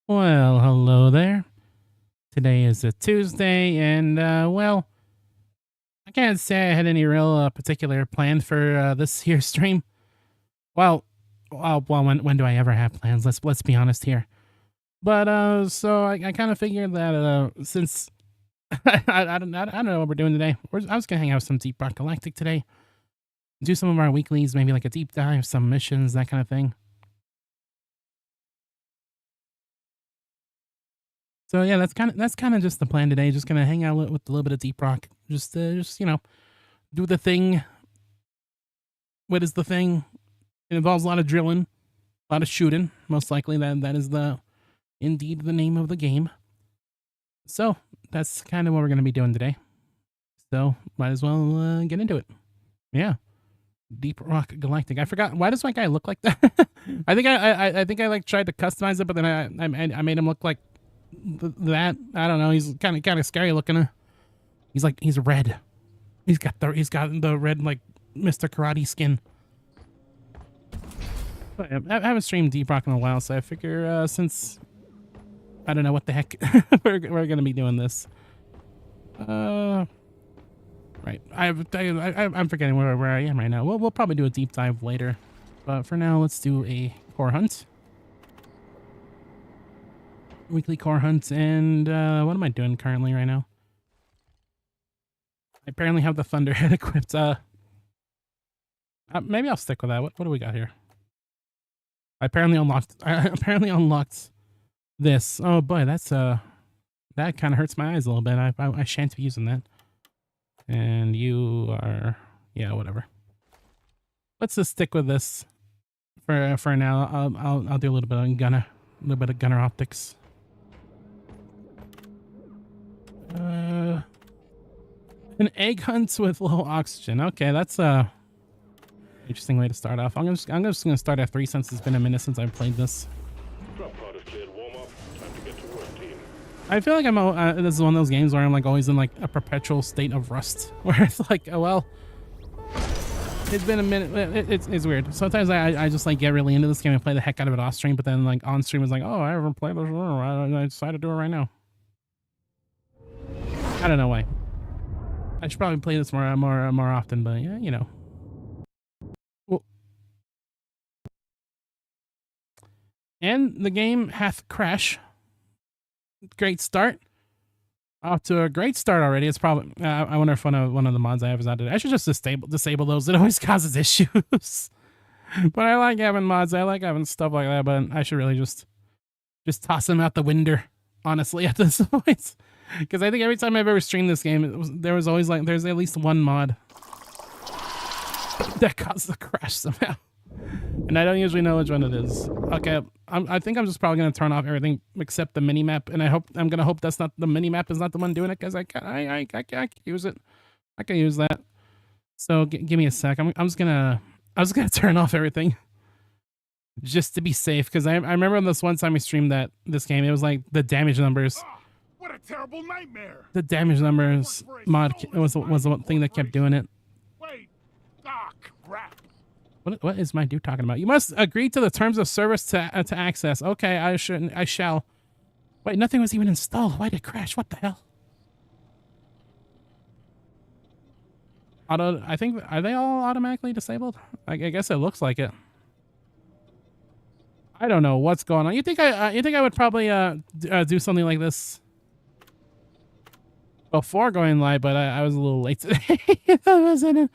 Well, hello there. Today is a Tuesday, and well, I can't say I had any real particular plan for this here stream. Well, when do I ever have plans? Let's be honest here. But so I kind of figured that since I don't know what we're doing today. I was gonna hang out with some Deep Rock Galactic today, do some of our weeklies, maybe like a deep dive, some missions, that kind of thing. So yeah, that's kind of just the plan today. Just gonna hang out with a little bit of Deep Rock. Just do the thing. What is the thing? It involves a lot of drilling, a lot of shooting. Most likely that is the indeed the name of the game. So that's kind of what we're gonna be doing today. So might as well get into it. Yeah, Deep Rock Galactic. I forgot, why does my guy look like that? I think I like tried to customize it, but then I made him look like that. I don't know. He's kind of scary looking. He's red. He's got the red like Mr. Karate skin. But I haven't streamed Deep Rock in a while, so I figure since I don't know what the heck we're gonna be doing this. Right. I'm forgetting where I am right now. We'll probably do a deep dive later, but for now, let's do a core hunt. Weekly core hunt, and what am I doing currently right now? I apparently have the Thunderhead equipped. Maybe I'll stick with that. What do we got here? I apparently unlocked this. Oh boy, that's that kind of hurts my eyes a little bit. I shan't be using that. And you are, yeah, whatever. Let's just stick with this for now. I'll do a little bit of gunner optics. An egg hunt with low oxygen. Okay, that's a interesting way to start off. I'm just gonna start at 3 since it's been a minute since I've played this. I feel like this is one of those games where I'm like always in like a perpetual state of rust, where it's like, oh well, it's been a minute. It's weird. Sometimes I just like get really into this game and play the heck out of it off stream, but then like on stream is like, oh, I haven't played this. I decided to do it right now. I don't know why. I should probably play this more often, but yeah, you know. Well, and the game hath crash. Great start. Off to a great start already. It's probably. I wonder if one of the mods I have is out today. I should just disable those. It always causes issues. But I like having mods. I like having stuff like that. But I should really just toss them out the window. Honestly, at this point. Because I think every time I've ever streamed this game, there's at least one mod that caused the crash somehow. And I don't usually know which one it is. Okay, I think I'm just probably going to turn off everything except the mini-map. And I'm going to hope that's not the mini-map is not the one doing it, because I can use it. I can use that. So give me a sec. I'm just going to turn off everything. Just to be safe, because I remember this one time we streamed this game, it was like the damage numbers. What a terrible nightmare! The damage numbers mod was the one thing that kept doing it. Wait, crap! What is my dude talking about? You must agree to the terms of service to access. Okay, I shall. Wait, nothing was even installed. Why did it crash? What the hell? I think, are they all automatically disabled? I guess it looks like it. I don't know what's going on. You think I would probably do something like this before going live, but I was a little late today.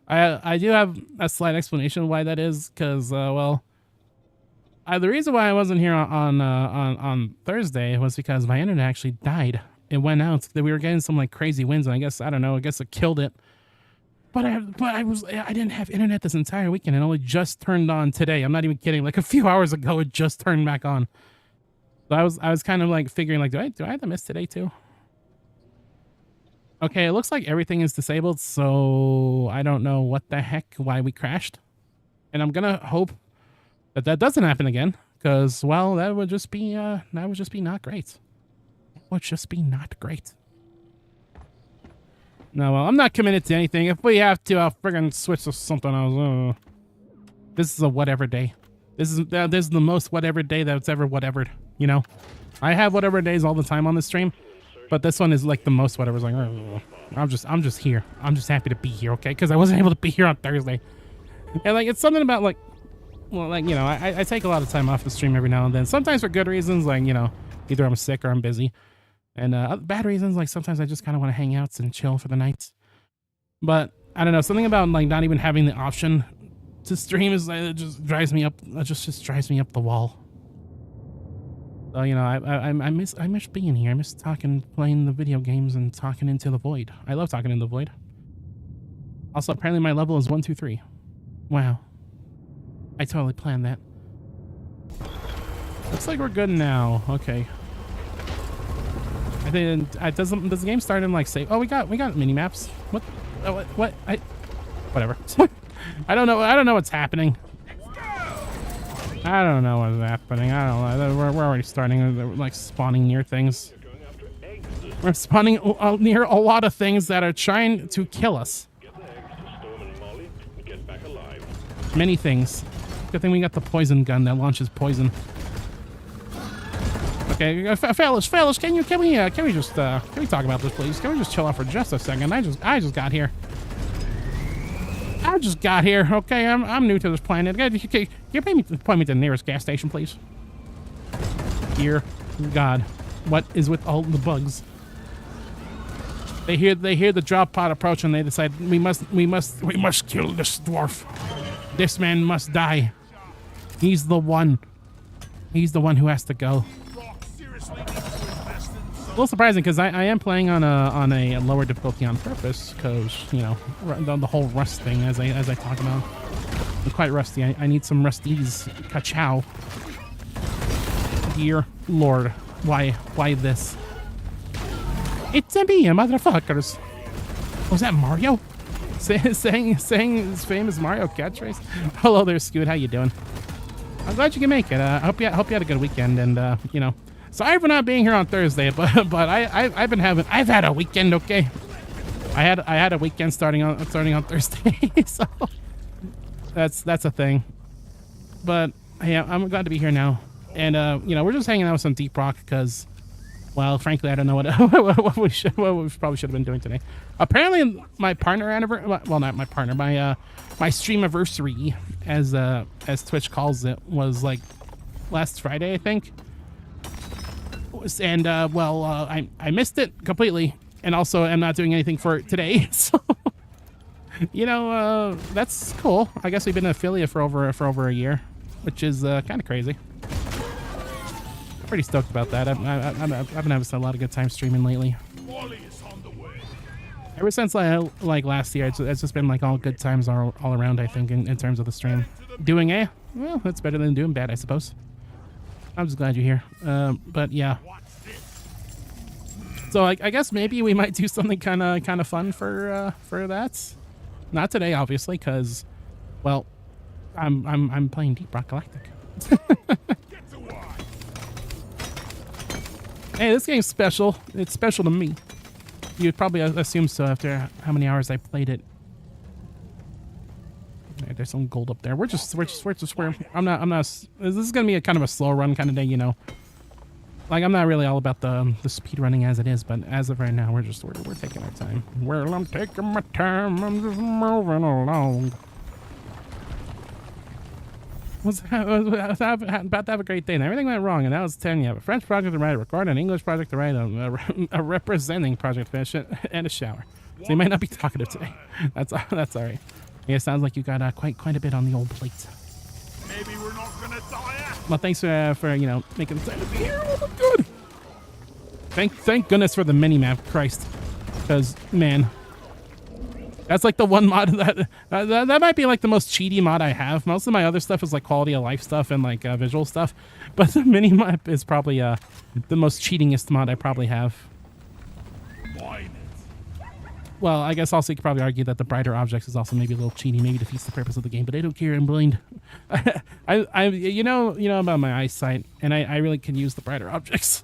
I do have a slight explanation why that is, because well, the reason why I wasn't here on Thursday was because my internet actually died. It went out. We were getting some like crazy winds, and I guess it killed it. But I didn't have internet this entire weekend. It only just turned on today. I'm not even kidding. Like a few hours ago, it just turned back on. So I was kind of like figuring like, do I have to miss today too? Okay, it looks like everything is disabled, so I don't know what the heck, why we crashed. And I'm gonna hope that doesn't happen again, because, well, that would just be not great. It would just be not great. No, well, I'm not committed to anything. If we have to, I'll friggin' switch to something else. This is a whatever day. This is the most whatever day that's ever whatevered. you know? I have whatever days all the time on the stream, but this one is like the most whatever. It's like, oh, I'm just here. I'm just happy to be here, okay? Because I wasn't able to be here on Thursday. And like, it's something about like, well, like, you know, I take a lot of time off the stream every now and then. Sometimes for good reasons, like, you know, either I'm sick or I'm busy. And bad reasons, like sometimes I just kind of want to hang out and chill for the night. But I don't know, something about like not even having the option to stream is it just drives me up. It just drives me up the wall. So you know, I miss being here. I miss talking, playing the video games, and talking into the void. I love talking in the void. Also, apparently my level is 1, 2, 3. Wow, I totally planned that. Looks like we're good now. Okay. I think does the game start in like save? Oh, we got mini maps. What? Oh, what? Whatever. I don't know what's happening. I don't know what's happening. I don't know. We're already starting. We're like spawning near things. We're spawning near a lot of things that are trying to kill us. Many things. Good thing we got the poison gun that launches poison. Okay, fellas, can we talk about this, please? Can we just chill out for just a second? I just got here. Okay, I'm new to this planet. Can you point me to the nearest gas station, please? Dear God, what is with all the bugs? They hear the drop pod approach and they decide we must kill this dwarf. This man must die. He's the one who has to go. A little surprising because I am playing on a lower difficulty on purpose because, you know, the whole rust thing as I talk about. I'm quite rusty. I need some rusties. Ka-chow. Dear Lord, why this? It's me, motherfuckers. Was that Mario? Saying his famous Mario catchphrase. Hello there, Scoot. How you doing? I'm glad you can make it. I hope you had a good weekend, and you know. Sorry for not being here on Thursday, but I've had a weekend, okay? I had a weekend starting on Thursday, so that's a thing. But yeah, I'm glad to be here now, and you know, we're just hanging out with some deep rock because, well, frankly, I don't know what we probably should have been doing today. Apparently, my partner anniversary, well, not my partner, my stream anniversary, as Twitch calls it, was like last Friday, I think. And I missed it completely, and also I'm not doing anything for it today. So you know, that's cool. I guess we've been an affiliate for over a year, which is kind of crazy. Pretty stoked about that. I've been having a lot of good time streaming lately. Ever since like last year, it's just been like all good times all around. I think in terms of the stream. Doing A, well, that's better than doing bad, I suppose. I'm just glad you're here. But yeah. So I guess maybe we might do something kind of fun for that. Not today, obviously, because, well, I'm playing Deep Rock Galactic. Hey, this game's special. It's special to me. You'd probably assume so after how many hours I played it. Okay, there's some gold up there. We're I'm not. This is gonna be a kind of a slow run kind of day, you know. Like, I'm not really all about the speed running as it is, but as of right now, we're taking our time. Well, I'm taking my time. I'm just moving along. Was about to have a great day, and everything went wrong, and I was telling you, I have a French project to write, a record, an English project to write, a representing project to finish, and a shower. So you might not be talkative today. That's all right. Yeah, it sounds like you got quite a bit on the old plate. Maybe we're not gonna die. Well, thanks for you know, making the time to be here. Oh, good. Thank goodness for the mini map, Christ, because man, that's like the one mod that might be like the most cheaty mod I have. Most of my other stuff is like quality of life stuff and like visual stuff, but the mini map is probably the most cheatingest mod I probably have. Well, I guess also you could probably argue that the brighter objects is also maybe a little cheating, maybe defeats the purpose of the game, but I don't care, I'm blind. I you know about my eyesight, and I really can use the brighter objects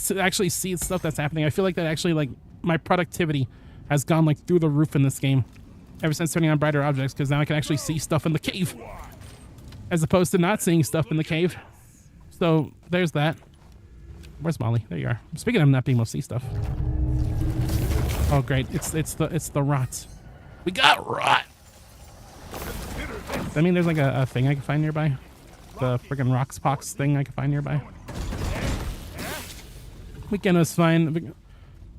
to actually see stuff that's happening. I feel like that actually, like, my productivity has gone like through the roof in this game ever since turning on brighter objects, because now I can actually see stuff in the cave as opposed to not seeing stuff in the cave. So there's that. Where's Molly? There you are. Speaking of not being able to see stuff. Oh great, it's the rot. We got rot. I mean, there's like a thing I can find nearby. The friggin' Rocks Pox thing I can find nearby. Weekend was fine.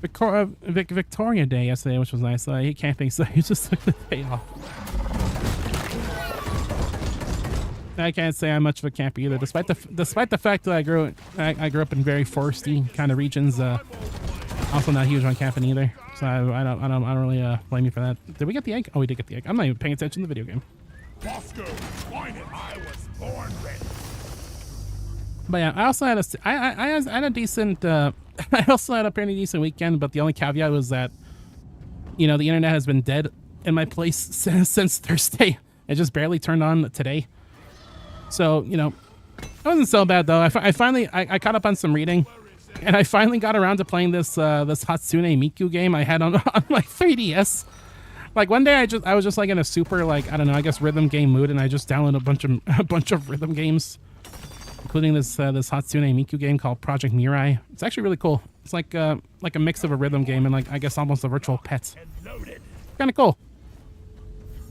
Victoria Day yesterday, which was nice. I hate camping, so I just took the day off. I can't say I'm much of a camper either, despite the fact that I grew up in very foresty kind of regions. Also not huge on camping either, so I don't really blame you for that. Did we get the egg? Oh, we did get the egg. I'm not even paying attention to the video game. Bosco, find it. I was born ready. But yeah, I also had I had a decent. I also had a pretty decent weekend, but the only caveat was that, you know, the internet has been dead in my place since Thursday. It just barely turned on today. So, you know, it wasn't so bad though. I finally caught up on some reading, and I finally got around to playing this this Hatsune Miku game I had on my 3DS. Like one day I was just like in a super, like, I don't know, I guess rhythm game mood, and I just downloaded a bunch of rhythm games, including this Hatsune Miku game called Project Mirai. It's actually really cool. It's like a mix of a rhythm game and, like, I guess almost a virtual pet. Kind of cool.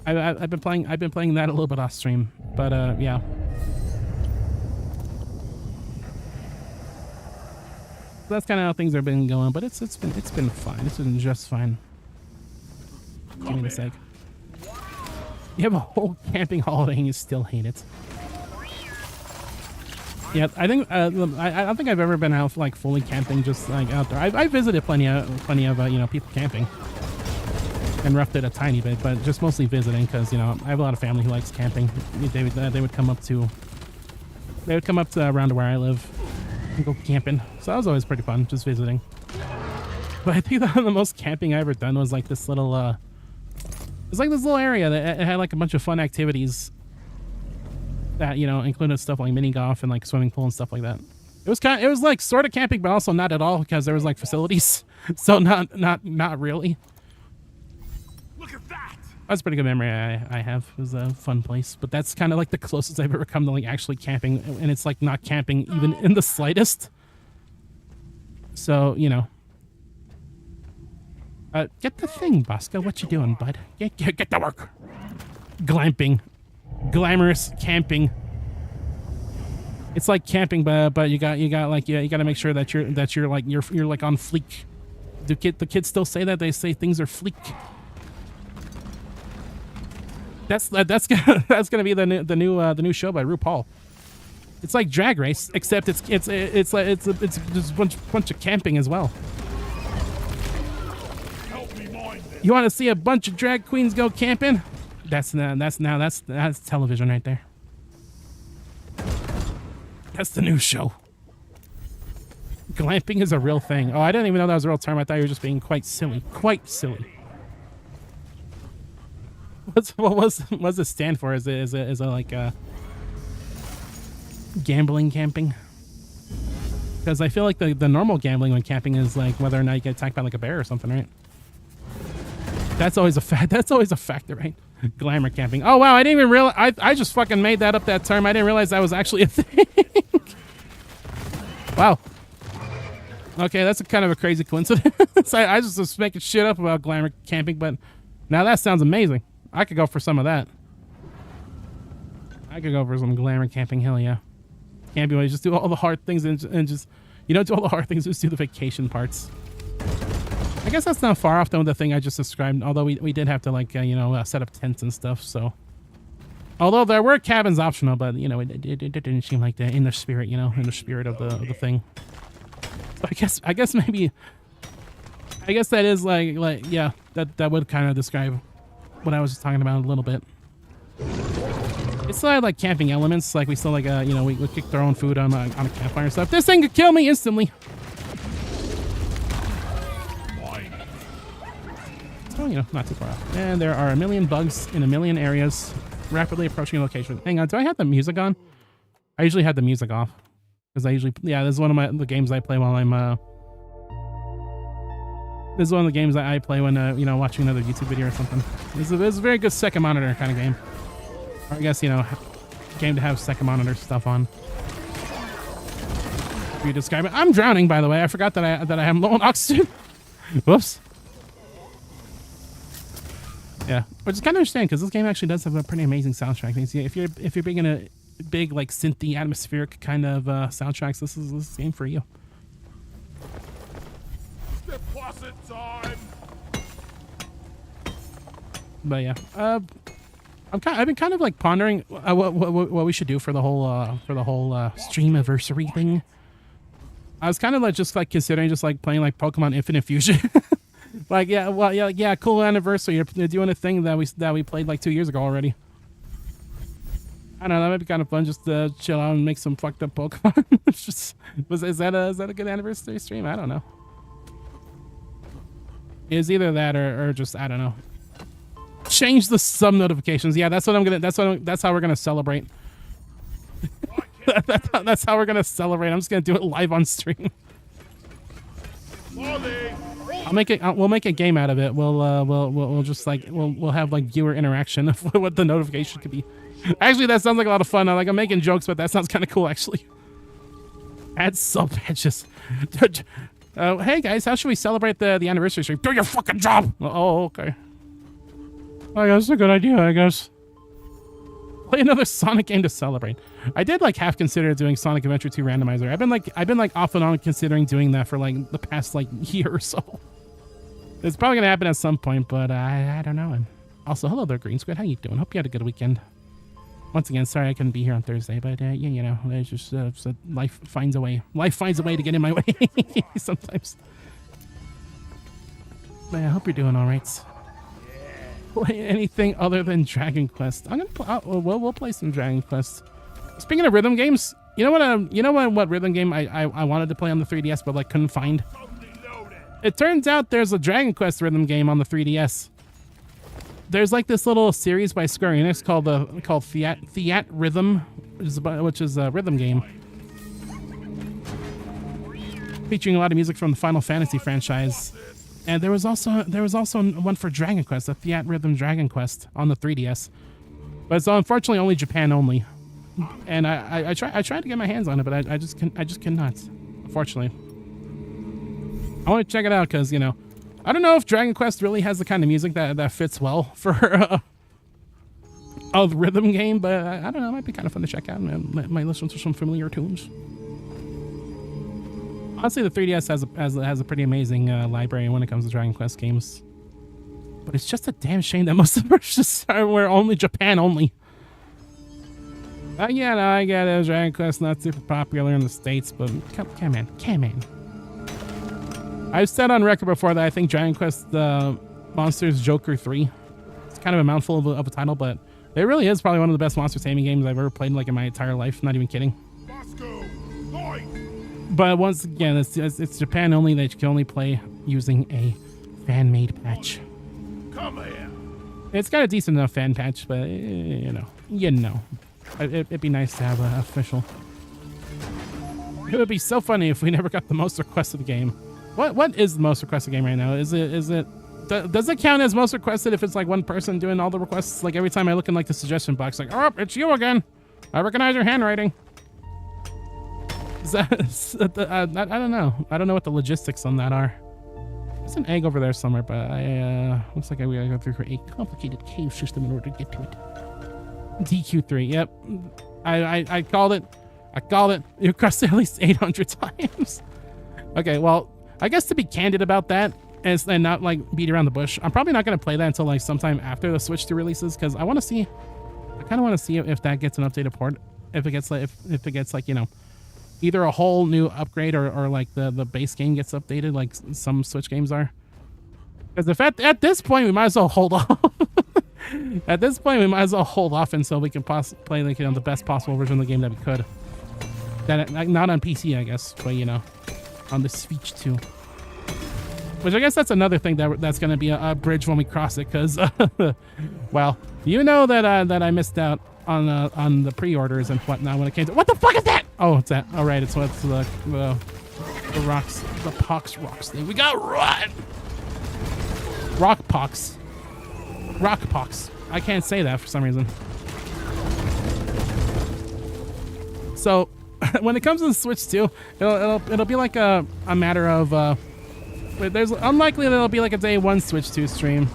I've been playing that a little bit off stream, but yeah. So that's kind of how things have been going, but it's been fine. It's been just fine. Give me a sec. You have a whole camping holiday and you still hate it. Yeah, I think I don't think I've ever been out like fully camping, just like out there. I visited plenty of you know, people camping, and roughed it a tiny bit, but just mostly visiting because, you know, I have a lot of family who likes camping. They would come up to around where I live and go camping. So that was always pretty fun, just visiting. But I think the most camping I ever done was like this little it's like this little area that it had like a bunch of fun activities that, you know, included stuff like mini golf and like swimming pool and stuff like that. It was like sort of camping, but also not at all, because there was like facilities. So not really. Look at that. That's a pretty good memory I have. It was a fun place, but that's kind of like the closest I've ever come to like actually camping, and it's like not camping even in the slightest. So, you know. Get the thing, Bosco. What you doing, bud? Get to work. Glamping. Glamorous camping. It's like camping, but you got like, yeah, you got to make sure that you're like you're like on fleek. The kids still say that? They say things are fleek. That's gonna be the new show by RuPaul. It's like Drag Race, except it's just a bunch of camping as well. You want to see a bunch of drag queens go camping? That's television right there. That's the new show. Glamping is a real thing. Oh, I didn't even know that was a real term. I thought you were just being quite silly. Quite silly. What does it stand for? Is it like gambling camping? Because I feel like the normal gambling when camping is like whether or not you get attacked by like a bear or something, right? That's always a factor, right? Glamour camping. Oh wow, I didn't even realize. I just fucking made that up, that term. I didn't realize that was actually a thing. Wow. Okay, that's a kind of a crazy coincidence. I just was making shit up about glamour camping, but now that sounds amazing. I could go for some of that. I could go for some glamour camping. Hell yeah. Camping where you just do all the hard things and just, you don't do all the hard things, just do the vacation parts. I guess that's not far off though, the thing I just described, although we did have to like, you know, set up tents and stuff, so. Although there were cabins optional, but, you know, it didn't seem like in the spirit, you know, in the spirit of the thing. So I guess maybe, I guess that is like yeah, that would kind of describe what I was just talking about a little bit. It still had like camping elements, like we still like, you know, we cooked our own food on a campfire and stuff. This thing could kill me instantly. So, you know, not too far off. And there are a million bugs in a million areas, rapidly approaching a location. Hang on, do I have the music on? I usually have the music off. Because I usually, yeah, this is one of the games I play while I'm, this is one of the games that I play when, you know, watching another YouTube video or something. This is a very good second monitor kind of game. Or I guess, you know, game to have second monitor stuff on. for you to describe it. I'm drowning, by the way. I forgot that I am low on oxygen. Whoops. Yeah, which is kind of interesting because this game actually does have a pretty amazing soundtrack. If you're big in a big like synthy atmospheric kind of soundtracks, this is this game for you. Deposit time. But yeah, I've been kind of like pondering what we should do for the whole stream anniversary thing. I was kind of like just like considering just like playing like Pokemon Infinite Fusion. Like yeah, cool anniversary. You're doing a thing that we played like 2 years ago already. I don't know, that might be kind of fun just to chill out and make some fucked up Pokemon. Is that a good anniversary stream? I don't know. It's either that or just I don't know. Change the sub notifications. Yeah, that's how we're gonna celebrate. That's how we're gonna celebrate. I'm just gonna do it live on stream. We'll make a game out of it. We'll just like we'll have like viewer interaction of what the notification could be. Actually, that sounds like a lot of fun. I'm making jokes, but that sounds kind of cool actually. Add sub badges. Hey guys, how should we celebrate the anniversary stream? Do your fucking job. Oh, okay. I guess it's a good idea, I guess. Play another Sonic game to celebrate. I did like half consider doing Sonic Adventure 2 randomizer. I've been like off and on considering doing that for like the past like year or so. It's probably gonna happen at some point, but I don't know. And also, hello there, Green Squid. How you doing? Hope you had a good weekend. Once again, sorry I couldn't be here on Thursday, but you know, it's just life finds a way. Life finds a way to get in my way sometimes. But yeah, I hope you're doing all right. Play anything other than Dragon Quest. I'm gonna we'll play some Dragon Quest. Speaking of rhythm games, you know what rhythm game I wanted to play on the 3DS but like couldn't find. It turns out there's a Dragon Quest rhythm game on the 3DS. There's like this little series by Square Enix called Fiat Rhythm, which is a rhythm game featuring a lot of music from the Final Fantasy franchise. And there was also one for Dragon Quest, a Fiat Rhythm Dragon Quest on the 3DS, but it's unfortunately only Japan only. And I tried to get my hands on it, but I just cannot, unfortunately. I want to check it out because you know, I don't know if Dragon Quest really has the kind of music that fits well for a rhythm game, but I don't know, it might be kind of fun to check out and might listen to some familiar tunes. Honestly, the 3DS has a pretty amazing library when it comes to Dragon Quest games. But it's just a damn shame that most of them were only Japan only. Yeah, no, I get it. Dragon Quest not super popular in the States, but come on. I've said on record before that I think Dragon Quest Monsters Joker 3. It's kind of a mouthful of a title, but it really is probably one of the best monster taming games I've ever played like in my entire life. Not even kidding. But once again, it's Japan only that you can only play using a fan-made patch. Come here. It's got a decent enough fan patch, but you know, it'd be nice to have an official. It would be so funny if we never got the most requested game. What is the most requested game right now? Does it count as most requested if it's like one person doing all the requests? Like every time I look in like the suggestion box, like, oh, it's you again. I recognize your handwriting. Is that, I don't know. I don't know what the logistics on that are. There's an egg over there somewhere, but looks like we gotta go through a complicated cave system in order to get to it. DQ3, yep. I called it. You crossed it at least 800 times. Okay, well, I guess to be candid about that and not like beat around the bush, I'm probably not gonna play that until like sometime after the Switch 2 releases, because I kind of want to see if that gets an updated port. If it gets like you know, either a whole new upgrade or like the base game gets updated like some Switch games are. Because if at this point we might as well hold off. At this point we might as well hold off until we can play like, you know, the best possible version of the game that we could. That not on PC, I guess, but you know, on the Switch too. Which I guess that's another thing that's going to be a bridge when we cross it, because well, you know that I missed out on the pre-orders and whatnot when it came to what the fuck is that? Oh, it's that. All right, it's the rocks, the pox rocks thing. We got run. Rock pox. I can't say that for some reason. So when it comes to the Switch 2, it'll be like a matter of there's unlikely that it'll be like a day 1 Switch 2 stream.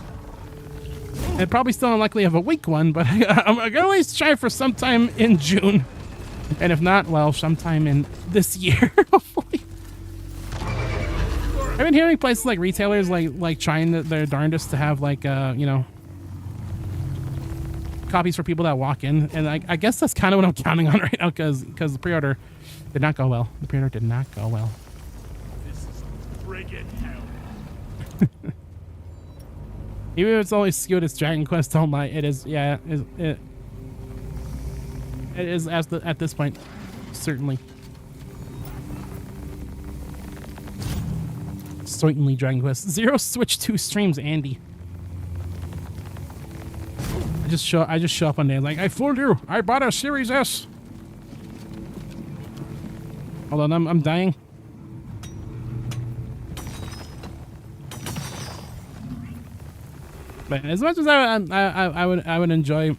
And probably still unlikely of a week one, but I'm gonna at least try for sometime in June. And if not, well, sometime in this year, hopefully. I've been hearing places like retailers like trying their darndest to have like you know, copies for people that walk in, and I guess that's kind of what I'm counting on right now because the pre-order did not go well. The pre-order did not go well. This is friggin' hell. Even if it's only skewed as Dragon Quest Online, it is, yeah, it is at this point, certainly. Certainly Dragon Quest. 0 Switch 2 streams, Andy. I just show up one day like, I fooled you. I bought a Series S. Hold on, I'm dying. But as much as I would enjoy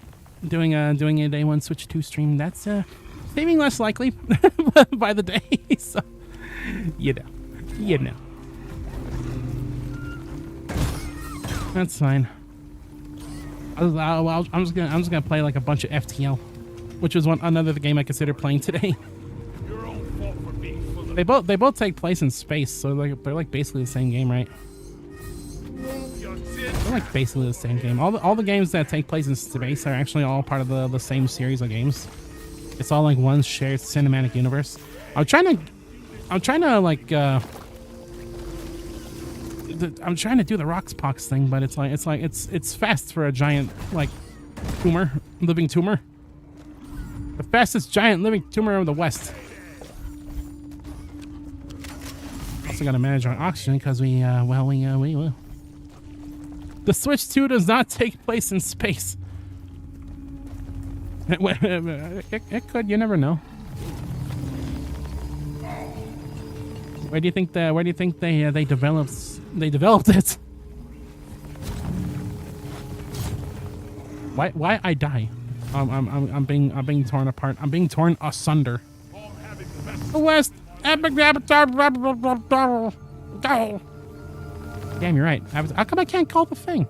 doing a day 1 Switch 2 stream, that's seeming less likely by the day. So you know, that's fine. I'm just gonna play like a bunch of FTL, which is another game I consider playing today. Your own fault for being full of They both take place in space, so they're like basically the same game, right? They're like basically the same game. All the games that take place in space are actually all part of the same series of games. It's all like one shared cinematic universe. I'm trying to like I'm trying to do the Roxpox thing, but it's fast for a giant like living tumor. The fastest giant living tumor of the West. Also got to manage our oxygen because we will. The Switch 2 does not take place in space. It could. You never know. Where do you think they developed it? Why I die? I'm being torn apart. I'm being torn asunder. The West. Damn, you're right. How come I can't call the thing?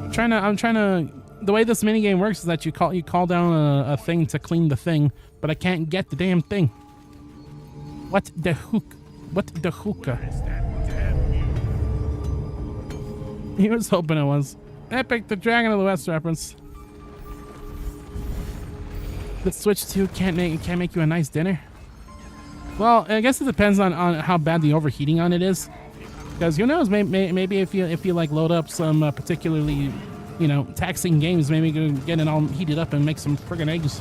I'm trying to. The way this minigame works is that you call down a thing to clean the thing, but I can't get the damn thing. What the hookah? He was hoping it was. Epic, the Dragon of the West reference. The Switch 2 can't make you a nice dinner. Well, I guess it depends on how bad the overheating on it is. Because who knows, maybe if you like load up some particularly, you know, taxing games, maybe you can get it all heated up and make some friggin' eggs.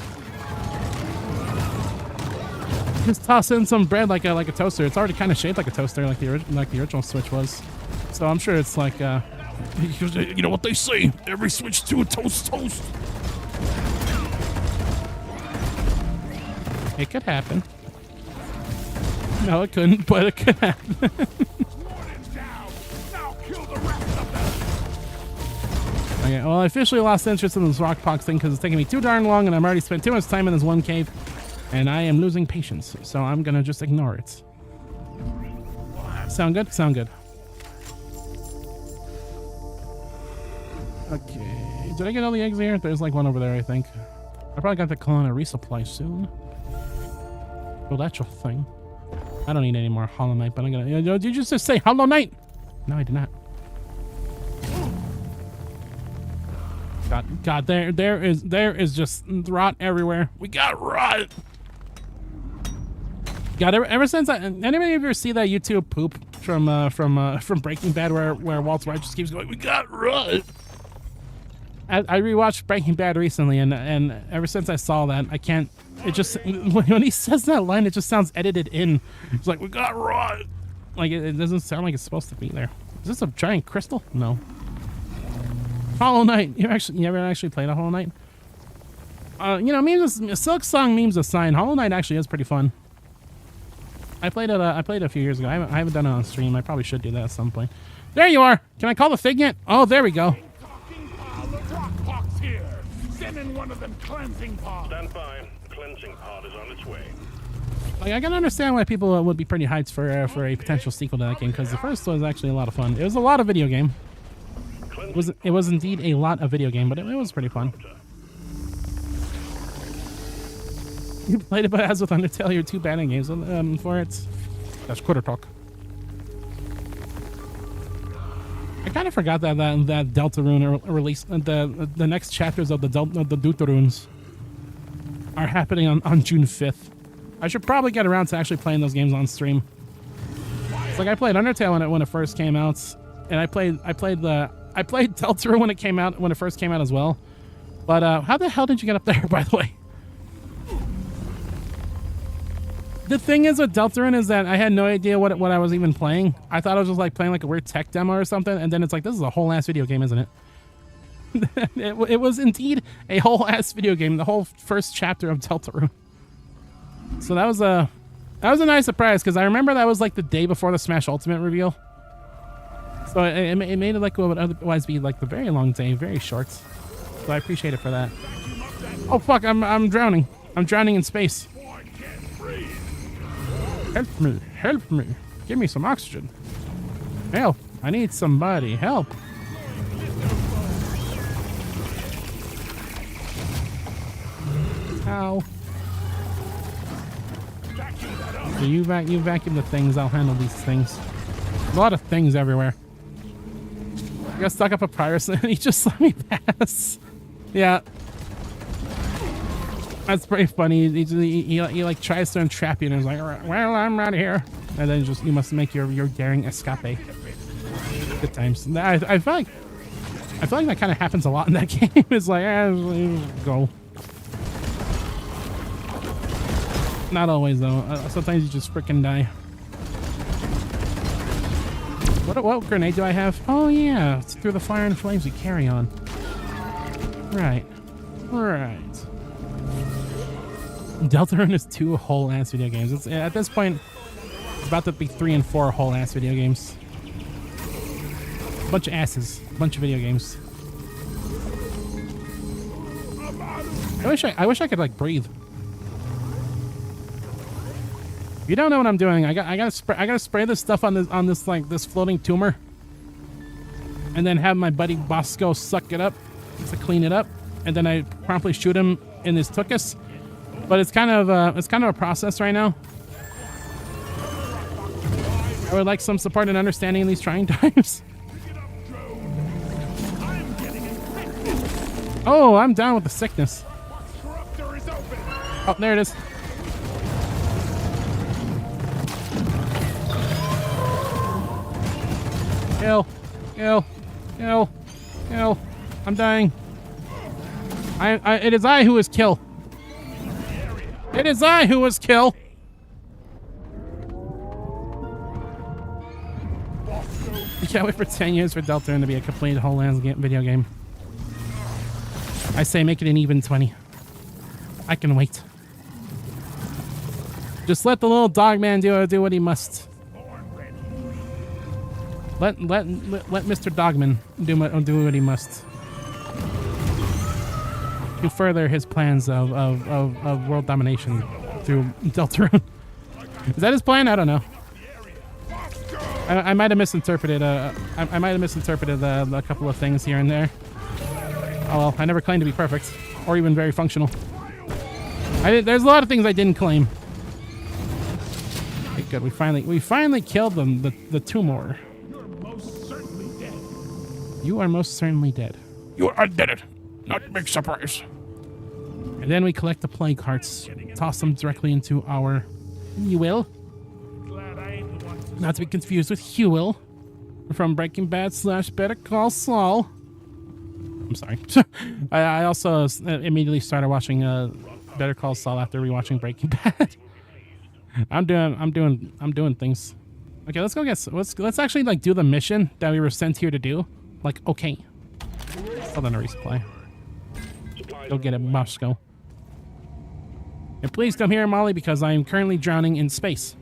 Just toss in some bread like a toaster. It's already kind of shaped like a toaster, like the original Switch was. So I'm sure it's like, you know what they say, every Switch 2 toast. It could happen. No, it couldn't, but it could happen. Okay, well, I officially lost interest in this Rockpox thing because it's taking me too darn long and I've already spent too much time in this one cave and I am losing patience, so I'm gonna just ignore it. Sound good? Sound good. Okay, did I get all the eggs here? There's like one over there, I think. I probably got to call in a resupply soon. Oh, that's your thing. I don't need any more Hollow Knight, but I'm gonna... Did you just say Hollow Knight? No, I did not. God, there is just rot everywhere. We got rot. God, ever since anybody ever see that YouTube poop from Breaking Bad where Walter White just keeps going, we got rot. I rewatched Breaking Bad recently, and ever since I saw that, I can't. It just when he says that line, it just sounds edited in. It's like we got rot. Like it doesn't sound like it's supposed to be there. Is this a giant crystal? No. Hollow Knight. You ever actually played a Hollow Knight? You know, memes. Silk Song memes aside, Hollow Knight actually is pretty fun. I played it a few years ago. I haven't done it on stream. I probably should do that at some point. There you are. Can I call the thing yet? Oh, there we go. Send in one of them cleansing pods. Stand by. The cleansing pod is on its way. Like, I can understand why people would be pretty hyped for a potential sequel to that game, because the first was actually a lot of fun. It was a lot of video game. It was indeed a lot of video game, but it was pretty fun. You played it, but as with Undertale, you're two batting games for it. That's Quitter talk. I kind of forgot that Deltarune release, the next chapters of the Deltarunes are happening on June 5th. I should probably get around to actually playing those games on stream. It's like I played Undertale when it first came out, and I played Deltarune when it first came out as well. But how the hell did you get up there, by the way? The thing is with Deltarune is that I had no idea what I was even playing. I thought I was just like playing like a weird tech demo or something, and then it's like, this is a whole ass video game, isn't it? It was indeed a whole ass video game, the whole first chapter of Deltarune. So that was a nice surprise, because I remember that was like the day before the Smash Ultimate reveal. So it made it like what would otherwise be like the very long day, very short. So I appreciate it for that. Oh fuck, I'm drowning. I'm drowning in space. Help me, help me. Give me some oxygen. Help, I need somebody, help. Ow. So you vacuum the things, I'll handle these things. A lot of things everywhere. I got stuck up a Pyrus and he just let me pass. Yeah. That's pretty funny. He like tries to entrap you and he's like, well, I'm out of here. And then you must make your daring escape. Good times. I feel like that kind of happens a lot in that game. It's like, go. Not always though. Sometimes you just freaking die. What grenade do I have? Oh yeah, it's through the fire and flames we carry on. Right. Right. Deltarune is 2 whole ass video games. At this point, it's about to be 3 and 4 whole ass video games. Bunch of asses. Bunch of video games. I wish I could like breathe. If you don't know what I'm doing, I gotta spray this stuff on this floating tumor, and then have my buddy Bosco suck it up to clean it up, and then I promptly shoot him in his tuchus. But it's kind of a process right now. I would like some support and understanding in these trying times. Oh, I'm down with the sickness. Oh, there it is. Kill. Kill. Kill. Kill. I'm dying. It is I who is kill. It is I who was kill. I can't wait for 10 years for Deltarune to be a complete whole landscape video game. I say make it an even 20. I can wait. Just let the little dog man do what he must. Let Mr. Dogman do what he must. To further his plans of world domination through Deltarune. Is that his plan? I don't know. I might have misinterpreted. I might have misinterpreted a couple of things here and there. Oh well, I never claimed to be perfect or even very functional. There's a lot of things I didn't claim. Okay, good. We finally killed them. The tumor. You are most certainly dead. You are dead. Not a big surprise. And then we collect the plague hearts, toss them directly into our Huel. Not to be confused with Huel from Breaking Bad / Better Call Saul. I'm sorry. I also immediately started watching Better Call Saul after rewatching Breaking Bad. I'm doing things. Okay, let's go let's actually like do the mission that we were sent here to do. Like, okay. Still done a resupply. Go get it, Moscow. And please come here, Molly, because I am currently drowning in space.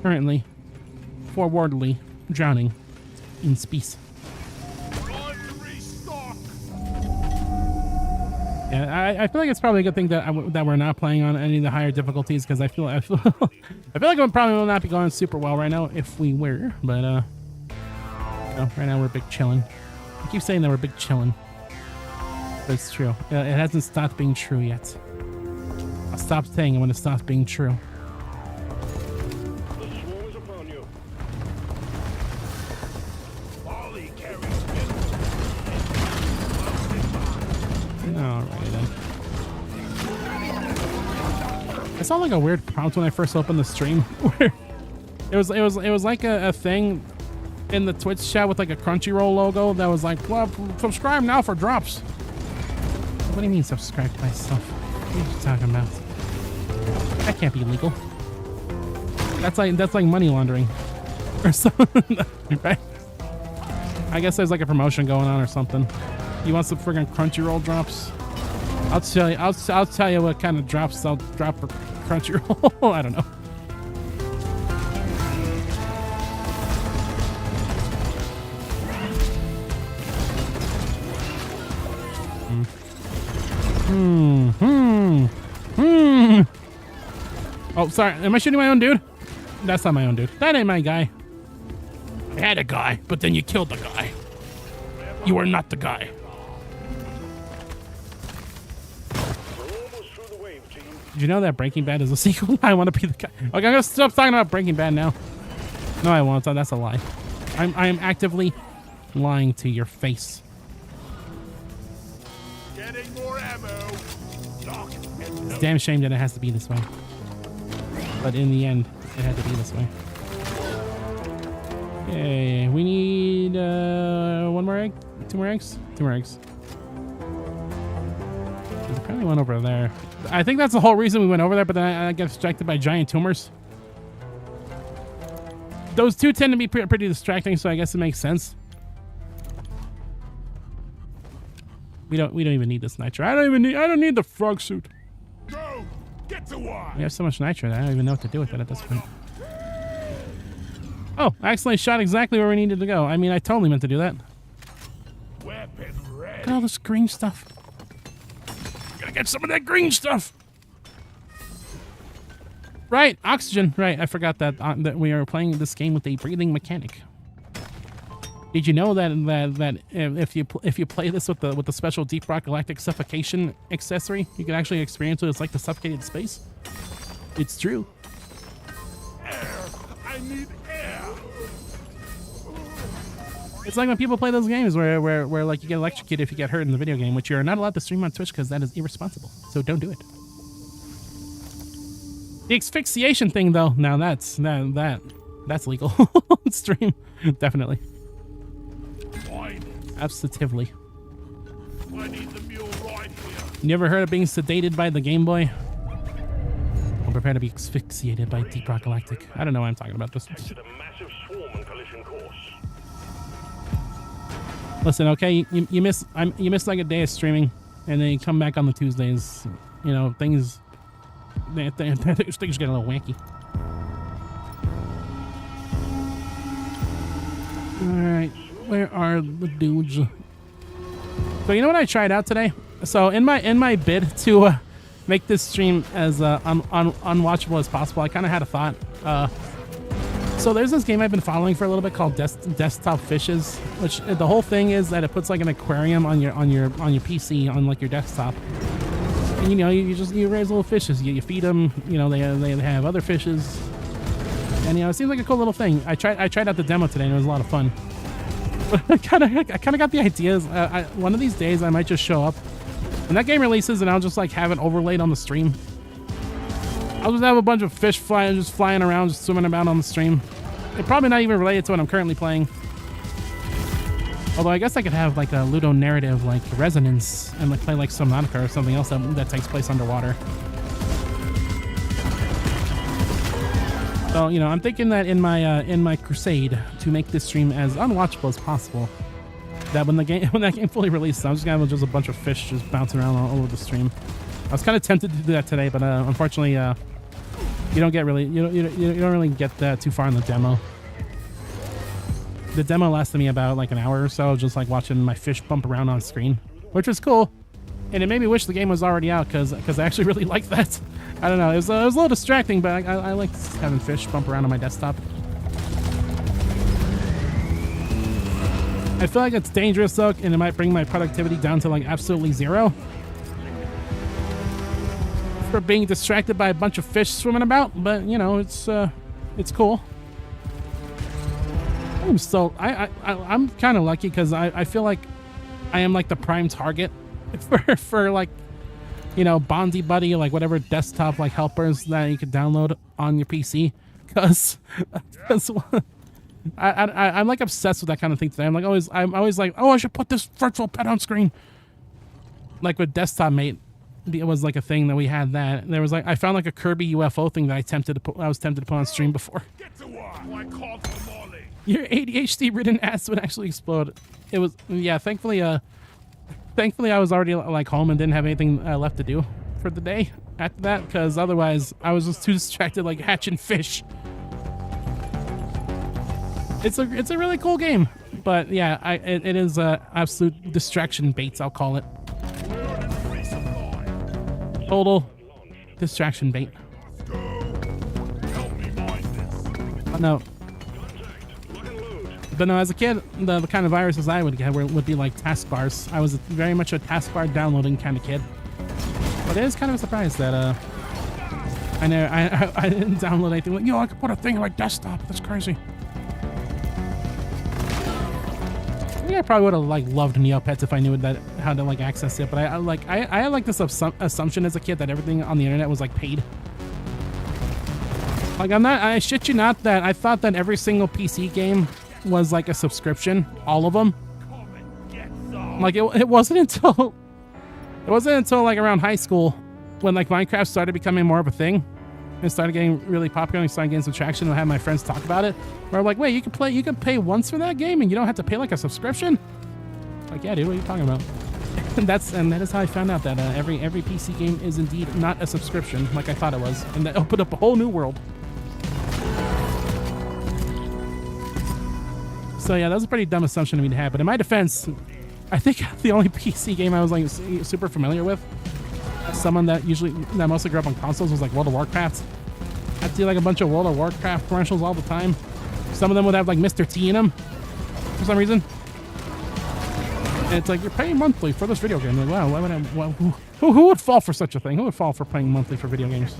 Currently, forwardly drowning in space. Yeah, Yeah, I feel like it's probably a good thing that that we're not playing on any of the higher difficulties because I feel I feel like we probably will not be going super well right now if we were. But no, right now we're big chilling. I keep saying that we're big chilling, but it's true. It hasn't stopped being true yet. I'll stop saying it when it stops being true. The swarm is upon you. Ollie carries Alrighty then. I saw like a weird prompt when I first opened the stream where it was like a thing in the Twitch chat with like a Crunchyroll logo that was like, well, subscribe now for drops. What do you mean subscribe to myself? What are you talking about? That can't be legal. That's like money laundering or something, right? I guess there's like a promotion going on or something. You want some friggin' Crunchyroll drops? I'll tell you what kind of drops I'll drop for Crunchyroll. I don't know. Oh, sorry. Am I shooting my own dude? That's not my own dude. That ain't my guy. I had a guy, but then you killed the guy. You are not the guy. Did you know that Breaking Bad is a sequel? I want to be the guy. Okay, I'm gonna stop talking about Breaking Bad now. No, I won't. That's a lie. I am actively lying to your face. getting more ammo. Lock and It's a damn shame that it has to be this way. But in the end, it had to be this way. Okay, we need one more egg? Two more eggs? Two more eggs. There's apparently one over there. I think that's the whole reason we went over there, but then I got distracted by giant tumors. Those two tend to be pretty distracting, so I guess it makes sense. We don't even need this nitro. I don't need the frog suit. go. Get to one. We have so much nitro that I don't even know what to do with it at this point. Oh, I accidentally shot exactly where we needed to go. I mean, I totally meant to do that. Weapon Look ready. at all this green stuff. Gotta get some of that green stuff. Right, oxygen. Right, I forgot that that we are playing this game with a breathing mechanic. Did you know that if you play this with the special Deep Rock Galactic suffocation accessory, you can actually experience what it's like to suffocate in space? It's true. Air. I need air. It's like when people play those games where like you get electrocuted if you get hurt in the video game, which you're not allowed to stream on Twitch because that is irresponsible. So don't do it. The asphyxiation thing, though, now that's legal. Stream, definitely, Find it. absolutely. I need the mule right here. You ever heard of being sedated by the Game Boy? Or prepare to be asphyxiated by Deep Rock Galactic. I don't know what I'm talking about. Just To the massive swarm and collision course. listen, okay? You miss like a day of streaming, and then you come back on the Tuesdays. You know things get a little wacky. Alright, where are the dudes? So you know what I tried out today? So in my bid to make this stream as unwatchable as possible, I kind of had a thought. So there's this game I've been following for a little bit called Desktop Fishes, which the whole thing is that it puts like an aquarium on your PC on like your desktop. And, you know, you raise little fishes. You feed them. You know, they have other fishes. And you know, it seems like a cool little thing. I tried out the demo today, and it was a lot of fun. But I kind of got the ideas. One of these days, I might just show up, and that game releases, and I'll just like have it overlaid on the stream. I'll just have a bunch of fish flying around, just swimming about on the stream. It's probably not even related to what I'm currently playing. Although I guess I could have like a Ludo narrative, like Resonance, and like play like Subnautica or something else that takes place underwater. So you know, I'm thinking that in my crusade to make this stream as unwatchable as possible, that when that game fully releases, I'm just gonna have just a bunch of fish just bouncing around all over the stream. I was kind of tempted to do that today, but unfortunately, you don't really get too far in the demo. The demo lasted me about like an hour or so, just like watching my fish bump around on screen, which was cool. And it made me wish the game was already out because I actually really liked that. I don't know. It was a little distracting, but I like having fish bump around on my desktop. I feel like it's dangerous though, and it might bring my productivity down to like absolutely zero. For being distracted by a bunch of fish swimming about, but you know, it's cool. I'm kind of lucky because I feel like I am like the prime target for like, you know, Bondy Buddy, like whatever desktop like helpers that you could download on your PC, because I'm like obsessed with that kind of thing today. I'm always like, oh, I should put this virtual pet on screen. Like with Desktop Mate, it was like a thing that we had that. There was like, I found like a Kirby UFO thing that I was tempted to put on stream before. Get to work. I called for Molly. Your ADHD-ridden ass would actually explode. It was, yeah, thankfully I was already like home and didn't have anything left to do for the day after that, because otherwise I was just too distracted like hatching fish. It's a really cool game, but yeah, it is absolute distraction baits, I'll call it. Total distraction bait. Help me mind this. No. But no, as a kid, the kind of viruses I would get would be like taskbars. I was very much a taskbar downloading kind of kid. But it is kind of a surprise that I didn't download anything. Like, yo, I could put a thing on my desktop. That's crazy. Yeah, I probably would have like loved Neopets if I knew that how to like access it. But I had like this assumption as a kid that everything on the internet was like paid. Like I shit you not that I thought that every single PC game was like a subscription, all of them. Like it wasn't until like around high school when like Minecraft started becoming more of a thing and started getting really popular and started getting some traction, and I had my friends talk about it. Where I'm like, wait, you can pay once for that game and you don't have to pay like a subscription? Like, yeah, dude, what are you talking about? and that is how I found out that every PC game is indeed not a subscription like I thought it was, and that opened up a whole new world. So yeah, that was a pretty dumb assumption of me to have. But in my defense, I think the only PC game I was like super familiar with, someone that mostly grew up on consoles, was like World of Warcraft. I'd see like a bunch of World of Warcraft commercials all the time. Some of them would have like Mr. T in them for some reason. And it's like, you're paying monthly for this video game. Like, wow, why would who would fall for such a thing? Who would fall for paying monthly for video games?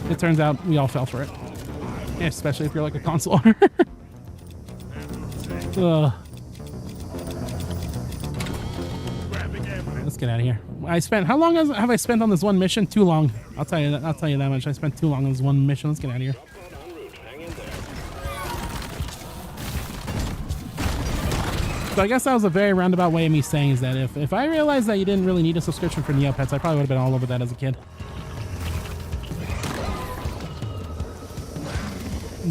It turns out we all fell for it. Especially if you're like a console owner. Let's get out of here. How long have I spent on this one mission? Too long. I'll tell you that much. I spent too long on this one mission. Let's get out of here. So I guess that was a very roundabout way of me saying is that if I realized that you didn't really need a subscription for Neopets, I probably would have been all over that as a kid.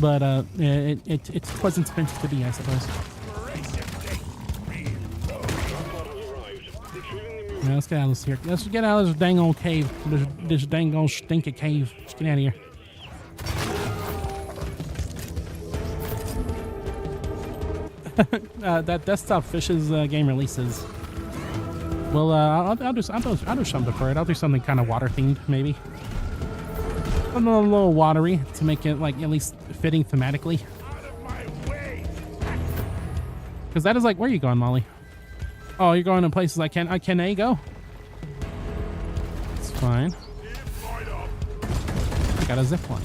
But it wasn't meant to be, I suppose. Yeah, let's get out of this here. Let's get out of this dang old cave. This dang old stinky cave. Let's get out of here. That Desktop Fishes game releases. Well, I'll do something for it. I'll do something kind of water themed, maybe. A little watery to make it like at least fitting thematically. Because that is like, where are you going, Molly? Oh, you're going to places I can go? It's fine. I got a zip line.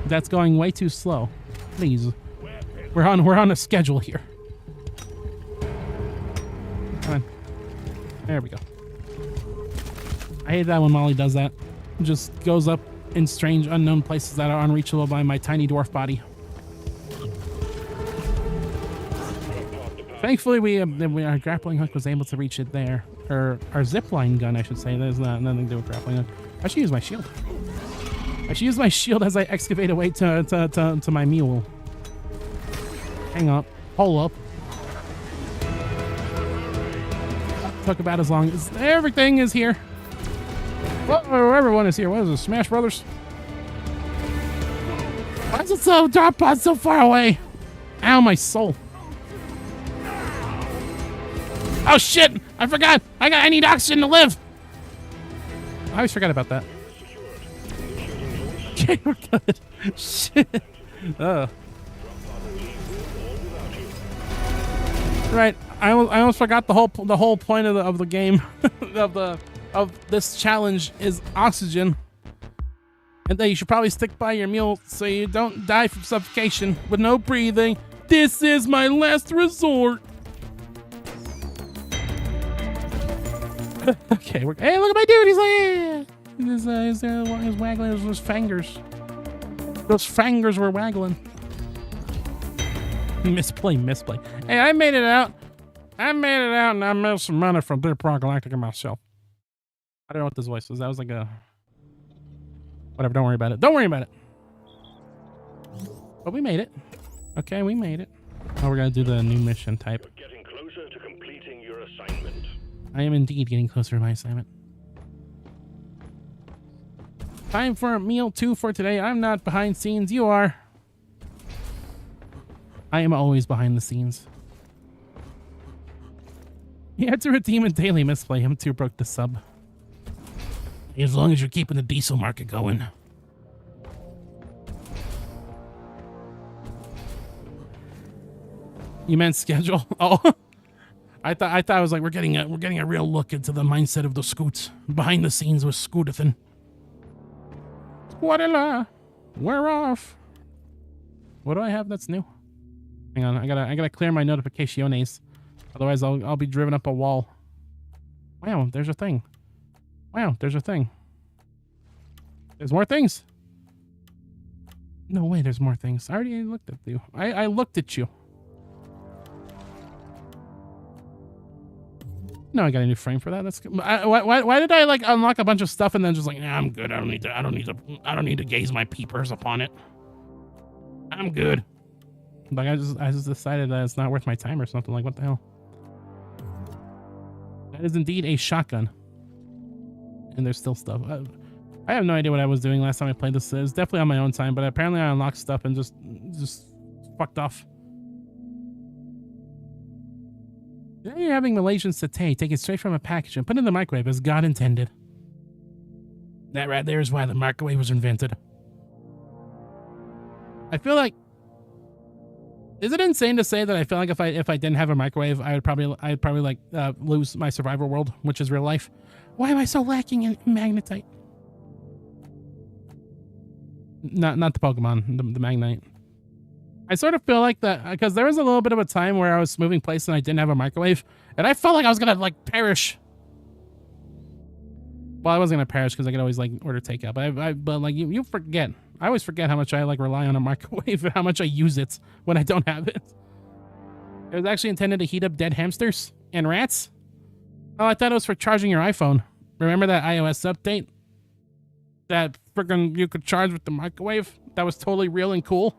That's going way too slow. Please. We're on a schedule here. Come on. There we go. I hate that when Molly does that. Just goes up in strange unknown places that are unreachable by my tiny dwarf body. Thankfully, our grappling hook was able to reach it there. Or our zipline gun, I should say. There's nothing to do with grappling hook. I should use my shield. I should use my shield as I excavate away to my mule. Hang up. Hold up. Took about as long as everything is here. Well, everyone is here. What is this? Smash Brothers? Why is it so drop pod so far away? Ow, my soul. Oh shit! I forgot. I need oxygen to live. I always forget about that. Okay, we're good. Shit. Oh. Right. I almost forgot the whole point of the game of this challenge is oxygen. And that you should probably stick by your meal so you don't die from suffocation with no breathing. This is my last resort. Okay, hey, look at my dude. He's like, he's waggling his fingers. Those fingers were waggling. Misplay. Hey, I made it out, and I made some money from Deep Rock Galactica myself. I don't know what this voice was. That was like a... Whatever, don't worry about it. But we made it. Okay, we made it. Oh, we're gonna do the new mission type. You're getting closer to completing your assignment. I am indeed getting closer to my assignment. Time for meal 2 for today. I'm not behind scenes. You are. I am always behind the scenes. You had to redeem a daily misplay. I'm too broke to sub. As long as you're keeping the diesel market going. You meant schedule? Oh, I thought I was like we're getting a real look into the mindset of the Scoots behind the scenes with Scootathan. Squadilla, we're off. What do I have that's new? Hang on, I gotta clear my notificaciones, otherwise I'll be driven up a wall. Wow, there's a thing. Wow, there's a thing. There's more things. No way, there's more things. I already looked at you. I looked at you. No, I got a new frame for that. That's good. Why did I like unlock a bunch of stuff and then just like, nah, I'm good. I don't need to gaze my peepers upon it. I'm good. Like I just decided that it's not worth my time or something. Like what the hell? That is indeed a shotgun. And there's still stuff. I have no idea what I was doing last time I played this. It was definitely on my own time, but apparently I unlocked stuff and just fucked off. Now you're having Malaysian satay, take it straight from a package and put it in the microwave as God intended. That right there is why the microwave was invented. I feel like... Is it insane to say that I feel like if I didn't have a microwave, I'd probably like lose my survival world, which is real life? Why am I so lacking in magnetite? Not the Pokemon, the Magnite. I sort of feel like that because there was a little bit of a time where I was moving places and I didn't have a microwave, and I felt like I was gonna like perish. Well, I wasn't gonna perish because I could always like order takeout, but like you forget. I always forget how much I like rely on a microwave and how much I use it when I don't have it. It was actually intended to heat up dead hamsters and rats. Oh, I thought it was for charging your iPhone. Remember that iOS update? That friggin' you could charge with the microwave? That was totally real and cool.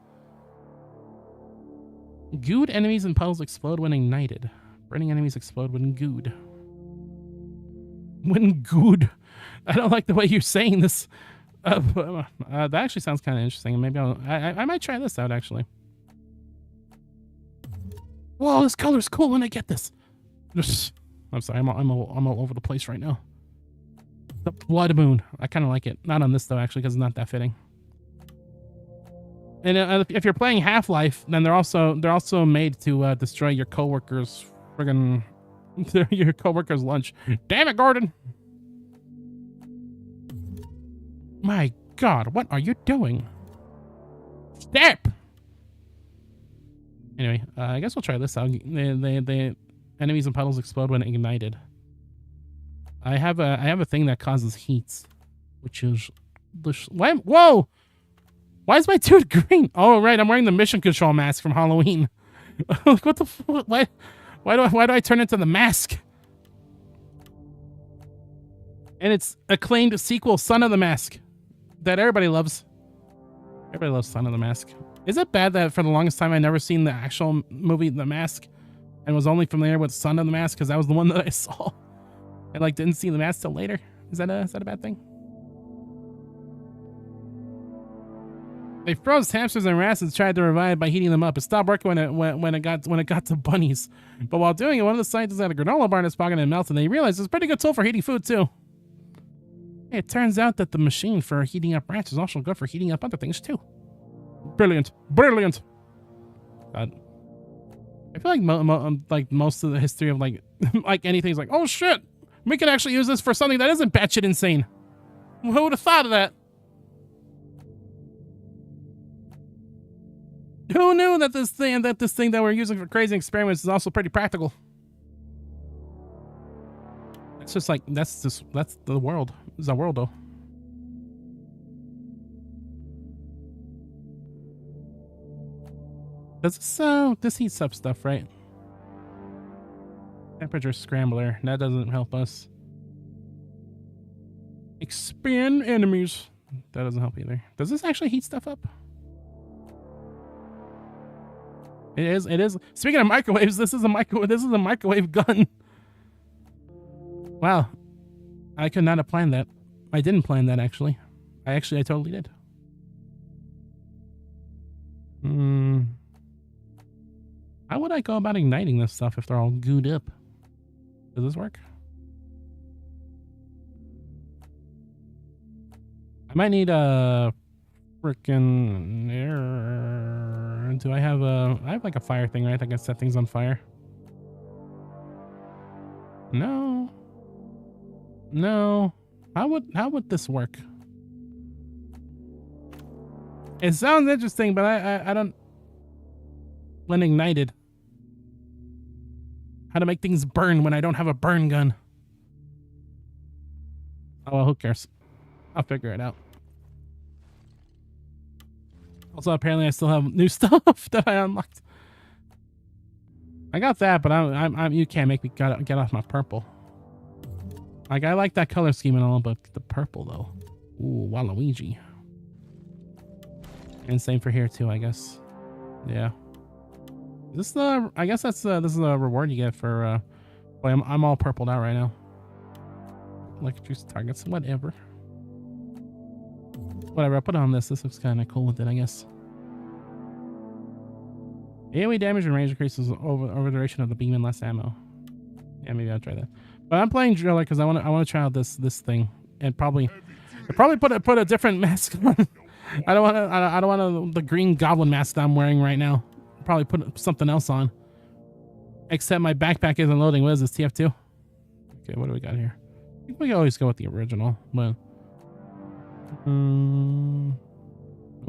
Gooed enemies and puddles explode when ignited. Burning enemies explode when gooed. When gooed. I don't like the way you're saying this. That actually sounds kind of interesting. Maybe I might try this out, actually. Whoa, this color's cool when I get this. I'm sorry, I'm all over the place right now. The Blood Moon. I kind of like it. Not on this, though, actually, because it's not that fitting. And if you're playing Half-Life, then they're also made to destroy your coworkers' friggin' your coworkers' lunch. Damn it, Gordon! My God, what are you doing? Step! Anyway, I guess we'll try this out. The enemies and puddles explode when ignited. I have a thing that causes heats, which is whoa! Why is my dude green? Oh right, I'm wearing the mission control mask from Halloween. Like what the why do I turn into the mask? And it's acclaimed sequel, Son of the Mask, that everybody loves. Everybody loves Son of the Mask. Is it bad that for the longest time I never seen the actual movie The Mask and was only familiar with Son of the Mask because that was the one that I saw? I like didn't see The Mask till later. Is that a bad thing? They froze hamsters and rats and tried to revive by heating them up. It stopped working when it got to bunnies. But while doing it, one of the scientists had a granola bar in his pocket and it melted. And they realized it's a pretty good tool for heating food too. Hey, it turns out that the machine for heating up rats is also good for heating up other things too. Brilliant, brilliant. God. I feel like most of the history of like anything is like, oh shit, we can actually use this for something that isn't batshit insane. Who would have thought of that? Who knew that this thing that we're using for crazy experiments is also pretty practical? It's just like that's the world. It's the world though. Does this heats up stuff, right? Temperature scrambler. That doesn't help us. Expand enemies. That doesn't help either. Does this actually heat stuff up? It is. Speaking of microwaves, this is a microwave gun. Wow. I could not have planned that. I didn't plan that actually. I totally did. How would I go about igniting this stuff if they're all gooed up? Does this work? I might need a frickin' air. Do I have I have like a fire thing, right? I can set things on fire. No. How would this work? It sounds interesting, but I don't. When ignited. How to make things burn when I don't have a burn gun. Oh well, who cares? I'll figure it out. Also, apparently I still have new stuff that I unlocked. I got that, but I'm you can't make me get off my purple. Like, I like that color scheme and all, but the purple though. Ooh, Waluigi. And same for here too, I guess. Yeah. Is this I guess that's this is a reward you get for boy, I'm all purpled out right now. Like juice targets, whatever. Whatever, I'll put on this. This looks kind of cool with it, I guess. AoE damage and range increases over the duration of the beam and less ammo. Yeah, maybe I'll try that. But I'm playing Driller because I want to try out this thing and probably put a different mask on. I don't want the green goblin mask that I'm wearing right now. Probably put something else on. Except my backpack isn't loading. What is this, TF2? Okay, what do we got here? I think we can always go with the original, but oh,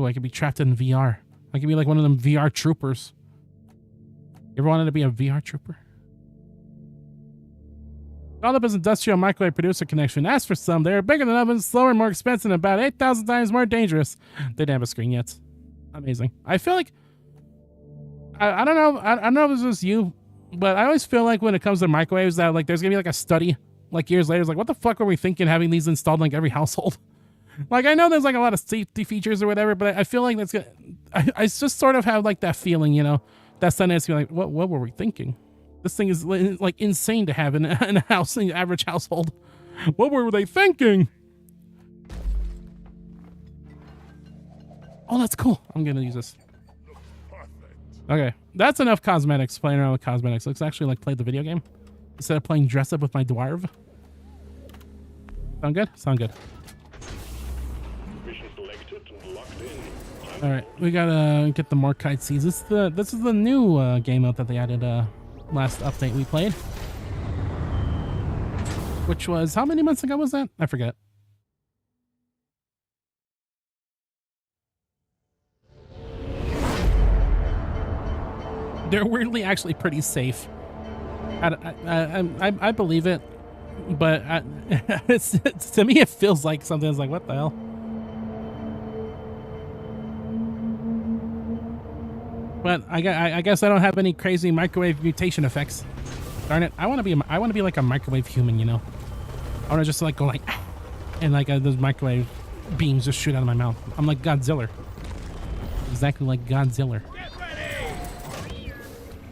I could be trapped in VR. I could be like one of them VR troopers. You ever wanted to be a VR trooper? Called up as industrial microwave producer connection. Asked for some. They're bigger than ovens, slower, more expensive, and about 8,000 times more dangerous. They didn't have a screen yet. Amazing. I feel like I don't know. I don't know if this is you, but I always feel like when it comes to microwaves that like there's gonna be like a study like years later. It's like, what the fuck were we thinking having these installed in like every household? Like, I know there's like a lot of safety features or whatever, but I feel like that's gonna. I just sort of have like that feeling, you know, that's suddenly it's like, what were we thinking? This thing is like insane to have in a house, in an average household. What were they thinking? Oh, that's cool. I'm gonna use this. Okay, that's enough cosmetics. Playing around with cosmetics. Let's actually like play the video game instead of playing dress up with my dwarf. Sound good? Sound good. All right, we gotta get the more kite seeds. This is the new game mode that they added last update we played, which was how many months ago was that? I forget. They're weirdly actually pretty safe. I believe it, but it's to me it feels like something that's like, what the hell? But I guess I don't have any crazy microwave mutation effects. Darn it! I want to be like a microwave human, you know. I want to just like go like, and like those microwave beams just shoot out of my mouth. I'm like Godzilla. Exactly like Godzilla.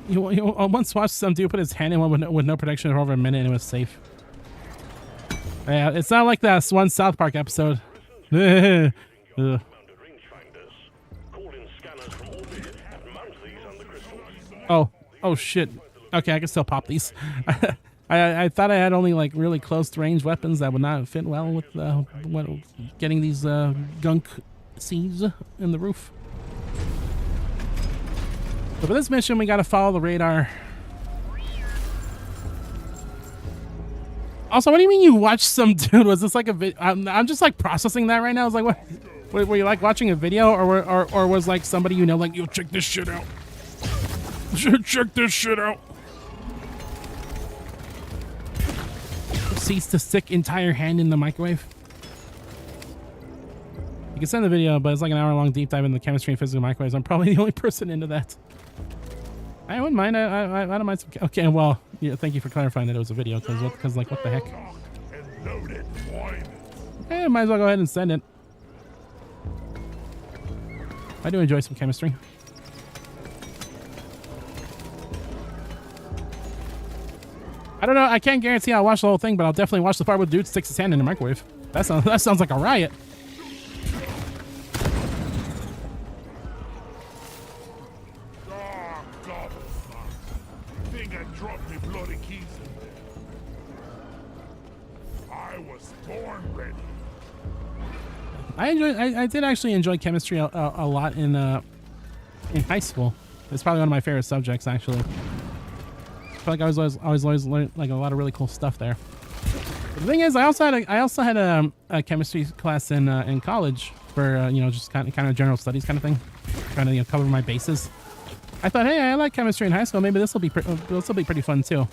You once watched some dude put his hand in one with no protection for over a minute and it was safe. Yeah, it's not like that one South Park episode. Oh, oh shit. Okay, I can still pop these. I thought I had only like really close range weapons that would not fit well with getting these gunk seeds in the roof. So for this mission, we got to follow the radar. Also, what do you mean you watched some dude? Was this like a video? I'm just like processing that right now. I was like, what? Were you like watching a video, or was like somebody you know like, yo, check this shit out. Check this shit out. Proceeds to stick entire hand in the microwave. You can send the video, but it's like an hour-long deep dive into the chemistry and physics of microwaves. I'm probably the only person into that. I wouldn't mind. I don't mind. Okay, well, yeah, thank you for clarifying that it was a video, because like, what the heck? Okay, might as well go ahead and send it. I do enjoy some chemistry. I don't know. I can't guarantee I'll watch the whole thing, but I'll definitely watch the part where the dude sticks his hand in the microwave. That sounds like a riot. I did actually enjoy chemistry a lot in high school. It's probably one of my favorite subjects, actually. I feel like I was always learned like a lot of really cool stuff there. But the thing is, I also had a chemistry class in college for you know, just kind of general studies kind of thing, trying to, you know, cover my bases. I thought, hey, I like chemistry in high school. Maybe this will be pretty fun too.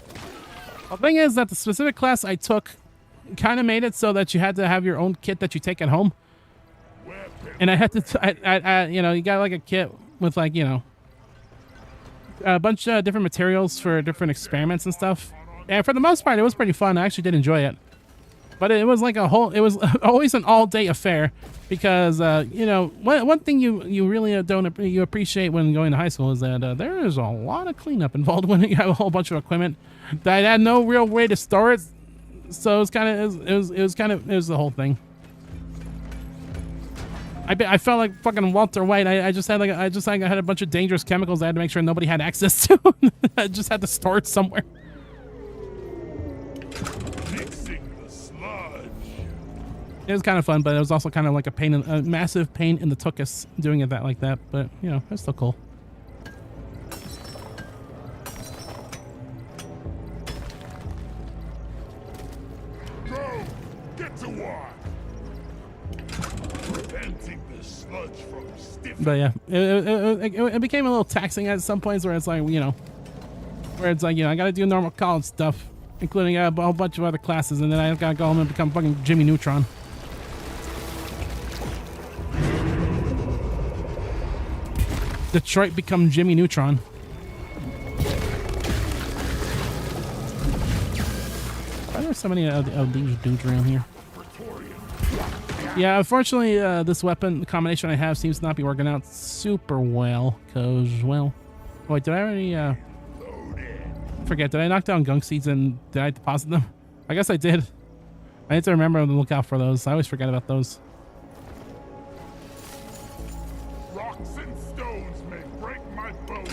The thing is that the specific class I took kind of made it so that you had to have your own kit that you take at home. And I had to, you know, you got like a kit with like, you know, a bunch of different materials for different experiments and stuff. And for the most part, it was pretty fun. I actually did enjoy it. But it was like it was always an all-day affair because, you know, one thing you really you appreciate when going to high school is that there is a lot of cleanup involved when you have a whole bunch of equipment that had no real way to store it. So it was the whole thing. I felt like fucking Walter White. I had a bunch of dangerous chemicals I had to make sure nobody had access to. I just had to store it somewhere. Mixing the sludge. It was kind of fun, but it was also kind of like a massive pain in the tuchus doing it like that. But you know, it's still cool. Go! Get to work! Preventing the sludge from stiffening. But yeah, it became a little taxing at some points where it's like, you know, I gotta do normal college stuff, including a whole bunch of other classes, and then I gotta go home and become fucking Jimmy Neutron. Detroit become Jimmy Neutron. Why are there so many of these dudes around here? Yeah, unfortunately, this weapon combination I have seems to not be working out super well, cause, well... Wait, did I already, forget, did I knock down gunk seeds and did I deposit them? I guess I did. I need to remember to look out for those. I always forget about those. Rocks and stones may break my bones,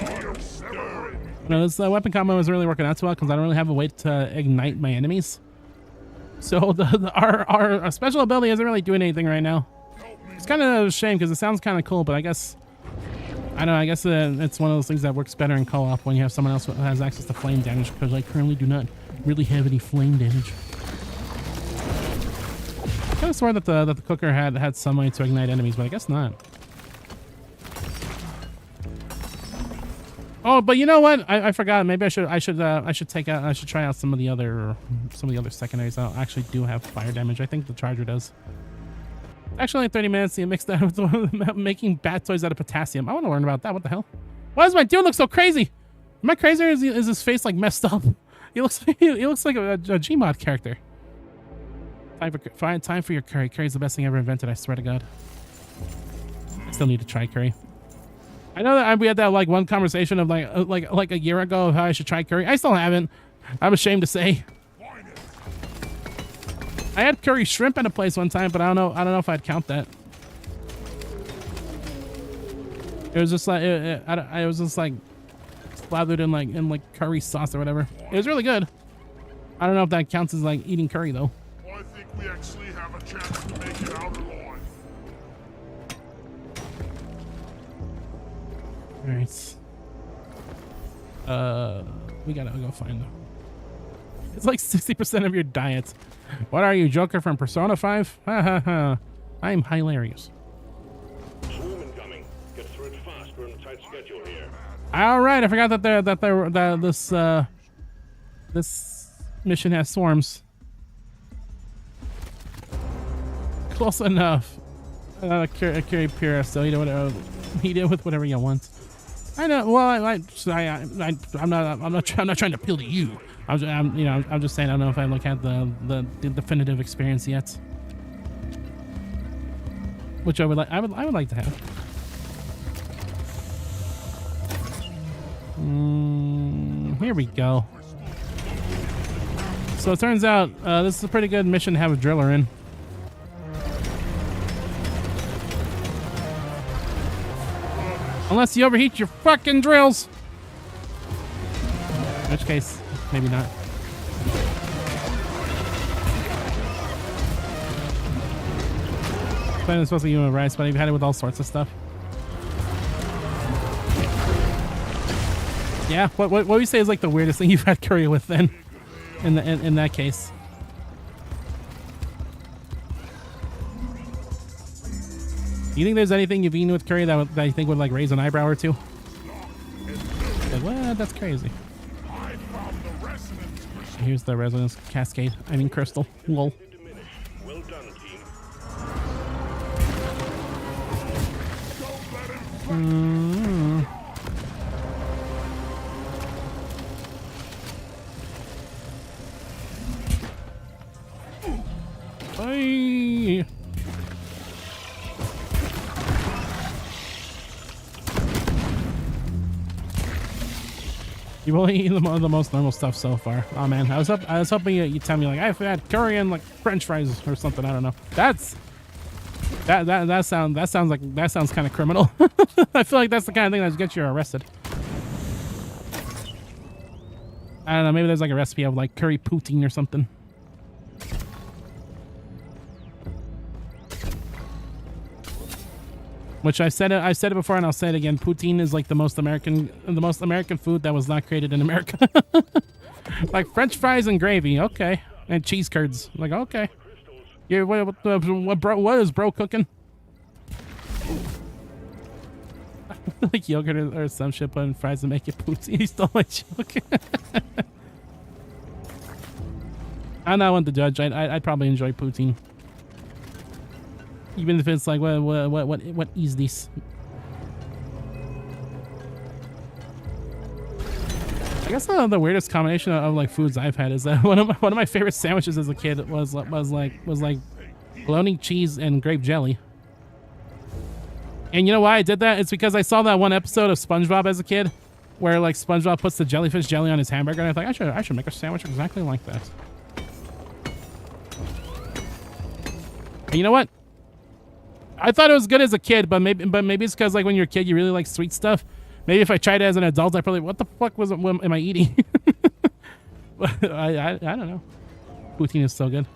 but you're stubborn. No, this weapon combo isn't really working out too well because I don't really have a way to ignite my enemies. So our special ability isn't really doing anything right now. It's kind of a shame because it sounds kind of cool, but I guess, I don't know, I guess it's one of those things that works better in co-op when you have someone else who has access to flame damage, because I currently do not really have any flame damage. I kind of swore that the cooker had some way to ignite enemies, but I guess not. Oh, but you know what? I forgot. Maybe I should try out some of the other secondaries. I actually do have fire damage. I think the charger does. Actually, only 30 minutes. You mix that with making bat toys out of potassium. I want to learn about that. What the hell? Why does my dude look so crazy? Am I crazy, or is his face like messed up? He looks like a Gmod character. Time for your curry. Curry's the best thing ever invented. I swear to God. I still need to try curry. I know that we had that like one conversation of like a year ago of how I should try curry. I still haven't. I'm ashamed to say. I had curry shrimp at a place one time, but I don't know if I'd count that. It was just like it was just like slathered in like curry sauce or whatever. It was really good. I don't know if that counts as like eating curry though. I think we actually have a chance to make it out alive. Alright. We gotta go find them. It's like 60% of your diet. What are you, Joker from Persona 5? Ha ha ha. I'm hilarious. Swarm incoming. Get through it fast. We're on a tight schedule here. Alright, I forgot that this mission has swarms. Close enough. Carry Pyrrha, so eat it with whatever you want. I know. Well, I'm not trying to appeal to you. I'm just saying I don't know if I had the definitive experience yet, which I would like to have. Here we go. So it turns out this is a pretty good mission to have a driller in. Unless you overheat your fucking drills. In which case, maybe not. But it's supposed to be with rice, but I've had it with all sorts of stuff. Yeah, what would you say is like the weirdest thing you've had curry with then? In that case. Do you think there's anything you've eaten with curry that you think would like raise an eyebrow or two? Like, what? That's crazy. Here's the resonance cascade. I mean crystal. Lol. Well done, team. Bye. You've only eaten the most normal stuff so far. Oh man, I was hoping you'd tell me like I've had curry and like French fries or something. I don't know. That sounds kind of criminal. I feel like that's the kind of thing that gets you arrested. I don't know. Maybe there's like a recipe of like curry poutine or something. Which I said it before and I'll say it again. Poutine is like the most American food that was not created in America. Like French fries and gravy, okay, and cheese curds, like okay. Yeah, what is bro cooking? Like yogurt or some shit, put in fries and make it poutine. He stole my joke. I'm not one to judge. I'd probably enjoy poutine. Even if it's like, what is this? I guess the weirdest combination of like foods I've had is that one of my favorite sandwiches as a kid was like bologna cheese and grape jelly. And you know why I did that? It's because I saw that one episode of SpongeBob as a kid, where like SpongeBob puts the jellyfish jelly on his hamburger, and I thought I should make a sandwich exactly like that. And you know what? I thought it was good as a kid, but maybe it's because like when you're a kid you really like sweet stuff. Maybe if I tried it as an adult, I probably what the fuck am I eating? I don't know. Poutine is so good.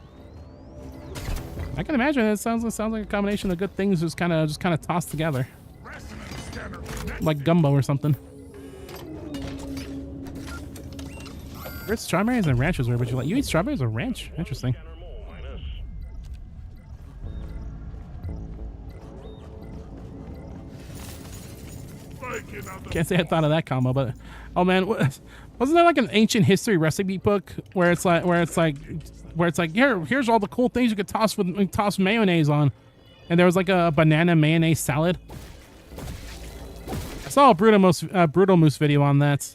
I can imagine it sounds like a combination of good things just kind of tossed together, like gumbo or something. Where's strawberries and ranch? Where would you like? You eat strawberries or ranch? Interesting. Can't say I thought of that combo, but oh man, wasn't there like an ancient history recipe book where it's like here's all the cool things you could toss mayonnaise on, and there was like a banana mayonnaise salad. I saw a Brutal Moose video on that,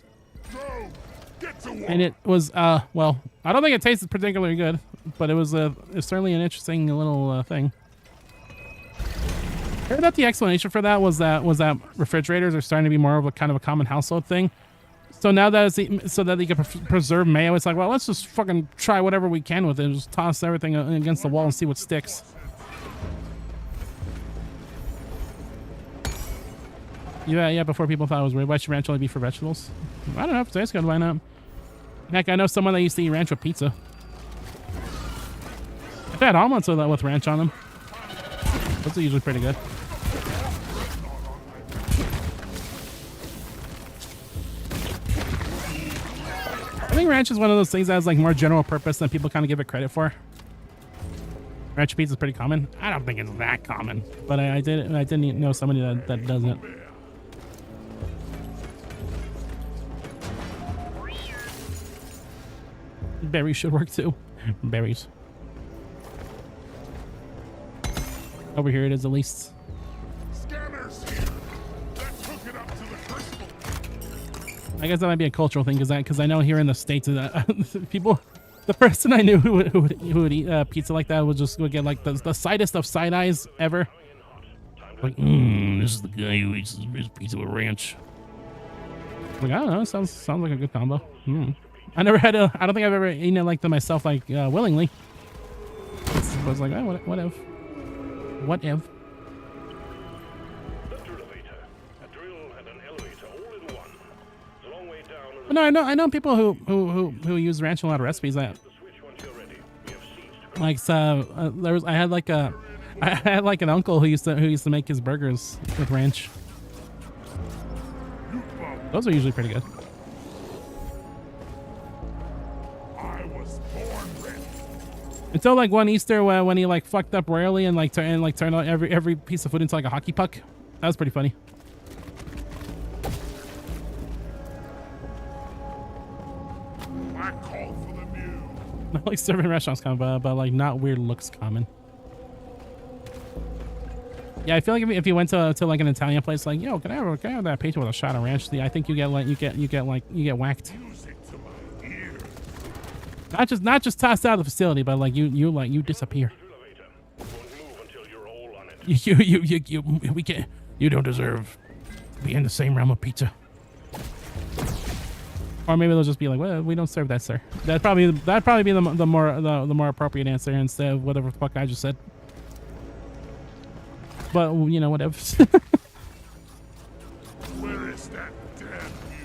and it was well, I don't think it tasted particularly good, but it was certainly an interesting little thing. I heard that the explanation for that was that refrigerators are starting to be more of a kind of a common household thing. So now that so that they can preserve mayo, it's like, well, let's just fucking try whatever we can with it and just toss everything against the wall and see what sticks. Yeah, before people thought it was weird. Why should ranch only be for vegetables? I don't know if it tastes good. Why not? Heck, I know someone that used to eat ranch with pizza. I've had omelets with ranch on them. Those are usually pretty good. I think ranch is one of those things that has like more general purpose than people kind of give it credit for. Ranch pizza is pretty common. I don't think it's that common, but I didn't know somebody that does it. Berries should work too. Berries. Over here it is at least. Scanners here. Let's hook it up to the crystal. I guess that might be a cultural thing because I know here in the States that people, the person I knew who would eat pizza like that would get like the sidest of side eyes ever. Like, this is the guy who eats his pizza with ranch. Like, I don't know, sounds like a good combo. I never had I don't think I've ever eaten it like that myself, like willingly. I was like, oh, what if? What if? The drill-elevator. A drill and an elevator all in one. It's a long way down. But no, I know people who use ranch in a lot of recipes. The switch once you're ready. We have seized. Like I had like an uncle who used to make his burgers with ranch. Those are usually pretty good. I was born ready. Until like one Easter when he like fucked up royally and turned out every piece of food into like a hockey puck. That was pretty funny. I called for the mule. Not like serving restaurants common, but like not weird looks common. Yeah, I feel like if you went to like an Italian place, like, yo, can I have that pizza with a shot of ranch? I think you get whacked. Music to my ear. Not just tossed out of the facility, but like you disappear. Won't move until you're all on it. You don't deserve to be in the same realm of pizza. Or maybe they'll just be like, well, we don't serve that, sir. That'd probably be the more appropriate answer instead of whatever the fuck I just said. But you know, whatever. Where is that damn mule?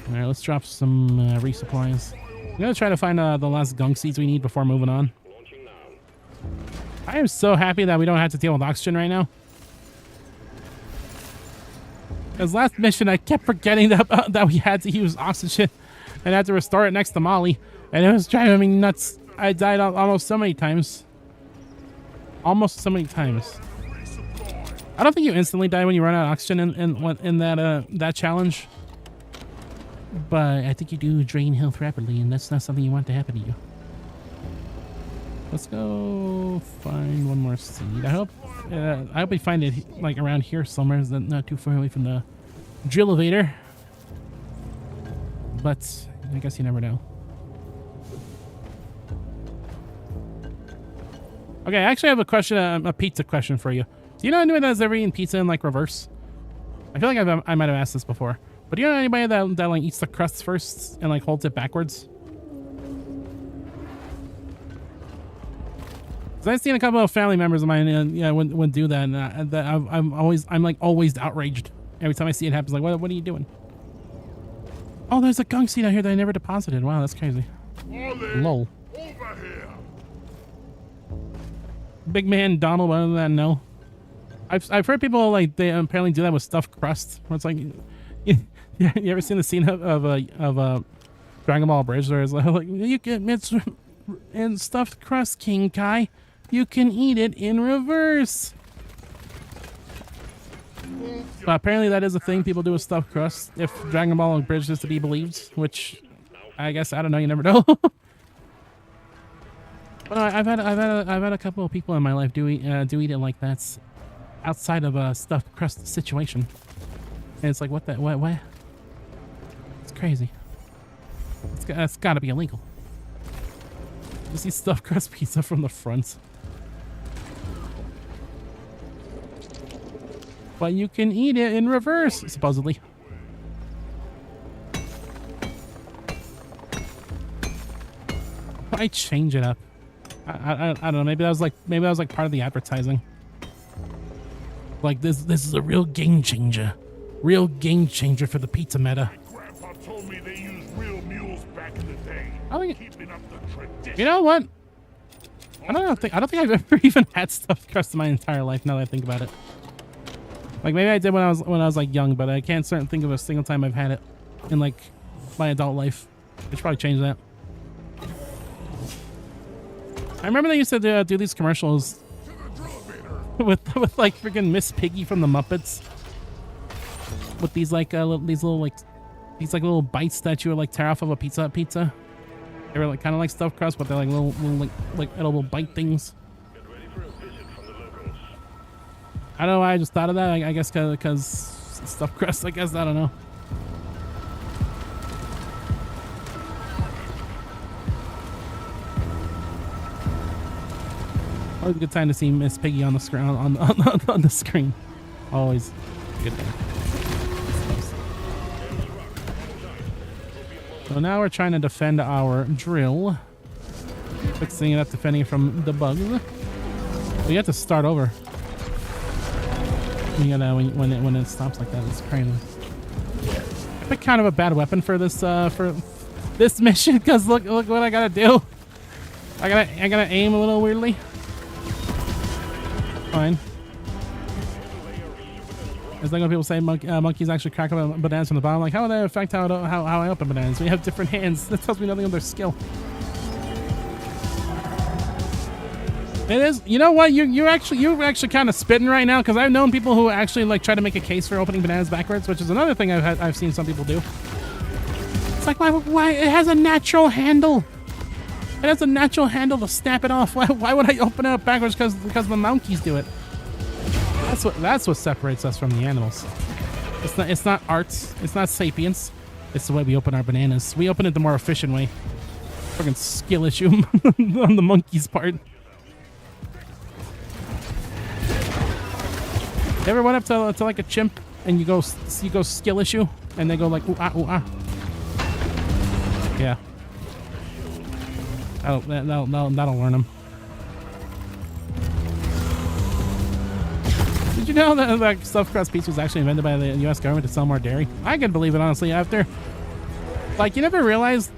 All right, let's drop some resupplies. I'm gonna try to find the last gunk seeds we need before moving on. Launching now. I am so happy that we don't have to deal with oxygen right now. Because last mission, I kept forgetting that we had to use oxygen and had to restore it next to Molly, and it was driving me nuts. I died almost so many times. Almost so many times. I don't think you instantly die when you run out of oxygen in that challenge. But I think you do drain health rapidly, and that's not something you want to happen to you. Let's go find one more seed. I hope we find it like around here somewhere, not too far away from the drill elevator. But I guess you never know. Okay, I actually have a question, a pizza question for you. Do you know anybody that's ever eaten pizza in like reverse? I feel like I might have asked this before. But do you know anybody that like eats the crust first and like holds it backwards? Because I've seen a couple of family members of mine, would do that, and I'm always outraged every time I see it happen. Like, what are you doing? Oh, there's a gunk seed out here that I never deposited. Wow, that's crazy. Ollie, Lol. over here. Big man Donald, other than that, no. I've heard people like they apparently do that with stuffed crust, where it's like, you ever seen the scene of Dragon Ball Bridge where it's like you can it's in stuffed crust, King Kai, you can eat it in reverse. But apparently that is a thing people do with stuffed crust if Dragon Ball Bridge is to be believed, which I guess I don't know. You never know. But I've had a couple of people in my life do eat it like that, outside of a stuffed crust situation, and it's like what? It's crazy. That's got to be illegal. Just eat stuffed crust pizza from the front. But you can eat it in reverse, supposedly. Why change it up? I don't know. Maybe that was like part of the advertising. Like this is a real game changer for the pizza meta. Grandpa told me they use I think, Keeping up the tradition. you know what? I don't think I've ever even had stuffed crust in my entire life. Now that I think about it, like maybe I did when I was like young, but I can't certainly think of a single time I've had it in like my adult life. I should probably change that. I remember they used to do these commercials with like freaking Miss Piggy from the Muppets, with these like these little bites that you would like tear off of a pizza. They were like kind of like stuffed crust, but they're like little like edible bite things. Get ready for a visit from the locals. I don't know why I just thought of that. I guess because stuffed crust. I guess I don't know. Always a good time to see Miss Piggy on the screen. On the screen, always a good thing. So now we're trying to defend our drill, fixing it up, defending it from the bugs. But you have to start over. You gotta when it stops like that. It's crazy. I picked kind of a bad weapon for this mission because look what I gotta do. I gotta aim a little weirdly. Fine. It's like when people say monkeys actually crack open bananas from the bottom. Like, how would that affect how I open bananas? We have different hands. That tells me nothing of their skill. It is. You know what? You're actually kind of spitting right now, because I've known people who actually like try to make a case for opening bananas backwards, which is another thing I've seen some people do. It's like why it has a natural handle. It has a natural handle to snap it off. Why would I open it up backwards? Because the monkeys do it. That's what separates us from the animals. It's not arts. It's not sapience. It's the way we open our bananas. We open it the more efficient way. Fucking skill issue on the monkey's part. You ever went up to like a chimp and you go skill issue and they go like ooh ah. Yeah. That'll learn them. Did you know that stuffed crust pizza was actually invented by the U.S. government to sell more dairy? I can believe it, honestly. After, like, you never realized.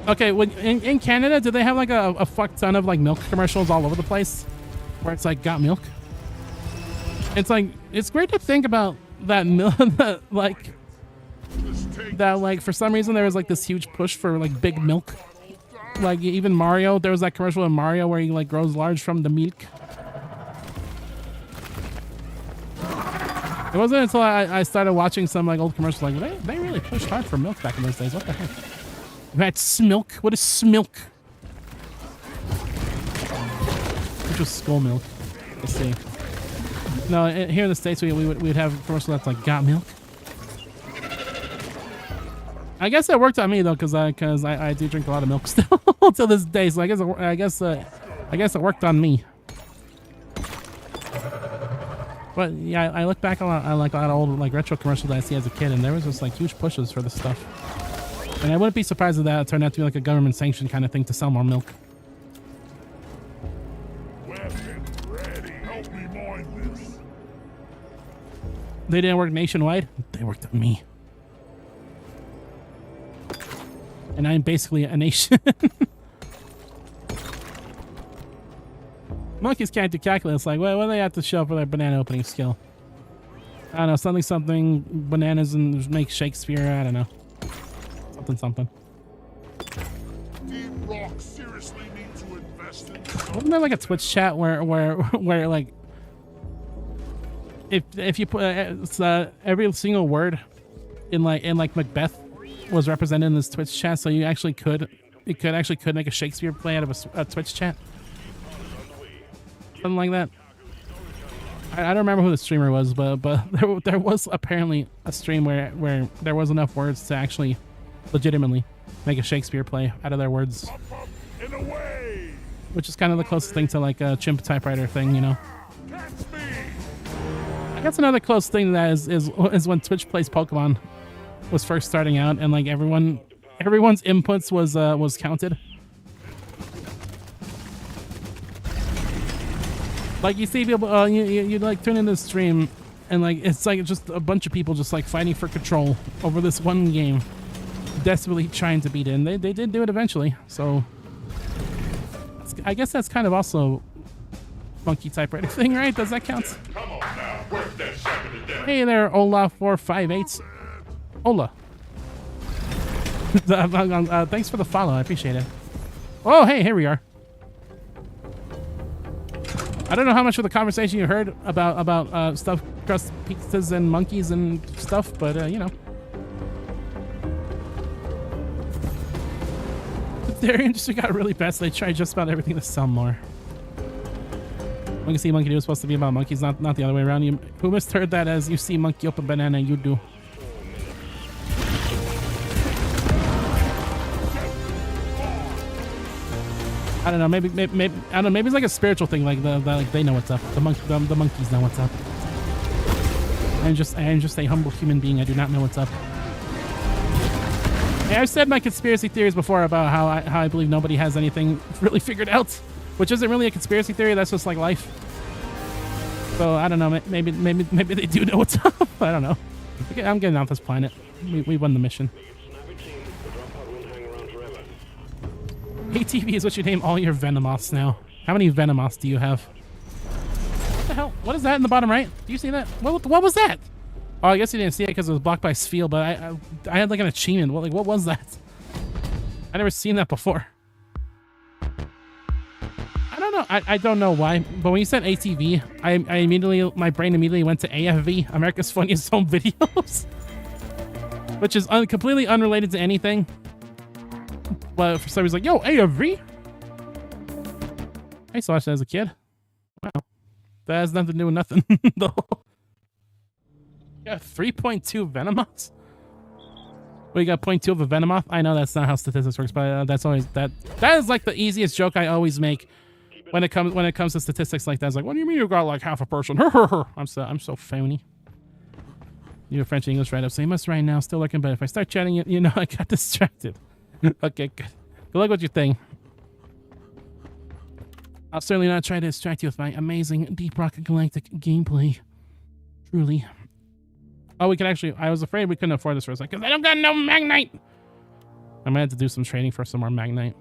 Okay, when in Canada, do they have like a fuck ton of like milk commercials all over the place, where it's like got milk? It's like it's great to think about that milk that like for some reason there was like this huge push for like big milk. Like even Mario, there was that commercial in Mario where he like grows large from the milk. It wasn't until I started watching some like old commercials like they really pushed hard for milk back in those days. What the heck? That's smilk. What is smilk? Which was skull milk. Let's see. No, here in the States we'd have a commercial that's like got milk. I guess that worked on me though, because I do drink a lot of milk still to this day. So I guess it worked on me. But yeah, I look back a lot on like a lot of old like retro commercials that I see as a kid, and there was just like huge pushes for this stuff. And I wouldn't be surprised if that turned out to be like a government sanctioned kind of thing to sell more milk. Weapon ready. Help me mine this. They didn't work nationwide. They worked on me. And I'm basically a nation. Monkeys can't do calculus. Like, what do they have to show for their banana opening skill? I don't know. Something. Bananas and make Shakespeare. I don't know. Something. Deep Rock seriously need to invest in. Wasn't there like a Twitch chat where like if you put every single word in like Macbeth was represented in this Twitch chat, so you could make a Shakespeare play out of a Twitch chat. Something like that. I don't remember who the streamer was, but there was apparently a stream where there was enough words to actually legitimately make a Shakespeare play out of their words. In a way. Which is kind of the closest thing to like a chimp typewriter thing, you know. Catch me. I guess another close thing to that is when Twitch Plays Pokemon was first starting out, and like everyone's inputs was counted. Like you see people, you like tune in this stream, and like it's like just a bunch of people just like fighting for control over this one game. desperately trying to beat it, and they did do it eventually. So I guess that's kind of also monkey typewriter thing, right? Does that count? Come on now, work that shack to death. Hey there, Ola458. Ola. Thanks for the follow. I appreciate it. Oh, hey, here we are. I don't know how much of the conversation you heard about stuffed crust pizzas and monkeys and stuff, but you know. Their industry got really bad, so they tried just about everything to sell more. Monkey see, monkey do is supposed to be about monkeys, not the other way around. You who misheard that as you see monkey open banana, you do. I don't know. Maybe I don't know. Maybe it's like a spiritual thing. Like like they know what's up. The monkeys know what's up. I'm just a humble human being. I do not know what's up. Hey, I've said my conspiracy theories before about how I believe nobody has anything really figured out, which isn't really a conspiracy theory. That's just like life. So I don't know. Maybe they do know what's up. I don't know. Okay, I'm getting off this planet. We won the mission. ATV is what you name all your Venomoths now. How many Venomoths do you have? What the hell? What is that in the bottom right? Do you see that? What was that? Oh, I guess you didn't see it because it was blocked by Spheel, but I had like an achievement. What was that? I never seen that before. I don't know. I don't know why, but when you said ATV, my brain immediately went to AFV, America's Funniest Home Videos, which is completely unrelated to anything. But for some reason, like, yo, AFV? I used to watch that as a kid. Wow. That has nothing to do with nothing, though. Yeah, 3.2 Venomoths? Well, you got 0.2 of a Venomoth? I know that's not how statistics works, but that's always that is like the easiest joke I always make when it comes to statistics like that. It's like, what do you mean you got like half a person? I'm so phony. You're French English right up, so you must right now, still looking, but if I start chatting, you know I got distracted. Okay, good. Good luck with your thing. I'll certainly not try to distract you with my amazing Deep Rock Galactic gameplay. Truly. Oh, we can actually... I was afraid we couldn't afford this for a second, because I don't got no Magnite! I might have to do some trading for some more Magnite.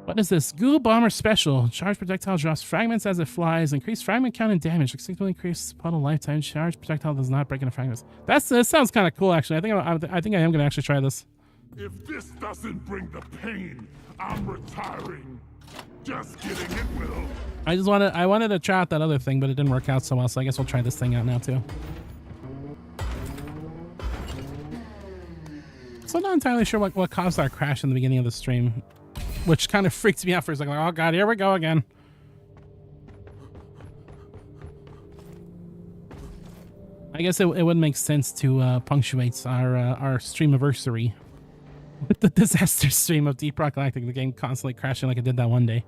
What is this? Goo Bomber Special. Charge projectile drops fragments as it flies. Increase fragment count and damage. Significantly increase puddle lifetime. Charge projectile does not break into fragments. This sounds kind of cool, actually. I think I am going to actually try this. If this doesn't bring the pain, I'm retiring. Just kidding, it will. I wanted to try out that other thing, but it didn't work out so well, so I guess we'll try this thing out now too. So I'm not entirely sure what caused our crash in the beginning of the stream, which kind of freaked me out for a second. Like, oh god, here we go again. I guess it would make sense to punctuate our streamiversary with the disaster stream of Deep Rock Galactic, the game constantly crashing like it did that one day.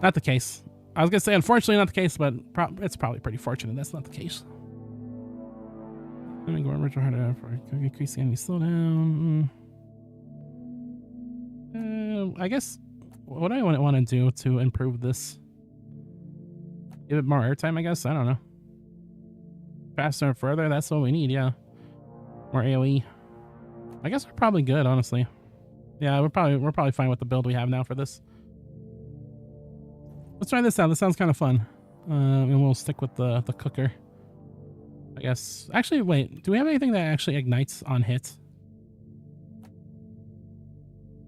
Not the case. I was gonna say unfortunately not the case, but it's probably pretty fortunate that's not the case. Let me go over harder for increasing any slowdown. I guess what I want to do to improve this, give it more airtime. I guess I don't know. Faster and further. That's what we need. Yeah, more AOE. I guess we're probably good, honestly. Yeah, we're probably fine with the build we have now for this. Let's try this out. This sounds kind of fun. And we'll stick with the cooker, I guess. Actually, wait. Do we have anything that actually ignites on hit?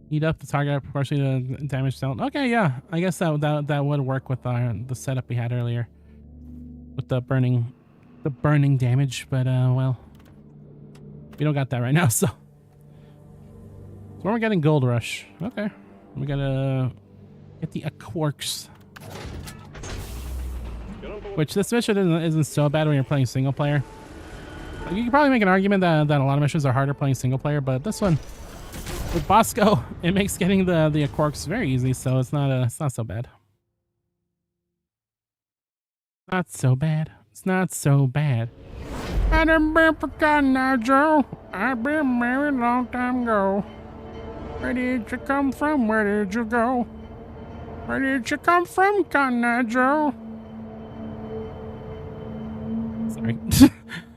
Heat up the target proportionally to damage dealt. Okay, yeah. I guess that would work with the setup we had earlier with the burning damage. But well, we don't got that right now, so. So when we're getting Gold Rush. Okay. We gotta get the Quarks. Which this mission isn't so bad when you're playing single player. You can probably make an argument that a lot of missions are harder playing single player, but this one with Bosco, it makes getting the Quarks very easy, so it's not so bad. Not so bad. It's not so bad. I done been forgotten now, Joe. I've been married a long time ago. Where did you come from? Where did you go? Where did you come from, Cotton Eye Joe? Sorry.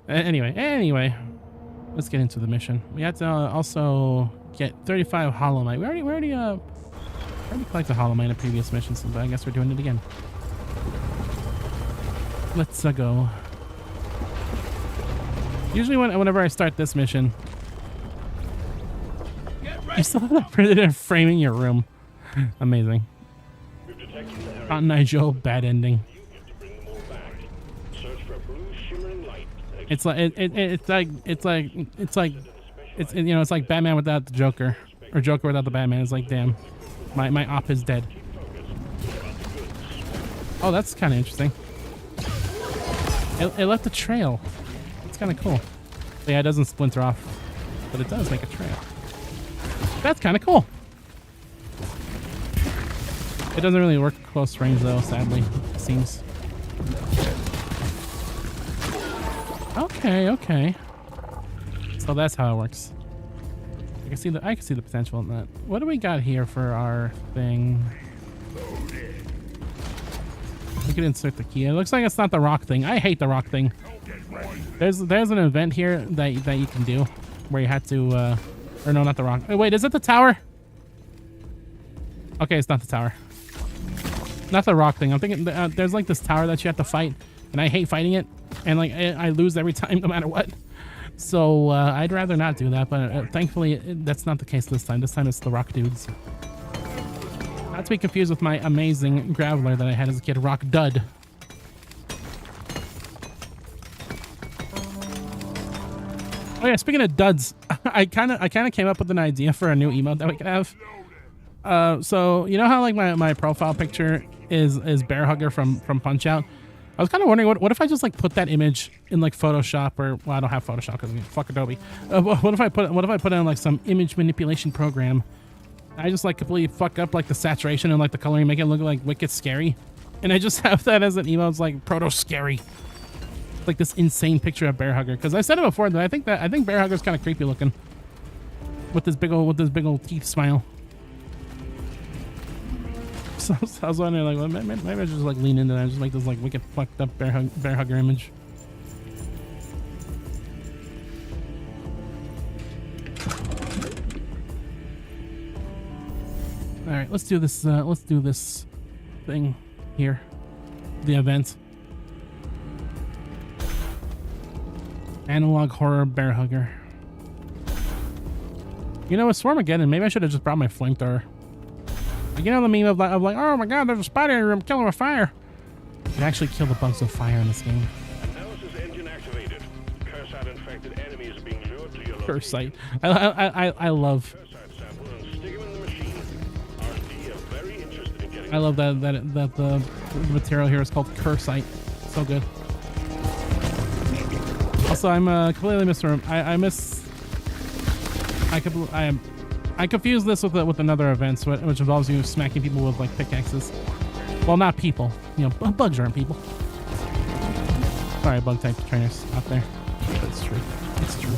Anyway. let's get into the mission. We have to also get 35 hollow mite. We already collected hollow mite in a previous mission, so I guess we're doing it again. Let's go. Usually whenever I start this mission, you still have that predator framing your room. Amazing. We've detected the area. Cotton Eye Joe, bad ending. You get to bring them all back. Search for a blue shimmering light. It's like Batman without the Joker, or Joker without the Batman. It's like, damn, my op is dead. Oh, that's kind of interesting. It left a trail. It's kind of cool. Yeah, it doesn't splinter off, but it does make a trail. That's kind of cool. It doesn't really work close range though, sadly, it seems. Okay. So that's how it works. I can see the potential in that. What do we got here for our thing? We can insert the key. It looks like it's not the rock thing. I hate the rock thing. There's an event here that you can do where you had to or no, not the rock. Oh, wait, is it the tower? Okay, it's not the tower. Not the rock thing. I'm thinking there's like this tower that you have to fight, and I hate fighting it, and like I lose every time no matter what. So I'd rather not do that, but thankfully that's not the case this time. This time it's the rock dudes. Not to be confused with my amazing Graveler that I had as a kid, Rock Dud. Oh yeah, speaking of duds, I kind of came up with an idea for a new emote that we could have. So you know how like my profile picture is Bear Hugger from Punch Out? I was kind of wondering what if I just like put that image in like Photoshop, or well, I don't have Photoshop because fuck Adobe. What if I put in like some image manipulation program? I just like completely fuck up like the saturation and like the coloring, make it look like wicked scary, and I just have that as an emote. It's like proto scary, like this insane picture of Bear Hugger. Because I said it before that I think Bear Hugger's kind of creepy looking with this big old teeth smile. So I was wondering, like, well, maybe I should just like lean into that and just make this like wicked fucked up bear hugger image. All right, let's do this. Let's do this thing here, the event. Analog horror bear hugger. You know, with Swarmageddon, maybe I should have just brought my flamethrower. Like, you know the meme of like, oh my god, there's a spider here, I'm killing with fire. You can actually kill the bugs with fire in this game. Analysis engine activated. Cursite infected enemies are being lured to your location. Cursite. I love. Cursite sample and stick them in the machine. R&D are very interested in getting. I love that the material here is called Cursite. So good. Also, I'm completely I confuse this with another event, which involves you smacking people with like pickaxes. Well, not people. You know, bugs aren't people. Sorry, bug type trainers out there. But it's true. It's true.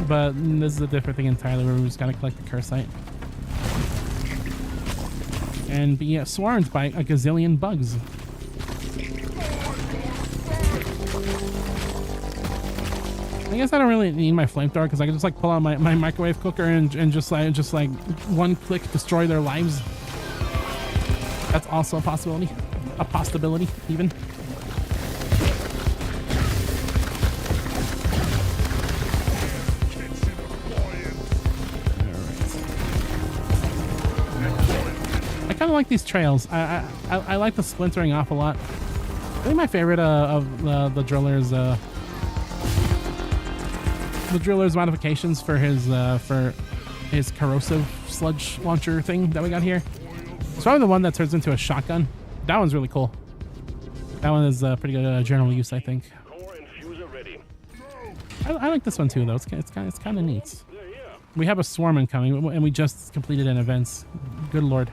But this is a different thing entirely, where we just gotta collect the Cursite and be swarmed by a gazillion bugs. I guess I don't really need my flamethrower because I can just like pull out my microwave cooker and just like one click destroy their lives. That's also a possibility. A possibility, even. I kind of like these trails. I like the splintering off a lot. I think my favorite of the driller's modifications for his corrosive sludge launcher thing that we got here. It's probably the one that turns into a shotgun. That one's really cool. That one is pretty good general use, I think. Core infuser ready. I like this one too, though. It's kind of neat. We have a swarm incoming, and we just completed an event. Good lord.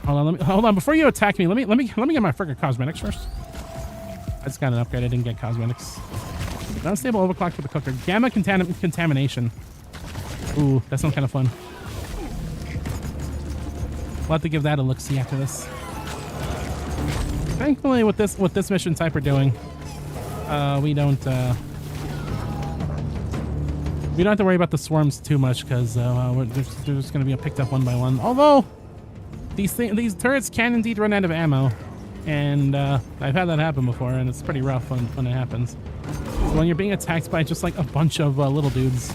Hold on. Before you attack me, let me get my freaking cosmetics first. I just got an upgrade. I didn't get cosmetics. Unstable overclock for the cooker. Gamma contamination. Ooh, that sounds kind of fun. We'll have to give that a look-see after this. Thankfully, with this mission type we're doing, we don't have to worry about the swarms too much because they're just going to be picked up one by one. Although these turrets can indeed run out of ammo, and I've had that happen before, and it's pretty rough when it happens. So when you're being attacked by just like a bunch of little dudes,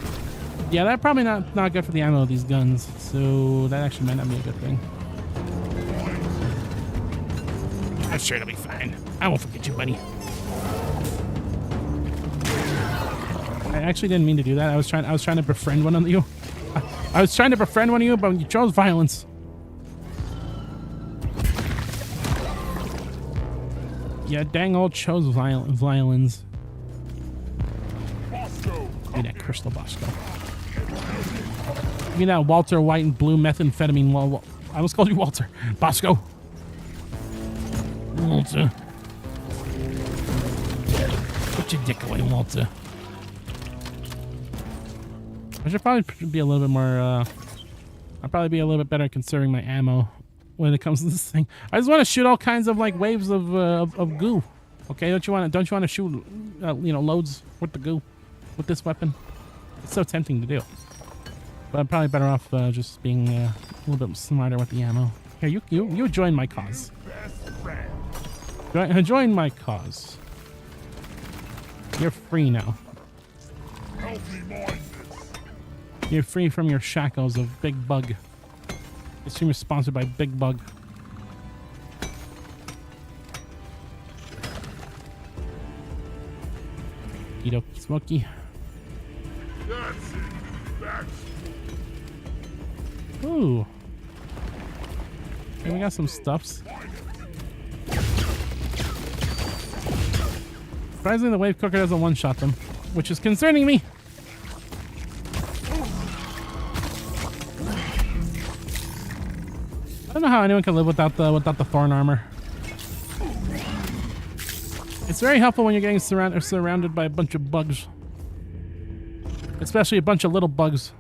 yeah, that's probably not good for the ammo of these guns. So that actually might not be a good thing. I'm sure it'll be fine. I won't forget you, buddy. I actually didn't mean to do that. I was trying to befriend one of you. I was trying to befriend one of you, but you chose violence. Yeah, dang old chose violence. Give me that crystal Bosco. Give me that Walter White and blue methamphetamine. I almost called you Walter. Bosco. Walter. Put your dick away, Walter. I should probably be a little bit more, I'll probably be a little bit better at conserving my ammo when it comes to this thing. I just want to shoot all kinds of like waves of goo. Okay, don't you want to shoot, loads with the goo with this weapon? It's so tempting to do. But I'm probably better off just being a little bit smarter with the ammo. Here, you join my cause. Join my cause. You're free now. You're free from your shackles of Big Bug. This stream is sponsored by Big Bug. Eat up, Smokey. That's it. Ooh. Okay, we got some stuffs. Surprisingly, the wave cooker doesn't one-shot them, which is concerning me. I don't know how anyone can live without the thorn armor. It's very helpful when you're getting surrounded by a bunch of bugs, especially a bunch of little bugs.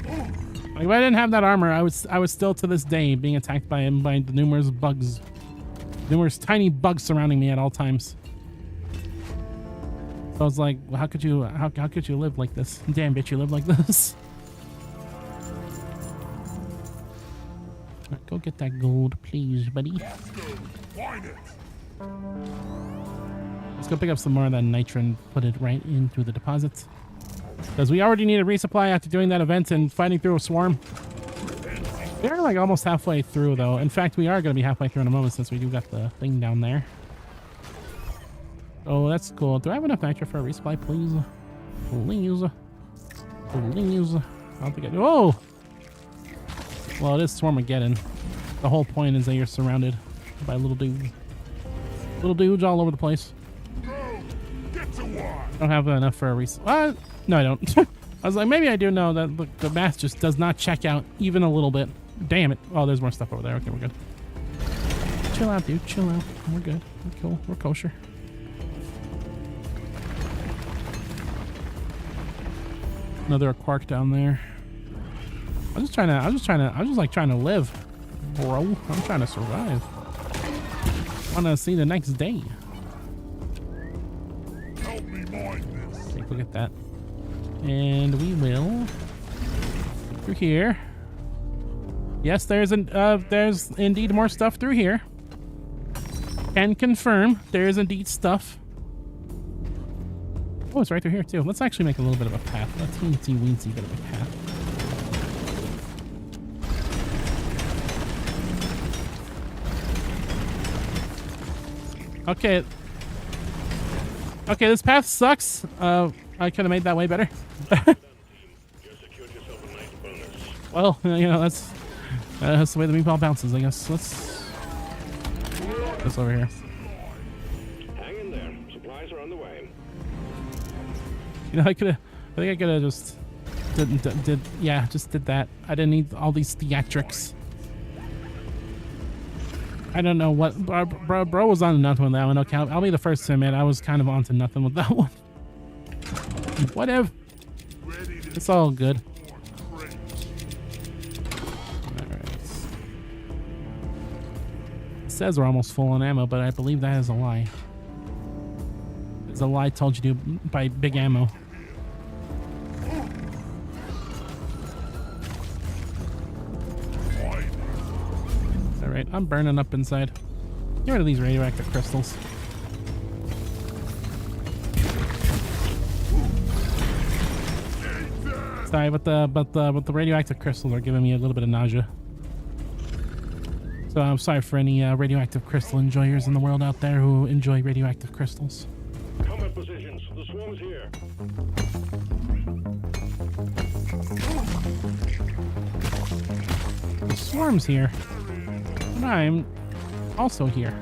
Like if I didn't have that armor, I was still to this day being attacked by the numerous bugs, numerous tiny bugs surrounding me at all times. So I was like, well, how could you live like this? Damn bitch, you live like this. Right, go get that gold, please, buddy. Let's go pick up some more of that nitro and put it right into the deposits. Because we already need a resupply after doing that event and fighting through a swarm. We're like almost halfway through, though. In fact, we are going to be halfway through in a moment since we do got the thing down there. Oh, that's cool. Do I have enough nitro for a resupply, please? Please. Please. I don't think I do. Oh! Well, it is Swarmageddon. The whole point is that you're surrounded by little dudes. Little dudes all over the place. I don't have enough for a resupply. No, I don't. I was like, maybe I do know that the math just does not check out even a little bit. Damn it. Oh, there's more stuff over there. Okay, we're good. Chill out, dude. Chill out. We're good. We're cool. We're kosher. Another quark down there. I'm just trying to live, bro. I'm trying to survive. I want to see the next day. Help me mind this. Take a look at that. And we will through here. Yes, there's indeed more stuff through here. Can confirm there is indeed stuff. Oh, it's right through here too. Let's actually make a little bit of a path. A teensy weensy bit of a path. Okay. Okay, this path sucks. I could have made that way better. Well, you know, that's the way the meatball bounces, I guess. Let's this over here. Hang in there. Supplies are on the way. You know, I think I could have just did that. I didn't need all these theatrics. I don't know what bro was on nothing with that one. Okay, I'll be the first to admit I was kind of onto nothing with that one. Whatever. It's all good. Alright. says we're almost full on ammo, but I believe that is a lie. It's a lie told you to buy big ammo. Alright, I'm burning up inside. Get rid of these radioactive crystals. Sorry, but the radioactive crystals are giving me a little bit of nausea. So I'm sorry for any radioactive crystal enjoyers in the world out there who enjoy radioactive crystals. Combat positions. The swarm's here. The swarm's here. And I'm also here.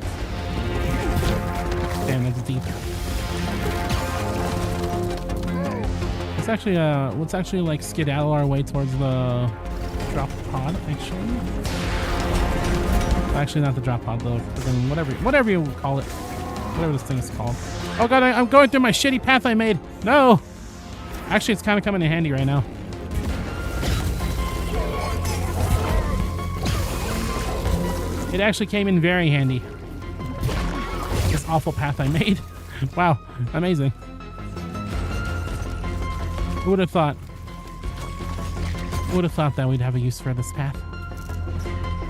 Damn, that's deep. Let's actually like skedaddle our way towards the drop pod, actually not the drop pod though, whatever you call it, whatever this thing is called. Oh god, I'm going through my shitty path I made. No, actually it's kind of coming in handy right now. It actually came in very handy, this awful path I made. Wow, amazing. Who would have thought? Who would have thought that we'd have a use for this path?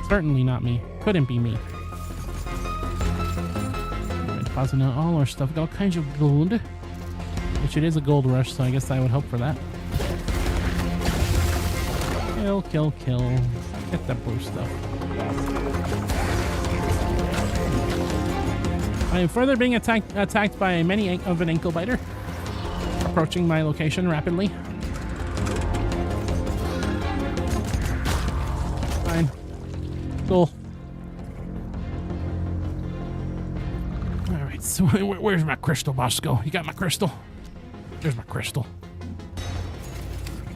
Certainly not me. Couldn't be me. Alright, depositing all our stuff. Got all kinds of gold. Which it is a gold rush, so I guess I would hope for that. Kill, kill, kill. Get that blue stuff. I am further being attacked by many of an ankle biter. Approaching my location rapidly. Fine. Cool. Alright, so where's my crystal, Bosco? You got my crystal? There's my crystal.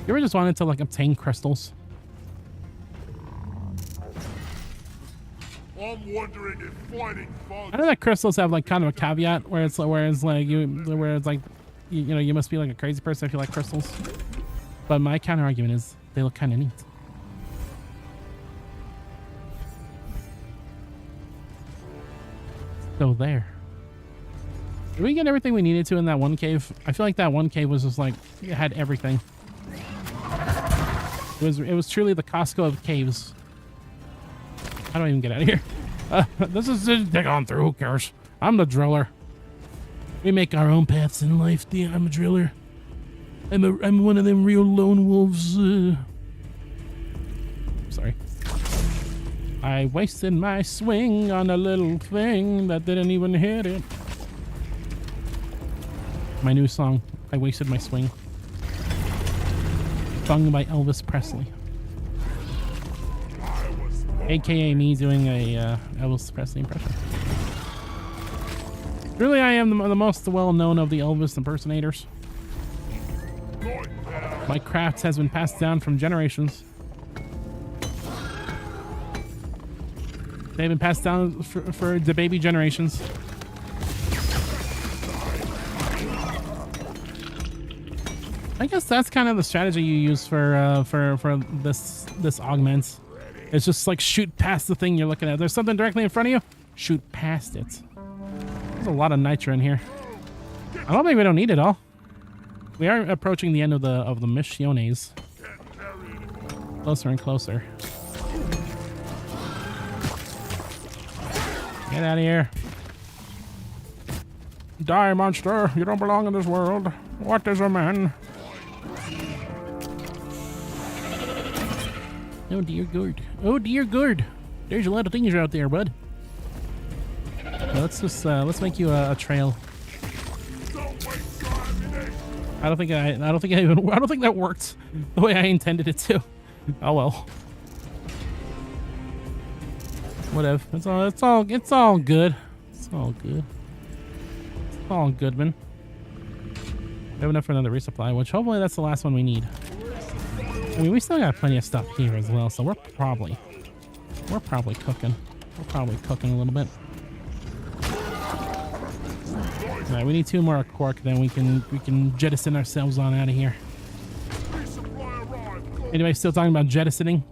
You ever just wanted to like obtain crystals? I'm wondering if fighting bugs. I know that crystals have like kind of a caveat where it's like you know, you must be like a crazy person if you like crystals. But my counter argument is they look kind of neat. So there. Did we get everything we needed to in that one cave? I feel like that one cave was just like, it had everything. It was truly the Costco of caves. How do I even get out of here? This is just dig on through, who cares? I'm the driller. We make our own paths in life. I'm a driller. I'm one of them real lone wolves. Sorry. I wasted my swing on a little thing that didn't even hit it. My new song, I Wasted My Swing. Sung by Elvis Presley. AKA me doing a Elvis Presley impression. Really, I am the most well-known of the Elvis impersonators. My craft has been passed down from generations. They've been passed down for the baby generations. I guess that's kind of the strategy you use for this augment. It's just like shoot past the thing you're looking at. There's something directly in front of you. Shoot past it. There's a lot of nitro in here. I don't think we don't need it all. We are approaching the end of the missiones. Closer and closer. Get out of here. Die, monster. You don't belong in this world. What is a man? Oh dear God. Oh dear God. There's a lot of things out there, bud. Let's just let's make you a trail. I don't think that worked the way I intended it to. Oh well. Whatever. It's all good. It's all good. It's all good, man. We have enough for another resupply, which hopefully that's the last one we need. I mean, we still got plenty of stuff here as well, so we're probably cooking. We're probably cooking a little bit. All right, we need 2 more cork, then we can jettison ourselves on out of here. Anybody still talking about jettisoning?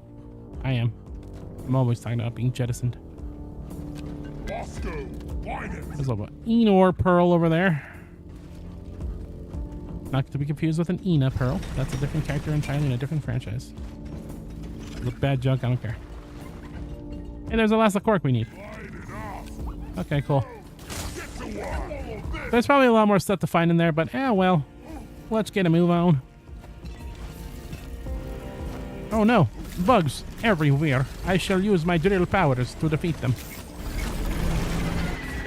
I am. I'm always talking about being jettisoned. go. Find it. There's a little Enor Pearl over there. Not to be confused with an Ina Pearl. That's a different character entirely in a different franchise. It's a bad joke, I don't care. Hey, there's a last cork we need. Okay, cool. There's probably a lot more stuff to find in there, but well. Let's get a move on. Oh no, bugs everywhere. I shall use my drill powers to defeat them.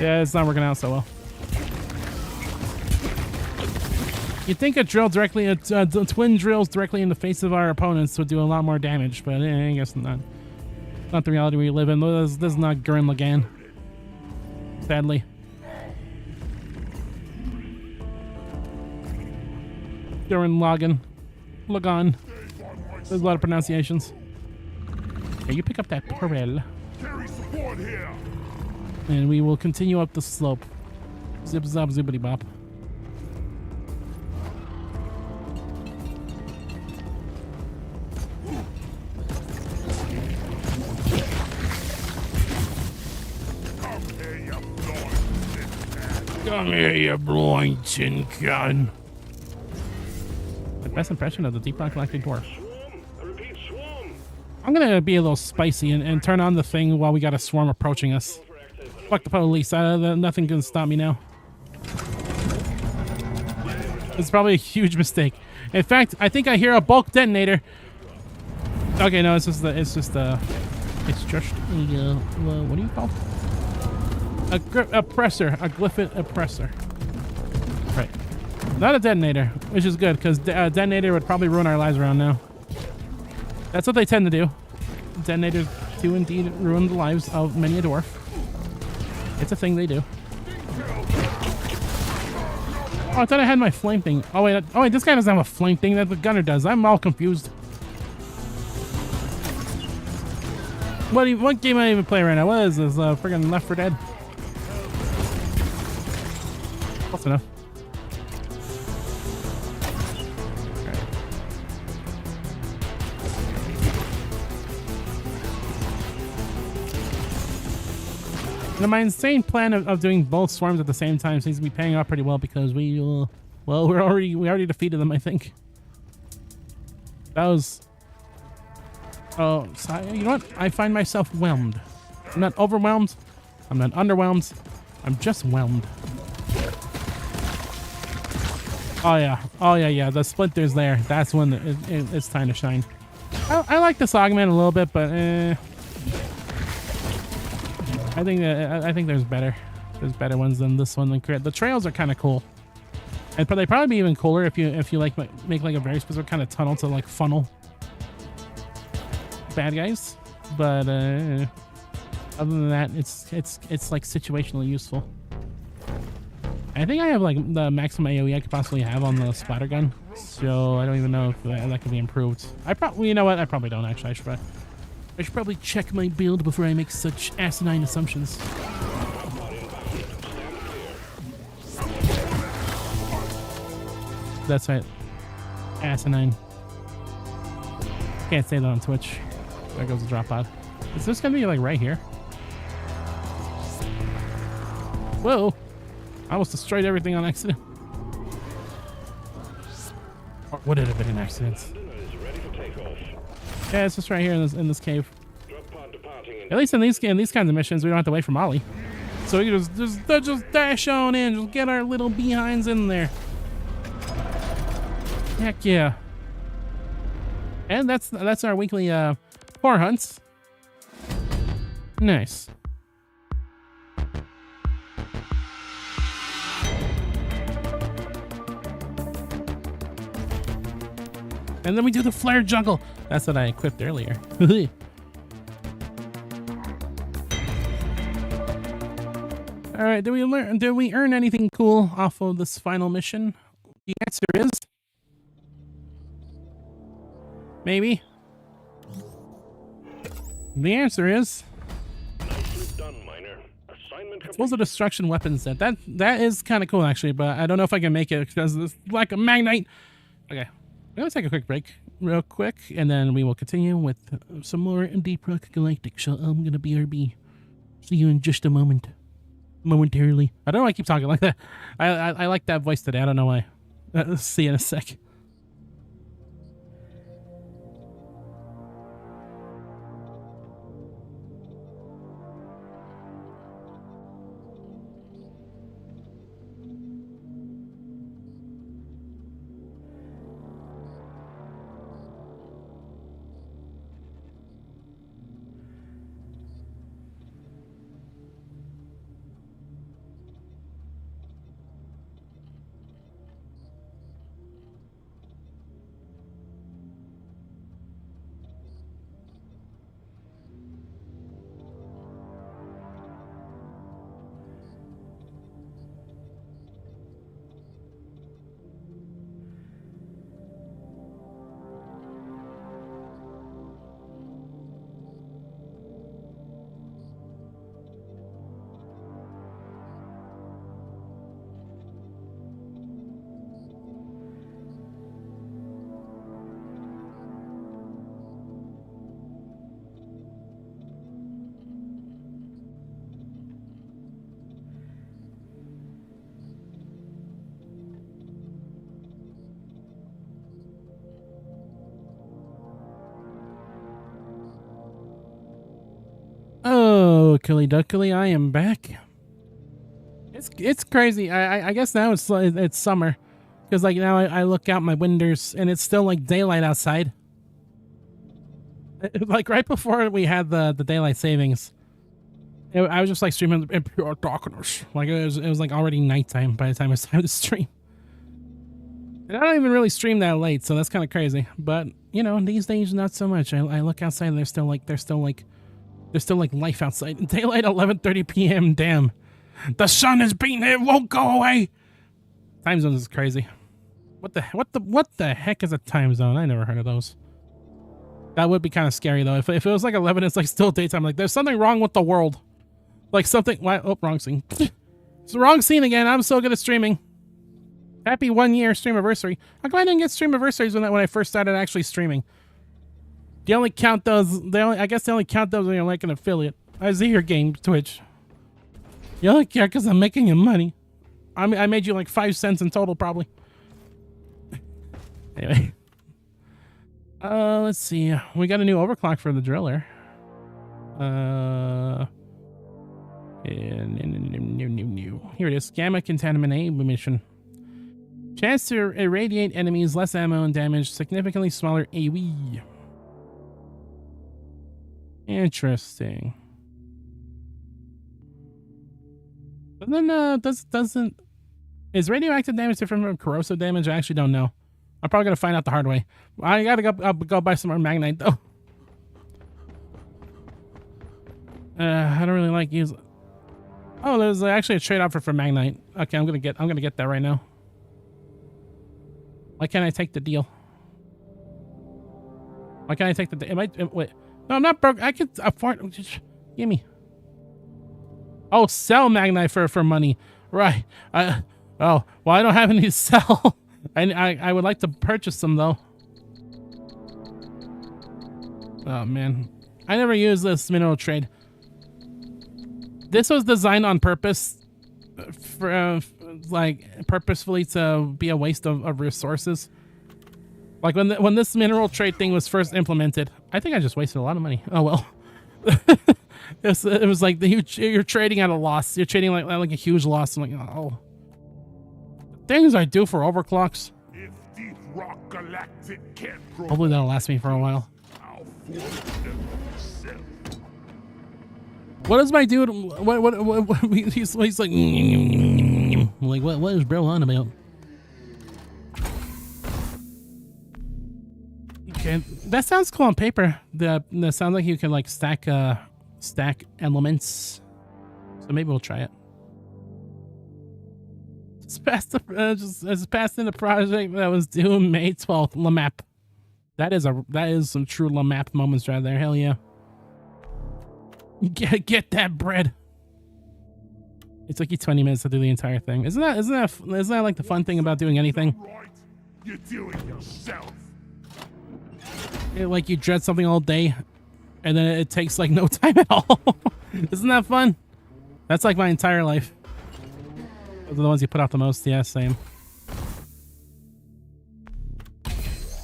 Yeah, it's not working out so well. You'd think a drill directly, twin drills directly in the face of our opponents would do a lot more damage, but I guess not. Not the reality we live in. This is not Gurren Lagann. Sadly. Gurren Lagann. There's a lot of pronunciations. Okay, you pick up that pearl. Carry support here. And we will continue up the slope. Zip zop zippity bop. Come here, you blind tin can. The best impression of the Deep Rock Galactic Dwarf. Swarm! I repeat, swarm! I'm gonna be a little spicy and turn on the thing while we got a swarm approaching us. Fuck the police. Nothing can stop me now. It's probably a huge mistake. In fact, I think I hear a bulk detonator. Okay, no, it's just a what do you call it? A oppressor, a glyphid oppressor. Right. Not a detonator, which is good, because a detonator would probably ruin our lives around now. That's what they tend to do. Detonators do indeed ruin the lives of many a dwarf. It's a thing they do. Oh, I thought I had my flame thing. Oh wait, this guy doesn't have a flame thing. That the gunner does. I'm all confused. What game am I even playing right now? What is this? Friggin' Left 4 Dead? Close enough. Now, my insane plan of doing both swarms at the same time seems to be paying off pretty well because we already defeated them, I think. That was. Oh, so, you know what? I find myself whelmed. I'm not overwhelmed. I'm not underwhelmed. I'm just whelmed. Oh yeah. The splinter's there. That's when it's time to shine. I like this augment a little bit, but I think there's better. There's better ones than this one. The trails are kind of cool, and they probably be even cooler if you like make like a very specific kind of tunnel to like funnel bad guys. But other than that, it's like situationally useful. I think I have like the maximum AOE I could possibly have on the splatter gun, so I don't even know if that could be improved. You know what? I probably don't actually. I should probably check my build before I make such asinine assumptions. That's right. Asinine. Can't say that on Twitch. There goes the drop pod. Is this gonna be like right here? Whoa! I almost destroyed everything on accident. Or would it have been an accident? Yeah, it's just right here in this cave. At least in these kinds of missions, we don't have to wait for Molly. So we can just dash on in, just get our little behinds in there. Heck yeah! And that's our weekly horror hunts. Nice. And then we do the flare juggle. That's what I equipped earlier. All right, did we earn anything cool off of this final mission? The answer is maybe. The answer is Nicely done, Miner. Assignment those are destruction weapons. That is kind of cool actually, but I don't know if I can make it because it's like a magnite. Okay. Let's take a quick break real quick, and then we will continue with some more Deep Rock Galactic. So I'm going to BRB. See you in just a moment. momentarily. I don't know why I keep talking like that. I like that voice today. I don't know why. See you in a sec. Oh, Killy Duckily, I am back. It's crazy. I guess now it's summer, because like now I look out my windows and it's still like daylight outside. Like right before we had the daylight savings, I was just like streaming in pure darkness. Like it was like already nighttime by the time it's time to stream. And I don't even really stream that late, so that's kind of crazy. But you know, these days not so much. I look outside and there's still like life outside. Daylight 11:30 p.m. Damn. The sun is beating, it won't go away. Time zones is crazy. What the heck is a time zone? I never heard of those. That would be kind of scary though. If it was like 11, it's like still daytime. Like there's something wrong with the world. Like something. Why? Oh, wrong scene. It's the wrong scene again. I'm so good at streaming. Happy 1 year stream anniversary. How come I didn't get stream anniversaries when I first started actually streaming? They only count those. I guess they only count those when you're like an affiliate. I see your game, Twitch. You only care because I'm making you money. I made you like 5 cents in total, probably. Anyway. Let's see. We got a new overclock for the driller. Here it is. Gamma contaminate mission. Chance to irradiate enemies, less ammo and damage, significantly smaller AoE. Interesting. Doesn't is radioactive damage different from corrosive damage? I actually don't know. I'm probably gonna find out the hard way. I gotta go buy some more magnite though. I don't really like use. Oh, there's actually a trade offer for magnite. Okay, I'm gonna get that right now. Why can't I take the deal? Why can't I take the deal? Wait. No, I'm not broke. I could afford. Just give me. Oh, sell magnite for money. Right. Oh, well, I don't have any to sell. I would like to purchase them though. Oh man, I never used this mineral trade. This was designed on purpose, for like purposefully to be a waste of resources. Like when this mineral trade thing was first implemented, I think I just wasted a lot of money. Oh well. It was like you're trading at a loss. You're trading like a huge loss. I'm like, oh, things I do for overclocks. If Deep Rock Galactic can't grow, Hopefully that'll last me for a while. I'll force them myself. What is my dude? What he's like, like what is bro on about? Okay, that sounds cool on paper. That sounds like you can like stack elements. So maybe we'll try it. Just passed in the project that was due May 12th. Lamap. That is some true Lamap moments right there. Hell yeah. Get that bread. It took you 20 minutes to do the entire thing. Isn't that like the fun thing about doing anything? Right, you do it yourself. Like you dread something all day, and then it takes like no time at all. Isn't that fun? That's like my entire life. Those are the ones you put out the most. Yeah, same.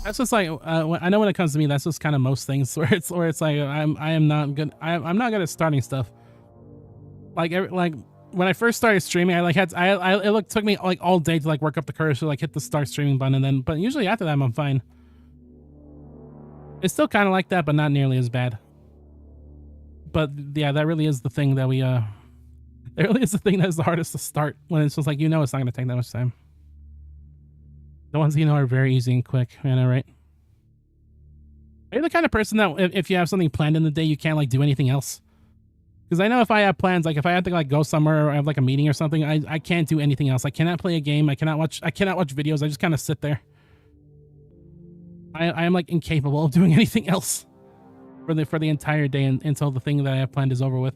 That's just like I know when it comes to me, that's just kind of most things where it's like I am not good. I'm not good at starting stuff. Like when I first started streaming, I like had it took me like all day to like work up the courage to like hit the start streaming button, and then but usually after that I'm fine. It's still kind of like that, but not nearly as bad. But yeah, that really is the thing that we it really is the thing that is the hardest to start, when it's just like, you know, it's not going to take that much time. The ones you know are very easy and quick, you know, right? Are you the kind of person that if you have something planned in the day, you can't like do anything else? Because I know if I have plans, like if I have to like go somewhere or I have like a meeting or something, I can't do anything else. I cannot play a game. I cannot watch videos. I just kind of sit there. I am like incapable of doing anything else for the entire day until the thing that I have planned is over with.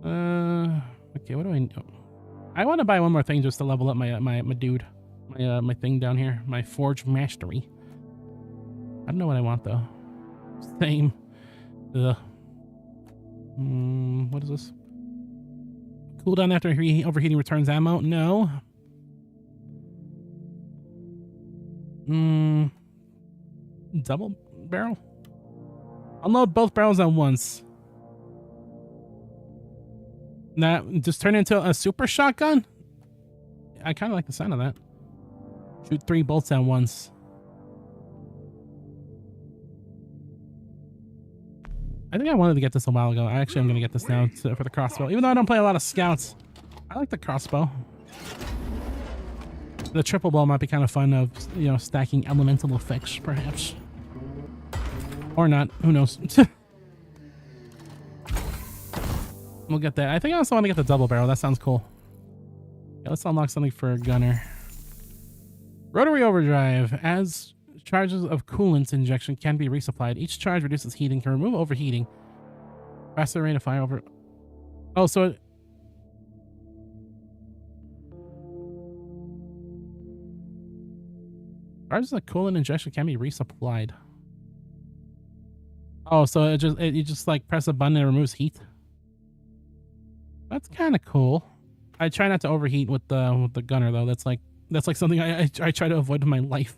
Okay, what do I know? I want to buy one more thing just to level up my dude, my thing down here, my Forge Mastery. I don't know what I want though. Same. Ugh. What is this? Cooldown after overheating returns ammo? No. Double barrel? Unload both barrels at once. Now, just turn into a super shotgun? I kind of like the sound of that. Shoot 3 bolts at once. I think I wanted to get this a while ago. Actually, I'm going to get this now for the crossbow. Even though I don't play a lot of scouts, I like the crossbow. The triple bow might be kind of fun of, you know, stacking elemental effects, perhaps. Or not. Who knows? We'll get that. I think I also want to get the double barrel. That sounds cool. Yeah, let's unlock something for a gunner. Rotary overdrive. As charges of coolant injection can be resupplied. Each charge reduces heating, can remove overheating. Faster rate of fire over... Oh, so... Charges of coolant injection can be resupplied. Oh, so you just like press a button and it removes heat? That's kind of cool. I try not to overheat with the gunner though. That's like something I try to avoid in my life.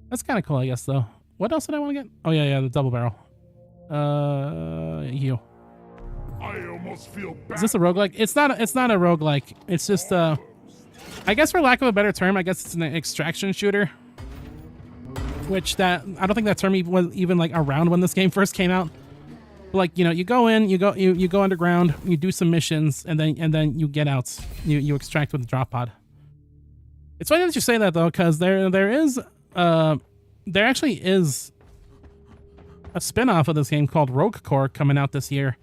That's kind of cool, I guess though. What else did I want to get? Oh yeah, the double barrel. Heal. I almost feel bad. Is this a roguelike? It's not a roguelike. It's just I guess for lack of a better term, I guess it's an extraction shooter. Which I don't think that term was even like around when this game first came out. Like, you know, you go in, you go underground, you do some missions, and then you get out. You extract with the drop pod. It's funny that you say that though, because there actually is a spin-off of this game called Rogue Core coming out this year.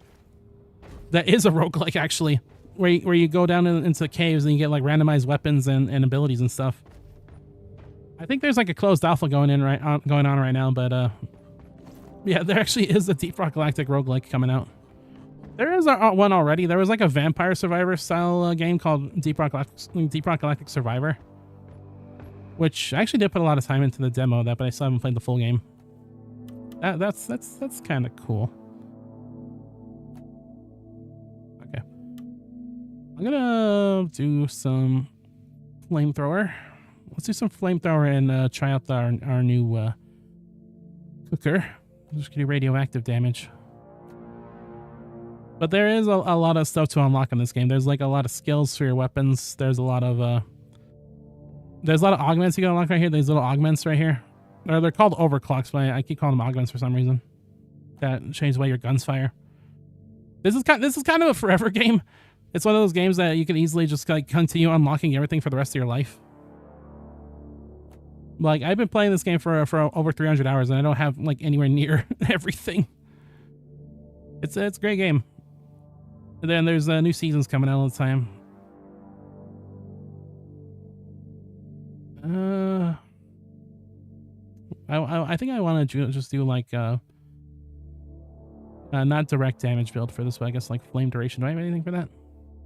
That is a roguelike actually, where you go down into caves and you get like randomized weapons and abilities and stuff. I think there's like a closed alpha going on right now, but yeah, there actually is a Deep Rock Galactic roguelike coming out. There is one already. There was like a Vampire Survivor style game called Deep Rock Galactic Survivor, which I actually did put a lot of time into the demo of that, but I still haven't played the full game. That's kind of cool. Okay, I'm gonna do some flamethrower. Let's do some flamethrower and try out our new cooker. Just gonna do radioactive damage. But there is a lot of stuff to unlock in this game. There's like a lot of skills for your weapons. There's a lot of augments you can unlock right here. These little augments right here. They're called overclocks, but I keep calling them augments for some reason. That change the way your guns fire. This is kind of a forever game. It's one of those games that you can easily just like continue unlocking everything for the rest of your life. Like, I've been playing this game for over 300 hours and I don't have like anywhere near everything. It's a great game. And then there's new seasons coming out all the time. I think I want to just do like not direct damage build for this, but I guess like flame duration. Do I have anything for that?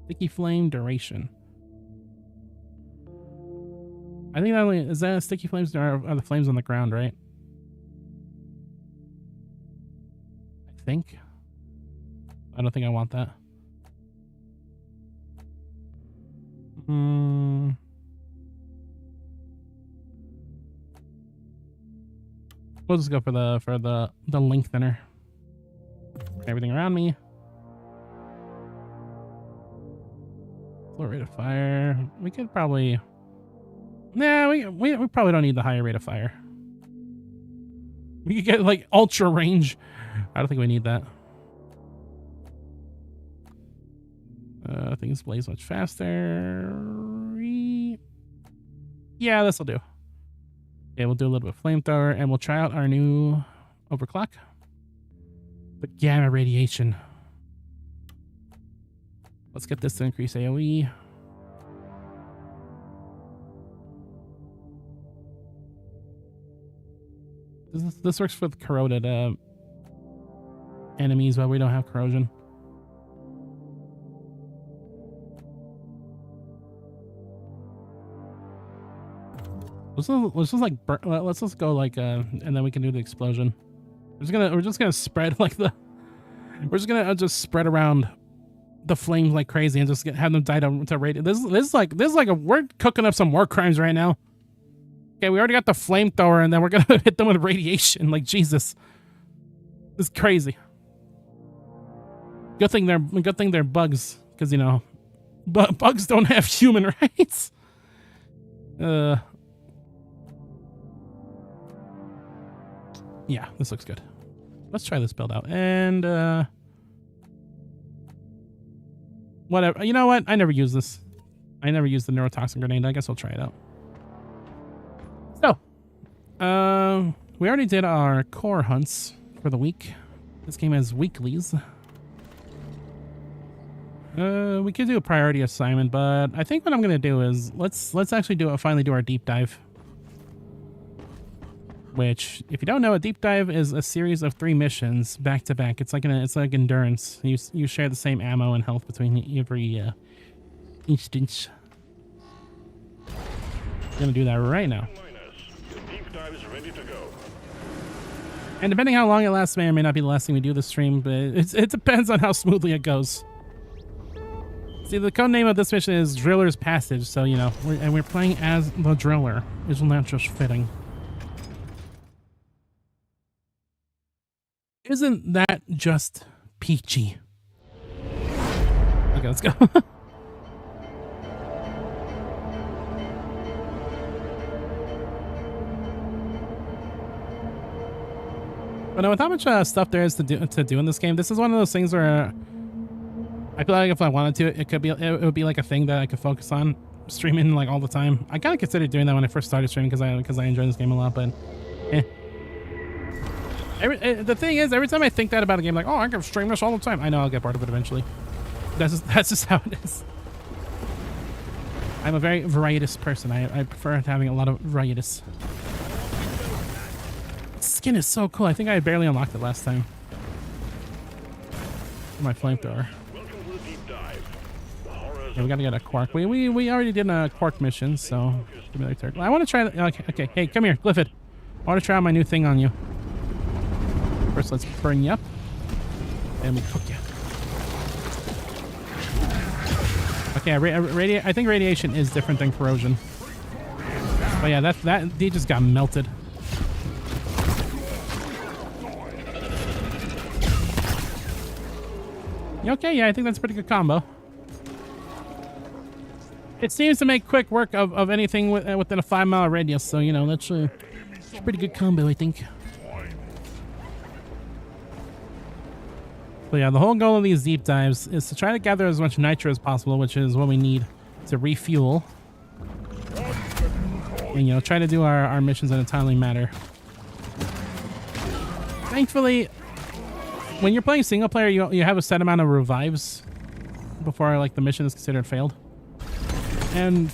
Sticky flame duration. I think that only is that sticky flames, or are the flames on the ground, right? I think. I don't think I want that. Hmm. We'll just go for the lengthener. Everything around me. Low rate of fire. We could probably. Nah, we probably don't need the higher rate of fire. We could get like ultra range. I don't think we need that. Things blaze much faster. Yeah, this will do. Okay, we'll do a little bit of flamethrower, and we'll try out our new overclock. The gamma radiation. Let's get this to increase AoE. This works with corroded enemies, but we don't have corrosion. Let's just go like and then we can do the explosion. We're just gonna spread like we're just gonna spread around the flames like crazy and just have them die to radiate. This is like we're cooking up some war crimes right now. Okay, we already got the flamethrower and then we're gonna hit them with radiation. Like Jesus, this is crazy. Good thing they're bugs, because you know, bugs don't have human rights. Yeah, this looks good. Let's try this build out. And whatever. You know what? I never use this. I never used the neurotoxin grenade. I guess I'll try it out. So, we already did our core hunts for the week. This game has weeklies. We could do a priority assignment, but I think what I'm gonna do is let's actually finally do our deep dive. Which, if you don't know, a deep dive is a series of 3 missions back to back. It's like endurance. You share the same ammo and health between every instance. I'm gonna do that right now. Deep dive is ready to go. And depending how long it lasts, may or may not be the last thing we do this stream, but it depends on how smoothly it goes. See, the code name of this mission is Driller's Passage, so you know, we're playing as the driller. Isn't that just fitting? Isn't that just peachy? Okay, let's go. But with how much stuff there is to do in this game, this is one of those things where I feel like if I wanted to, it would be like a thing that I could focus on streaming like all the time. I kind of considered doing that when I first started streaming because I enjoy this game a lot, but eh. The thing is, every time I think that about a game, like, oh, I can stream this all the time. I know I'll get bored of it eventually. That's just how it is. I'm a very varietous person. I prefer having a lot of varieties. Skin is so cool. I think I barely unlocked it last time. My flamethrower. Yeah, we gotta get a quark. We already did a quark mission, so I want to try. Okay, hey, come here, Glyphid. I want to try out my new thing on you. First, let's burn you up, and we cook you. Okay, I think radiation is different than corrosion. But yeah, that he just got melted. Okay, yeah, I think that's a pretty good combo. It seems to make quick work of anything within a 5-mile radius, so you know that's a pretty good combo, I think. So yeah, the whole goal of these deep dives is to try to gather as much nitro as possible, which is what we need to refuel. And, you know, try to do our missions in a timely manner. Thankfully, when you're playing single player, you have a set amount of revives before like the mission is considered failed. And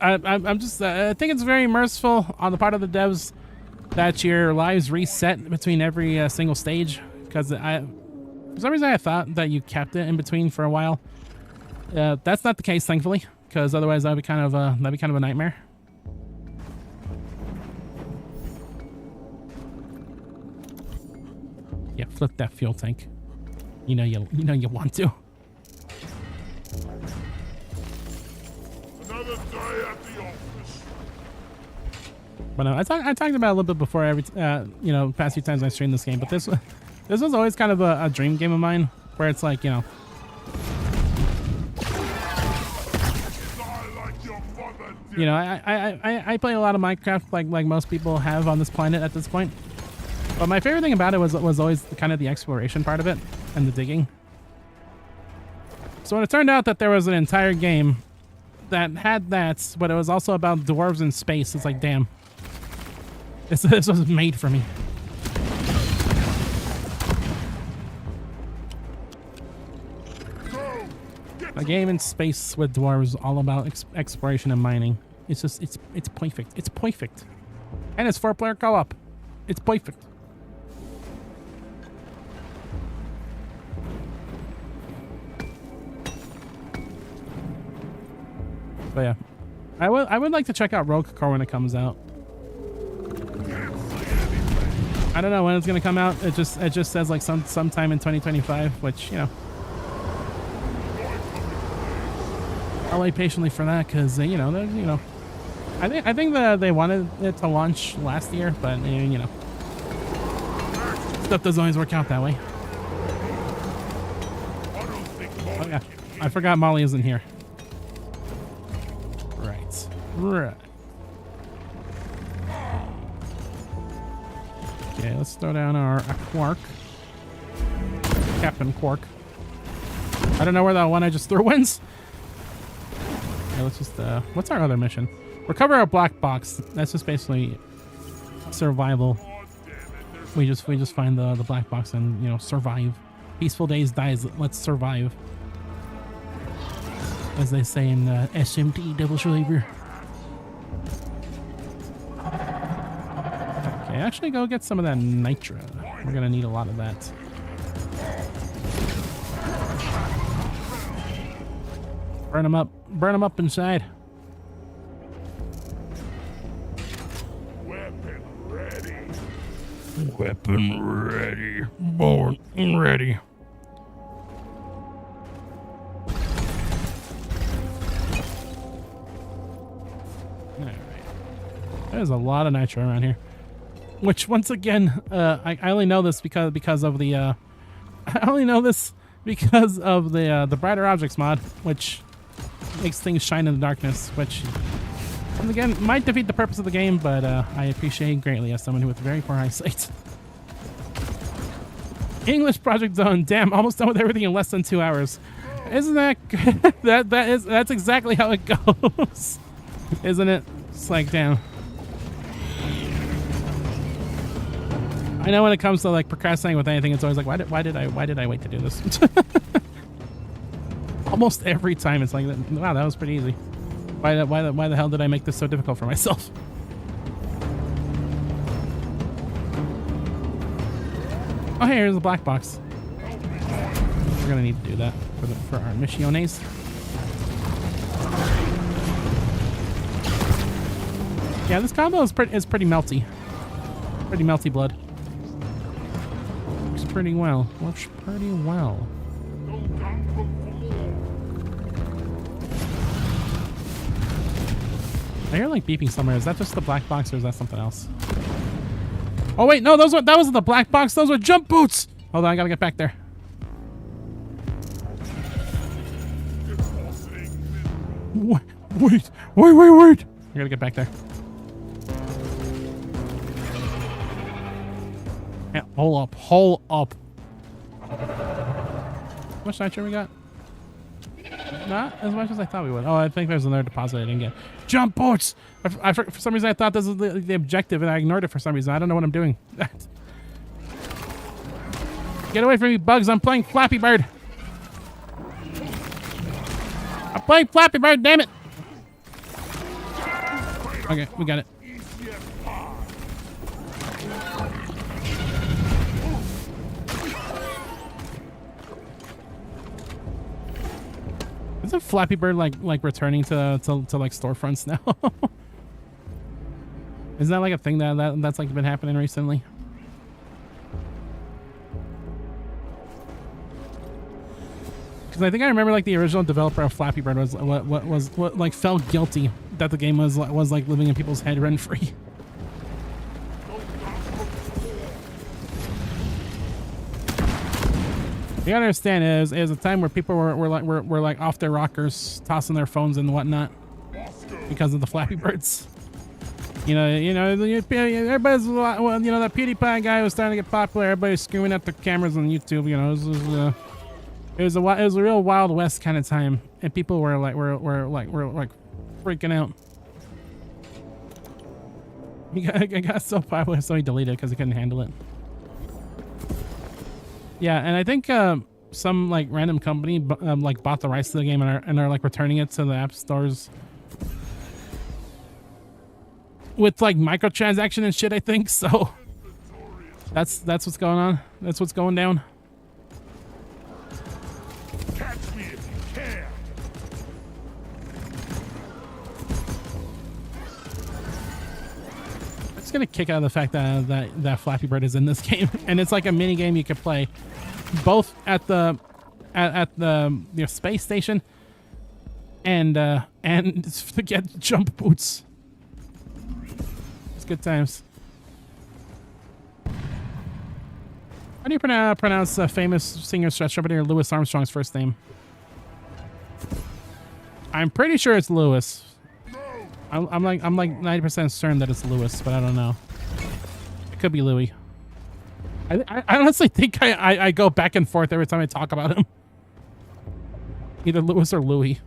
I think it's very merciful on the part of the devs that your lives reset between every single stage. Because for some reason I thought that you kept it in between for a while. That's not the case, thankfully, because otherwise that'd be kind of a nightmare. Yeah, flip that fuel tank. You know you want to. But I talked about it a little bit before every you know, past few times I streamed this game. But this was always kind of a dream game of mine, where it's like, you know, I play a lot of Minecraft like most people have on this planet at this point. But my favorite thing about it was always kind of the exploration part of it and the digging. So when it turned out that there was an entire game that had that, but it was also about dwarves in space, it's like, damn. This was made for me. A game in space with dwarves, all about exploration and mining. It's just, it's perfect. It's perfect. And it's 4-player co-op. It's perfect. But yeah, I would like to check out Rogue Core when it comes out. I don't know when it's gonna come out. It just says like sometime in 2025, which, you know, I'll wait patiently for that because you know, I think that they wanted it to launch last year, but you know, stuff doesn't always work out that way. Oh yeah, I forgot Molly isn't here. Right. Okay, let's throw down our Quark. Captain Quark. I don't know where that one I just threw wins. Okay, let's just, what's our other mission? Recover our black box. That's just basically survival. We just find the black box and, you know, survive. Peaceful days dies. Let's survive. As they say in SMT Devil's Reaver. Okay, actually go get some of that nitro. We're gonna need a lot of that. Burn them up. Burn them up inside. Weapon ready. Weapon ready. Born and ready. Alright. There's a lot of nitro around here. Which, once again, I only know this because of the I only know this because of the brighter objects mod, which makes things shine in the darkness, which, and again, might defeat the purpose of the game, but I appreciate greatly as someone with very poor eyesight. English Project Zone, damn, almost done with everything in less than 2 hours. Isn't that that's exactly how it goes, isn't it? It's like, damn. I know when it comes to like procrastinating with anything, it's always like, why did I wait to do this? Almost every time it's like, wow, that was pretty easy. Why the hell did I make this so difficult for myself? Oh, hey, here's the black box. We're gonna need to do that for our missiones. Yeah, this combo is pretty melty. Pretty melty blood. Works pretty well. Works pretty well. I hear like beeping somewhere. Is that just the black box or is that something else? Oh wait, no, that wasn't the black box. Those were jump boots. Hold on, I gotta get back there. Wait. I gotta get back there. Yeah, hold up. How much nitro we got? Not as much as I thought we would. Oh, I think there's another deposit I didn't get. Jump boats! For some reason I thought this was the objective and I ignored it for some reason. I don't know what I'm doing. Get away from me, bugs. I'm playing Flappy Bird. I'm playing Flappy Bird, damn it! Okay, we got it. Isn't Flappy Bird like returning to like storefronts now? Isn't that like a thing that's like been happening recently? Because I think I remember like the original developer of Flappy Bird was like felt guilty that the game was like living in people's head rent free. You gotta understand, it was a time where people were like off their rockers, tossing their phones and whatnot because of the Flappy Birds. Everybody's, well, that PewDiePie guy was starting to get popular. Everybody's screaming at the cameras on YouTube. It was a real Wild West kind of time, and people were freaking out. It got so popular, so he deleted it because he couldn't handle it. Yeah, and I think some like random company like bought the rights to the game and are like returning it to the app stores with like microtransaction and shit. I think so. That's what's going on. That's what's going down. Catch me if you can. I'm just gonna kick out of the fact that Flappy Bird is in this game, and it's like a mini game you can play both at the space station and to get jump boots. It's good times. How do you pronounce famous singer stretch troubadour Louis Armstrong's first name? I'm pretty sure it's Louis. I'm like 90% certain that it's Louis, but I don't know. It could be Louis. I honestly think I go back and forth every time I talk about him. Either Louis or Louis.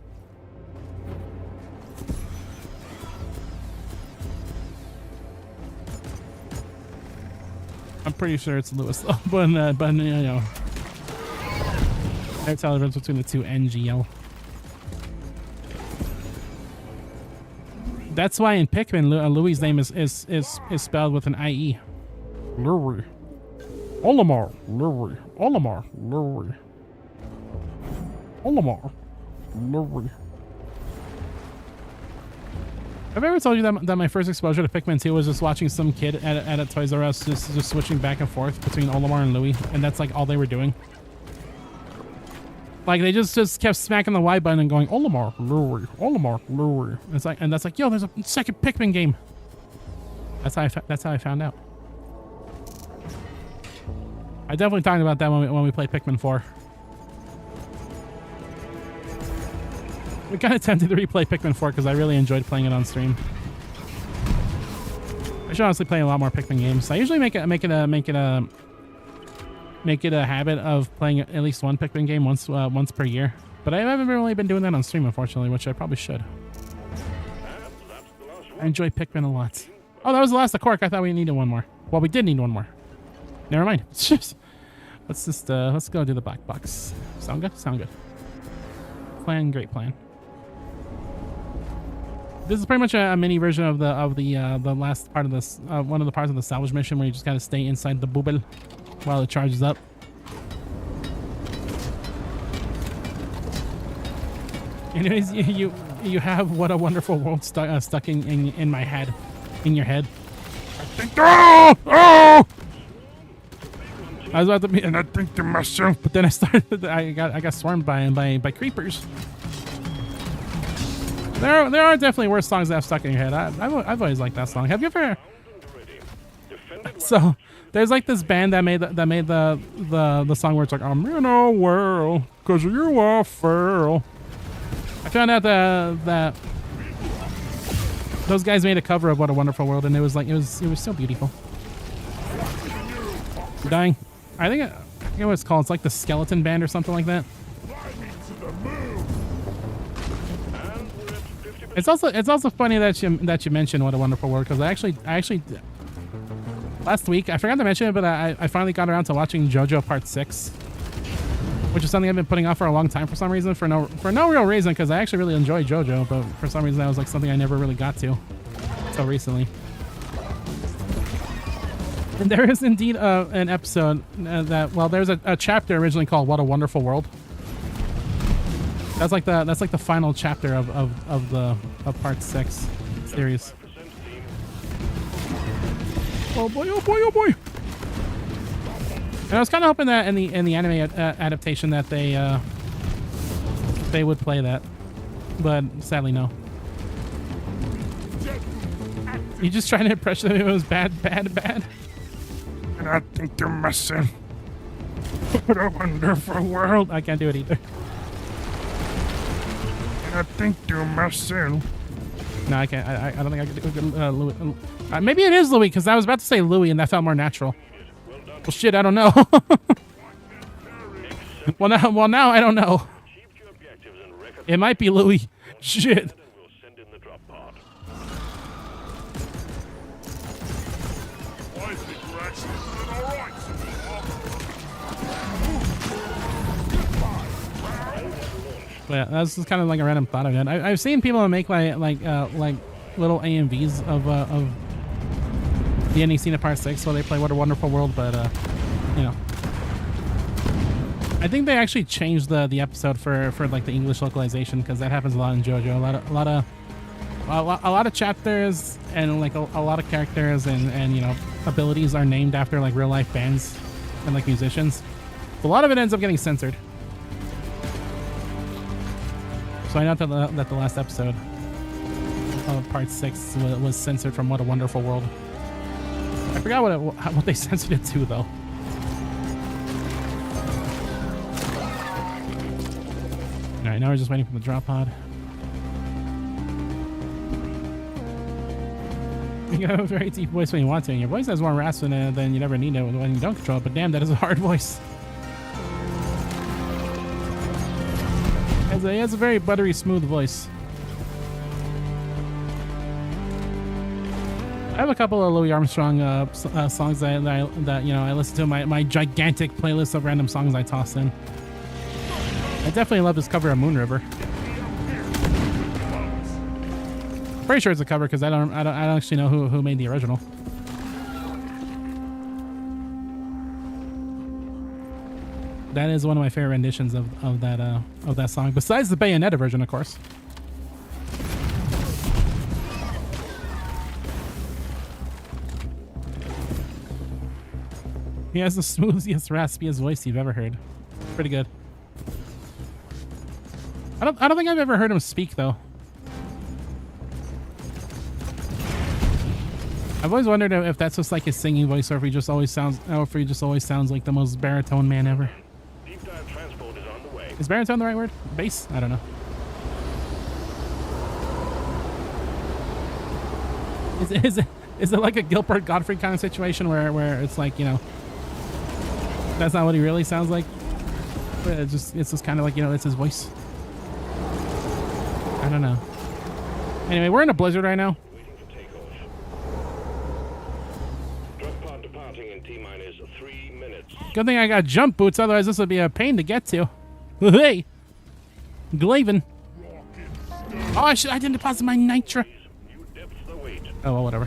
I'm pretty sure it's Louis though, but you know, I tell the difference between the two NGL. That's why in Pikmin, Louis' name is spelled with an IE. Louis. Olimar. Louis. Olimar. Louis. Olimar. Louis. Have I ever told you that my first exposure to Pikmin 2 was just watching some kid at a Toys R Us just switching back and forth between Olimar and Louis, and that's like all they were doing? Like they just kept smacking the Y button and going Olimar, Louis, Olimar, Louis. And that's like, yo, there's a second Pikmin game. That's how I found out. I definitely talked about that when we played Pikmin 4. We kind of tempted to replay Pikmin 4 because I really enjoyed playing it on stream. I should honestly play a lot more Pikmin games. I usually make it a habit of playing at least one Pikmin game once per year. But I haven't really been doing that on stream, unfortunately, which I probably should. I enjoy Pikmin a lot. Oh, that was the last of Cork. I thought we needed one more. Well, we did need one more. Never mind. Let's go do the black box. Sound good? Sound good. Plan, great plan. This is pretty much a mini version of the last part of this one of the parts of the salvage mission where you just gotta stay inside the booble while it charges up. Anyways, you have What a Wonderful World stuck in my head, in your head. I think, oh! I was about to be, and I think to myself, but then I got swarmed by creepers. There are definitely worse songs that have stuck in your head. I've always liked that song. Have you ever? So there's like this band that made the song where it's like, I'm in a whirl 'cause you are feral. I found out that those guys made a cover of What a Wonderful World, and it was so beautiful. I'm dying. I think I forget what it's called. It's like the Skeleton Band or something like that. It's also funny that you mentioned What a Wonderful World, because I actually last week I forgot to mention it, but I finally got around to watching JoJo Part 6, which is something I've been putting off for a long time for some reason, for no real reason, because I actually really enjoy JoJo, but for some reason that was like something I never really got to until recently. And there is indeed an episode there's a chapter originally called What a Wonderful World. That's like the final chapter of Part 6 series. Oh boy! Oh boy! Oh boy! And I was kind of hoping that in the anime adaptation that they would play that, but sadly no. You just trying to impress them it was bad. And I think to myself, What a wonderful world. I can't do it either. I think to myself. No, I can't. I don't think I can do it. Louis. Maybe it is Louis, because I was about to say Louis, and that felt more natural. Well, shit, I don't know. well, now I don't know. It might be Louis. Shit. I think we're actually doing all right so far. But yeah, that's just kind of like a random thought I had. I've seen people make like little AMVs of the ending scene of Part 6 where they play What a Wonderful World, but you know, I think they actually changed the episode for like the English localization, because that happens a lot in JoJo. A lot of chapters and like a lot of characters and you know, abilities are named after like real life bands and like musicians. A lot of it ends up getting censored. So I know that the last episode of Part 6 was censored from What a Wonderful World. I forgot what they censored it to, though. Alright, now we're just waiting for the drop pod. You have a very deep voice when you want to, and your voice has more rasp than you never need it when you don't control it, but damn, that is a hard voice. He has a very buttery, smooth voice. I have a couple of Louis Armstrong songs that you know I listen to my gigantic playlist of random songs I toss in. I definitely love his cover of Moon River. Pretty sure it's a cover because I don't actually know who made the original. That is one of my favorite renditions of that song, besides the Bayonetta version, of course. He has the smoothest, raspiest voice you've ever heard. Pretty good. I don't think I've ever heard him speak though. I've always wondered if that's just like his singing voice, or if he just always sounds like the most baritone man ever. Deep dive transport is on the way. Is baritone the right word? Bass? I don't know. Is it like a Gilbert Gottfried kind of situation where it's like, you know, that's not what he really sounds like? But it's just kind of like, you know, it's his voice. I don't know. Anyway, we're in a blizzard right now. Waiting for takeoff. Drop pod departing in T-minus 3 minutes. Good thing I got jump boots, otherwise this would be a pain to get to. Hey! Glaven. Oh, I didn't deposit my nitra. New depths await. Oh, well, whatever.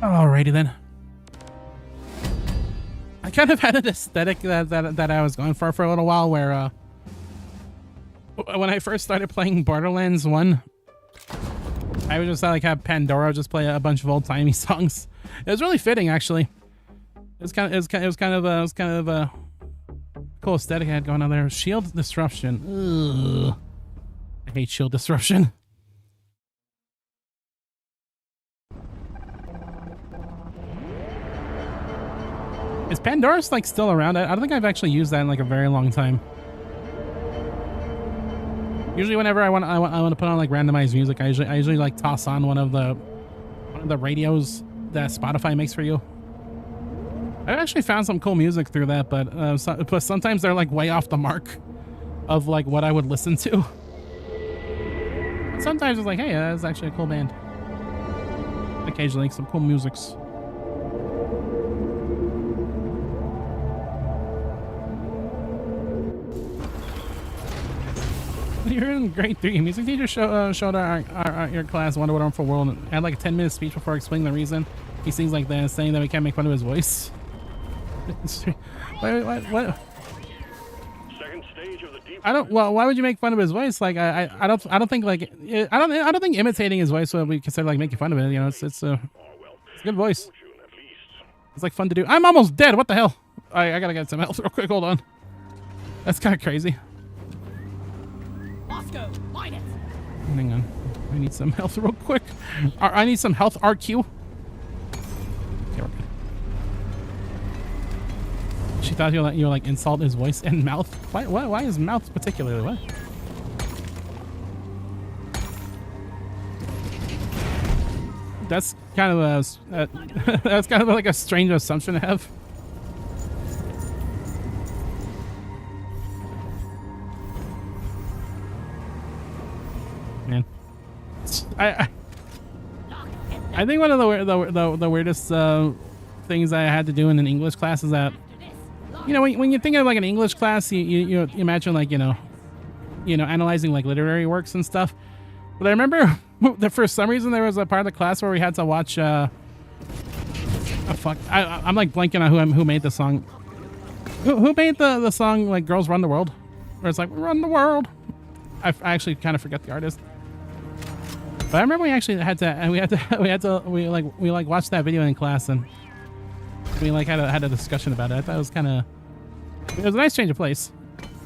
Alrighty then. I kind of had an aesthetic that I was going for a little while, where when I first started playing Borderlands 1, I would just like have Pandora just play a bunch of old-timey songs. It was really fitting, actually. It was kind of a cool aesthetic I had going on there. Shield disruption. Ugh. I hate shield disruption. Is Pandora's like still around? I don't think I've actually used that in like a very long time. Usually, whenever I want to put on like randomized music, I usually like toss on one of the radios that Spotify makes for you. I've actually found some cool music through that, but sometimes they're like way off the mark of like what I would listen to. But sometimes it's like, hey, that's actually a cool band. Occasionally, some cool musics. You're in grade 3. Music teacher showed your class Wonder Wonderful World and had like a 10-minute speech before explaining the reason he sings like that, saying that we can't make fun of his voice. What? Second stage of the deep. Well, why would you make fun of his voice? Like I don't think like I don't think imitating his voice would be considered like making fun of it. You know, it's a good voice. It's like fun to do. I'm almost dead. What the hell? I gotta get some health real quick. Hold on. That's kind of crazy. Mine it. Hang on. I need some health real quick. I need some health RQ. She thought you like insult his voice and mouth. Why his mouth particularly? What? That's kind of a that's kind of like a strange assumption to have. Man, I think one of the weirdest things I had to do in an English class is that, you know, when you think of like an English class, you imagine like, you know, analyzing like literary works and stuff. But I remember that for some reason there was a part of the class where we had to watch I'm like blanking on who made the song. Who made the song like "Girls Run the World," where it's like "Run the World"? I actually kind of forget the artist. But I remember we actually had to watched that video in class, and we like had a discussion about it. I thought it was a nice change of pace,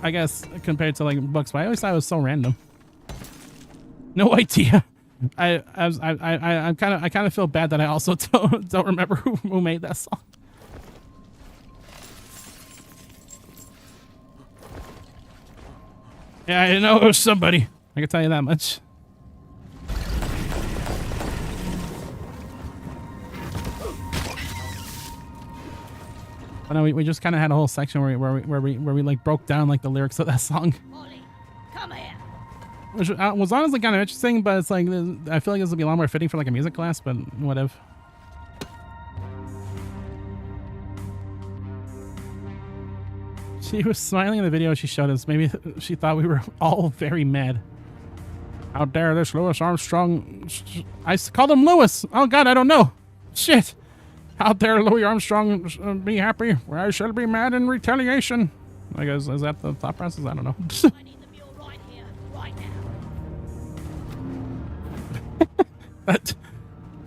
I guess, compared to like books. But I always thought it was so random. No idea. I kind of feel bad that I also don't remember who made that song. Yeah, I know it was somebody. I can tell you that much. I know we just kind of had a whole section where we like broke down like the lyrics of that song. Molly, come here. Which was honestly kind of interesting, but it's like I feel like this would be a lot more fitting for like a music class, but whatever. She was smiling in the video she showed us. Maybe she thought we were all very mad. How dare this Louis Armstrong... I called him Louis. Oh god, I don't know. Shit. How dare Louis Armstrong be happy where I shall be mad in retaliation. I guess, is that the thought process? I don't know. I need the mule right here, right now.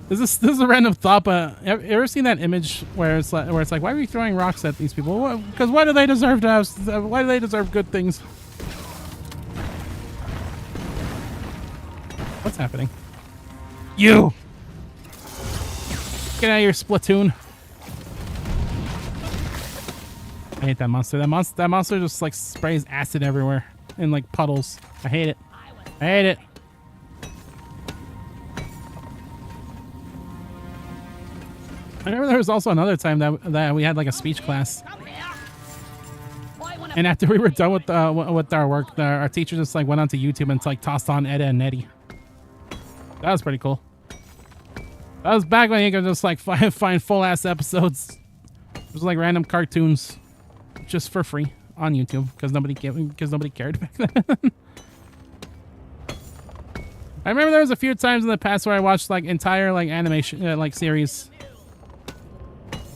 This is a random thought, but have you ever seen that image where it's like why are we throwing rocks at these people? Because why do they deserve to have? Why do they deserve good things? What's happening? You get out of your Splatoon. I hate that monster. That monster just like sprays acid everywhere in like puddles. I hate it. I hate it. I remember there was also another time that we had like a speech class, and after we were done with our work, our teacher just like went onto YouTube and like tossed on Edda and Nettie. That was pretty cool. That was back when you could just like find full ass episodes. It was like random cartoons, just for free on YouTube because nobody cared back then. I remember there was a few times in the past where I watched like entire like animation like series.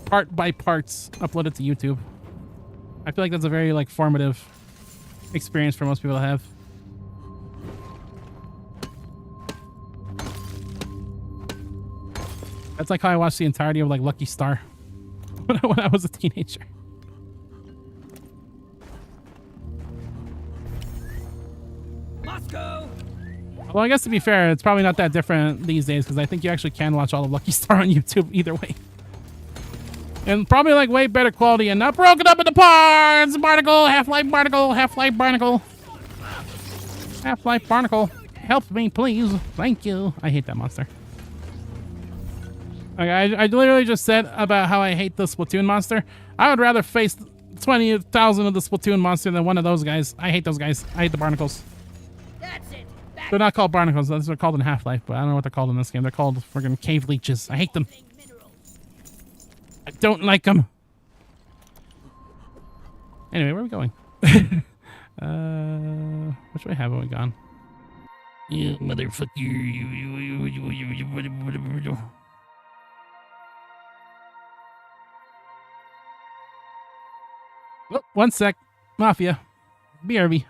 Part by parts uploaded to YouTube. I feel like that's a very like formative experience for most people to have. That's like how I watched the entirety of like Lucky Star when I was a teenager. Moscow. Well, I guess to be fair, it's probably not that different these days because I think you actually can watch all of Lucky Star on YouTube either way. And probably like way better quality and not broken up into parts. Barnacle, Half-Life Barnacle, Half-Life Barnacle. Half-Life Barnacle. Help me, please. Thank you. I hate that monster. Okay, I literally just said about how I hate the Splatoon monster. I would rather face 20,000 of the Splatoon monster than one of those guys. I hate those guys. I hate the barnacles. That's it. Back They're not called barnacles. They're called in Half-Life, but I don't know what they're called in this game. They're called friggin' cave leeches. I hate them. I don't like them. Anyway, where are we going? Which way haven't we gone? You motherfucker. You. Oh, one sec. Mafia. BRB.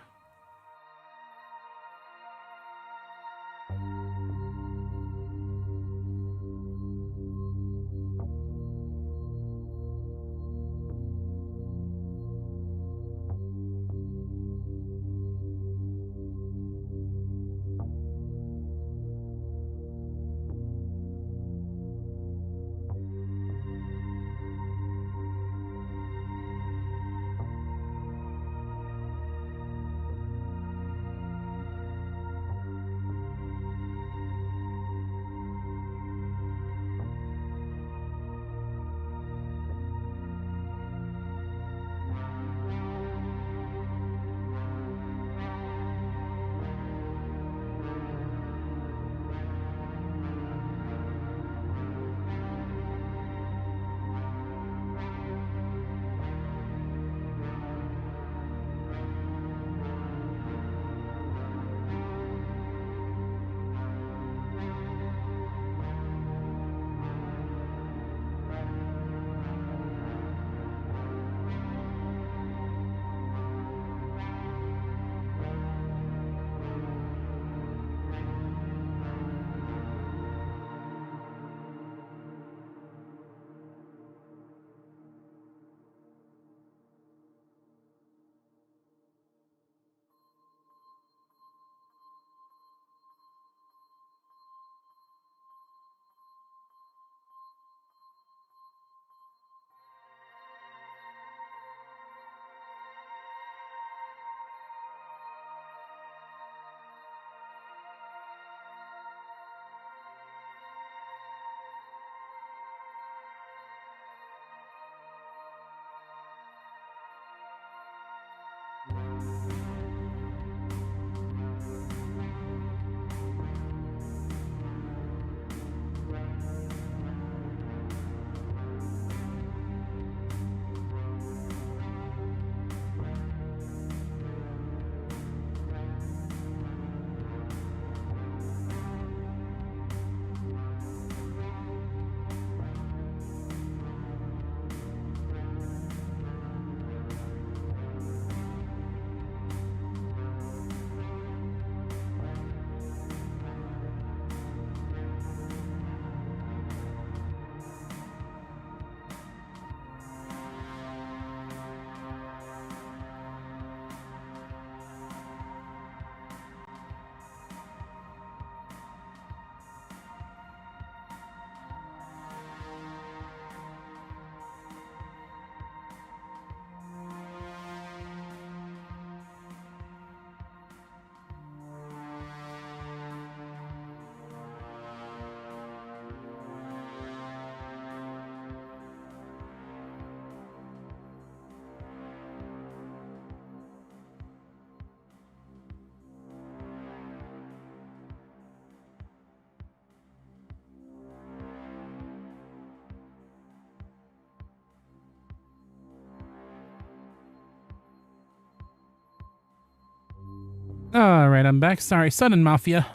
All right, I'm back. Sorry, Sudden Mafia.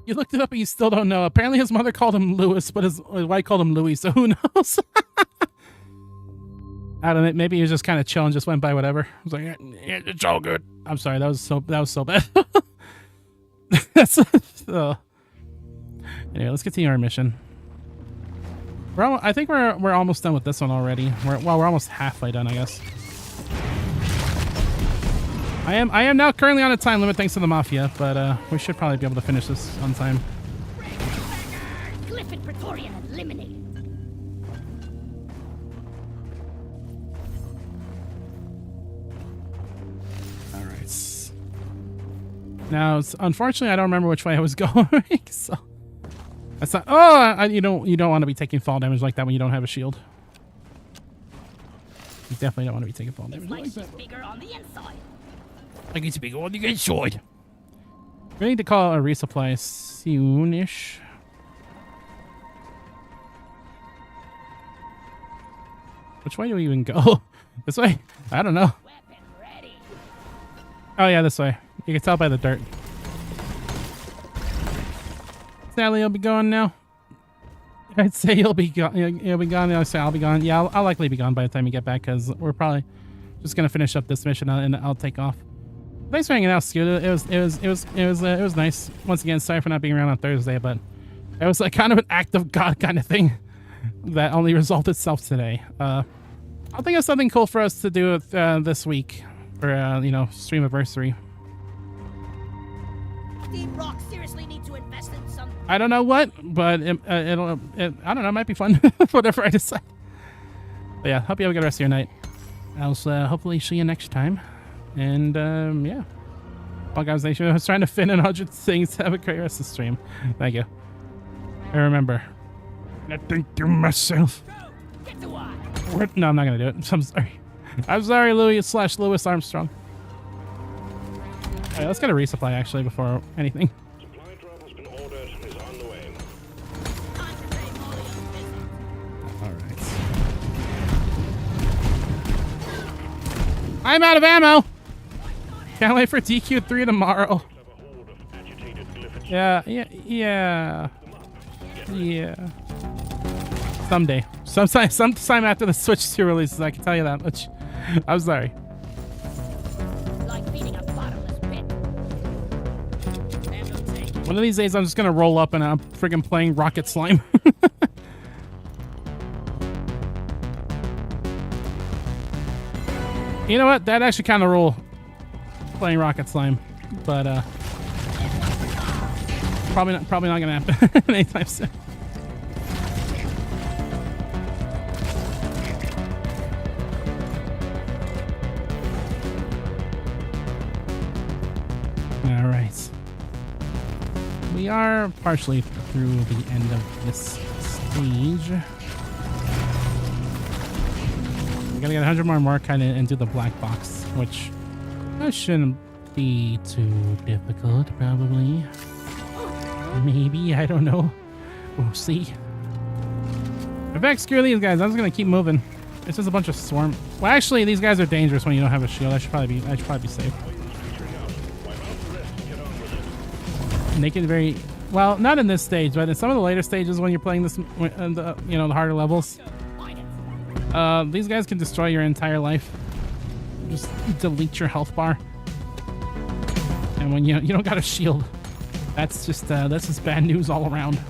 You looked it up and you still don't know. Apparently his mother called him Louis, but his wife called him Louis, so who knows? I don't know. Maybe he was just kind of chill and just went by whatever. I was like, yeah, it's all good. I'm sorry. That was so bad. That's anyway, let's continue our mission. I think we're almost done with this one already. We're almost halfway done, I guess. I am now currently on a time limit thanks to the Mafia, but we should probably be able to finish this on time. Clifford Praetorian eliminated. All right. Now, unfortunately, I don't remember which way I was going, so that's not. Oh, you don't want to be taking fall damage like that when you don't have a shield. You definitely don't want to be taking fall damage like that. Bigger on the inside. I get to be going to get short. We need to call a resupply soonish. Which way do we even go? This way? I don't know. Weapon ready. Oh yeah, this way. You can tell by the dirt. Sally will be gone now. I'd say he'll be gone. He'll be gone. I'll say I'll be gone. Yeah, I'll likely be gone by the time you get back because we're probably just gonna finish up this mission and I'll take off. Thanks for hanging out, Scoot. It was nice. Once again, sorry for not being around on Thursday, but it was like kind of an act of God kind of thing that only resolved itself today. I'll think of something cool for us to do this week for stream anniversary. Team Rock seriously need to invest in some. I don't know what, but I don't know. It might be fun. Whatever I decide. But yeah, hope you have a good rest of your night. I'll hopefully see you next time. And yeah, Podcast Nation. I was trying to fit in 100 things. Have a great rest of the stream. Thank you. And remember, I think to myself. Get to work. What? No, I'm not gonna do it. I'm sorry. I'm sorry, Louis Armstrong. All right, let's get a resupply actually before anything. Supply drop has been ordered and is on the way. Time to pay Molly a visit. All right. I'm out of ammo. Can't wait for DQ3 tomorrow. Yeah. Someday. Sometime after the Switch 2 releases, I can tell you that much. I'm sorry. Like feeding a bottomless pit. Handle take. One of these days, I'm just gonna roll up and I'm friggin' playing Rocket Slime. You know what? That actually kind of rule. Playing Rocket Slime, but probably not gonna happen anytime soon. All right, we are partially through the end of this stage. We gotta get 100 more kind of and do the black box, which shouldn't be too difficult, probably. Maybe, I don't know. We'll see. In fact, screw these guys. I'm just gonna keep moving. It's just a bunch of swarm. Well, actually, these guys are dangerous when you don't have a shield. I should probably be safe. Naked very well, not in this stage, but in some of the later stages when you're playing this, the harder levels. These guys can destroy your entire life. Just delete your health bar, and when you don't got a shield, that's just bad news all around.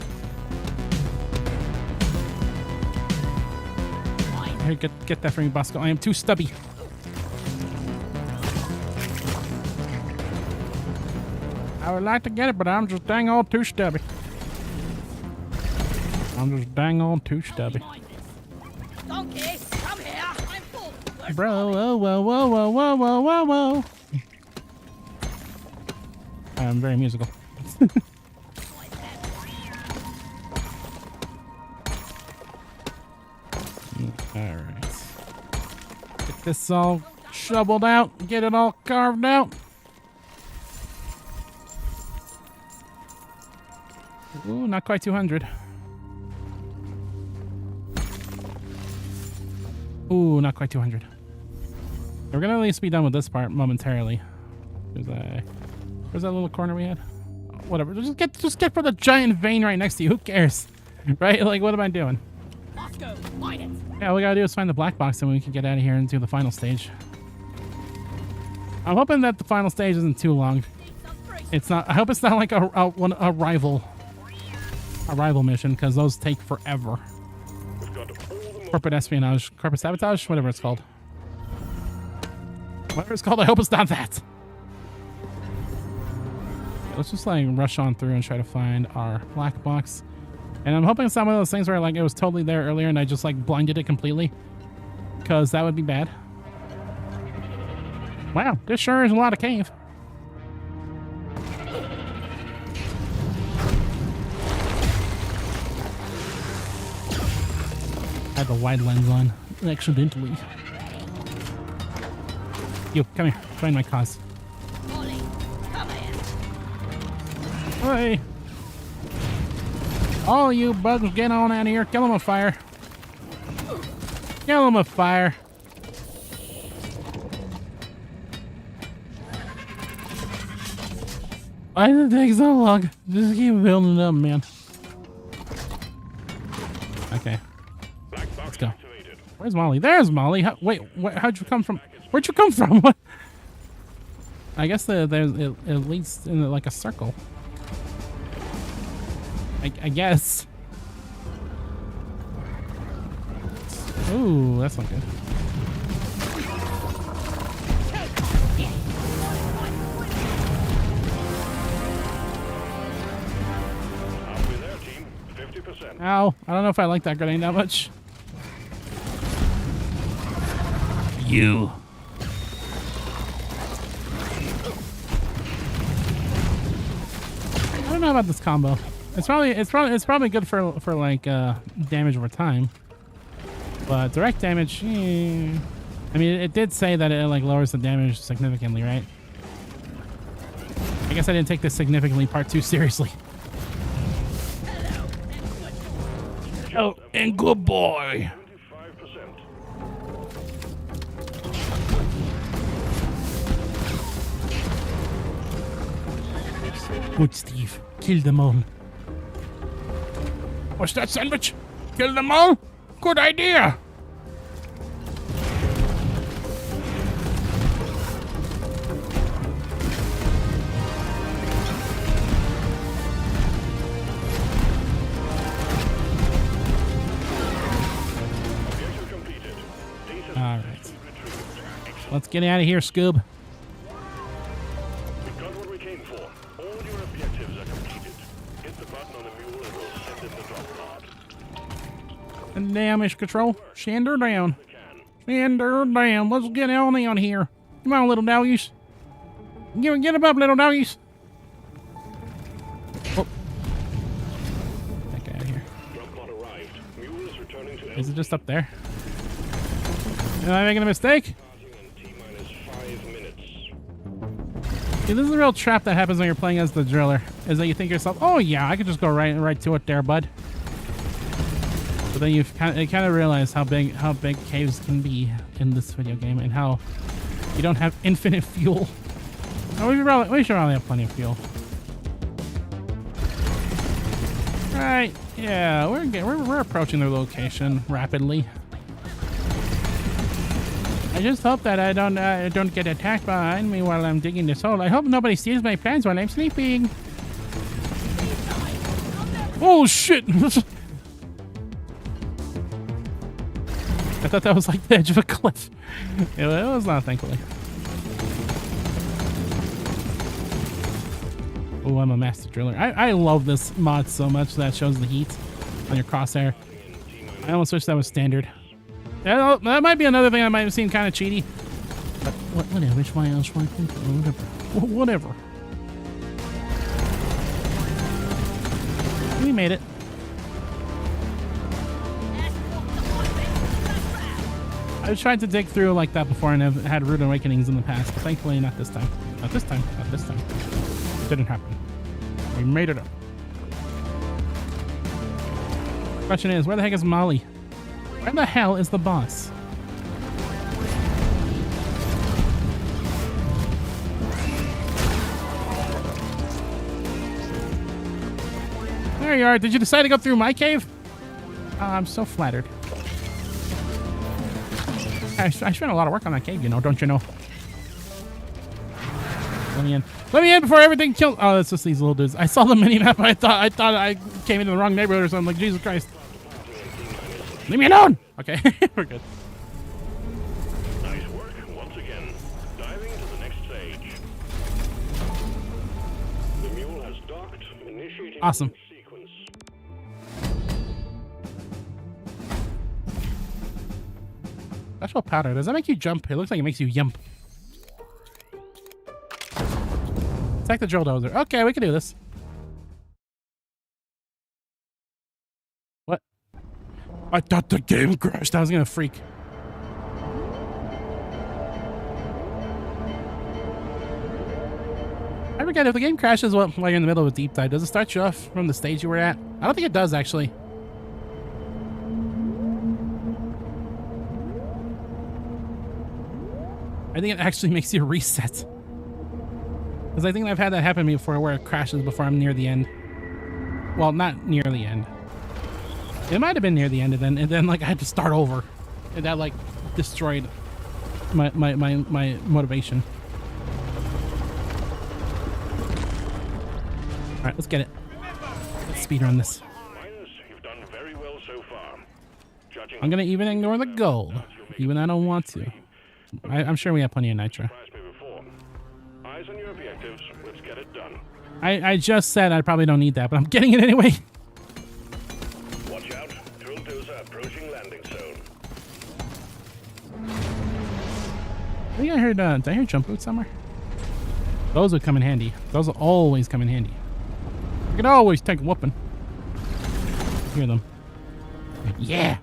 Here, get that for me, Bosco. I am too stubby. I would like to get it, but I'm just dang old too stubby. Donkey, come here. I'm full. Where's Bro, Molly? whoa. I'm very musical. Alright. Get this all shoveled out. Get it all carved out. Ooh, not quite 200. Ooh, not quite 200. We're gonna at least be done with this part momentarily. Where's that little corner we had? Whatever. Just get for the giant vein right next to you. Who cares? Right? Like, what am I doing? Let's go. Find it. Yeah, all we gotta do is find the black box and we can get out of here and do the final stage. I'm hoping that the final stage isn't too long. Need some grease. It's not. I hope it's not like a rival mission, because those take forever. We've got all the Corporate espionage, corporate sabotage, whatever it's called. Whatever it's called, I hope it's not that. Yeah, let's just like rush on through and try to find our black box. And I'm hoping it's not one of those things where like it was totally there earlier and I just like blinded it completely, because that would be bad. Wow, this sure is a lot of cave. I had the wide lens on accidentally. You, come here. Join my cause. Molly, come here. Hey! All you bugs, get on out of here. Kill him with fire. Kill him with fire. Why does it take so long? Just keep building it up, man. Okay. black box Let's go. activated. Where's Molly? There's Molly. Wait, how'd you come from? Where'd you come from? What? I guess it leads in like a circle. I guess. Ooh, that's not good. Halfway there, team. 50%. Ow, I don't know if I like that grenade that much. You. I don't know about this combo. It's probably good for like damage over time. But direct damage, I mean, it did say that it like lowers the damage significantly, right? I guess I didn't take this significantly part too seriously. Oh, and good boy. 75%. Good, Steve. Kill them all. What's that sandwich? Kill them all? Good idea. Objective completed. Data All right. retrieved. Let's get out of here, Scoob. We got what we came for. All your objectives are completed. Hit the button on the mule and we'll send in the drop pod. And damage control. Send her down. We can. Send her down. Let's get on in here. Come on, little doggies. Get them up, little doggies. Oh. That guy out of here. Drop pod arrived. Mule is returning to Is it just up there? Am I making a mistake? Departing in T-minus 5 minutes. See, this is a real trap that happens when you're playing as the driller. Is that you think to yourself, oh yeah, I could just go right to it there, bud. But then you kind of realize how big caves can be in this video game and how you don't have infinite fuel. Oh, we should probably have plenty of fuel. Right, yeah, we're approaching the location rapidly. I just hope that I don't get attacked behind me while I'm digging this hole. I hope nobody steals my plans while I'm sleeping. Oh shit! I thought that was like the edge of a cliff. It was not, thankfully. Oh, I'm a master driller. I love this mod so much that shows the heat on your crosshair. I almost wish that was standard. That might be another thing I might have seen kind of cheaty. But whatever, it's my else, whatever. We made it. I've tried to dig through like that before and I've had rude awakenings in the past, but thankfully not this time. Not this time. Not this time. It didn't happen. We made it up. Question is, where the heck is Molly? Where the hell is the boss? There you are. Did you decide to go through my cave? I'm so flattered. I spent a lot of work on that cave, you know, don't you know? Let me in. Let me in before everything kills. Oh, it's just these little dudes. I saw the mini map. I thought I came into the wrong neighborhood or something. Like, Jesus Christ. Leave me alone. Okay, we're good. Nice work once again. Diving to the next stage. The mule has docked, initiating Awesome. sequence. Special powder. Does that make you jump? It looks like it makes you yump. Attack the drill dozer. Okay, we can do this. What? I thought the game crashed. I was gonna freak. I forget if the game crashes while you're in the middle of a deep dive. Does it start you off from the stage you were at? I don't think it does, actually. I think it actually makes you reset. Because I think I've had that happen to me before where it crashes before I'm near the end. Well, not near the end. It might have been near the end and then like I had to start over. And that like destroyed my motivation. Alright, let's get it. Let's speedrun this. Minus, you've done very well so far. Judging I'm gonna even ignore the gold. Even I don't want to. I'm sure we have plenty of nitro. surprised me before. Eyes on your objectives. Let's get it done. I just said I probably don't need that, but I'm getting it anyway. Watch out. Drill dozer approaching landing zone. I think I heard, did I hear jump boots somewhere? Those would come in handy. Those will always come in handy. I can always take a whooping. Hear them. Yeah!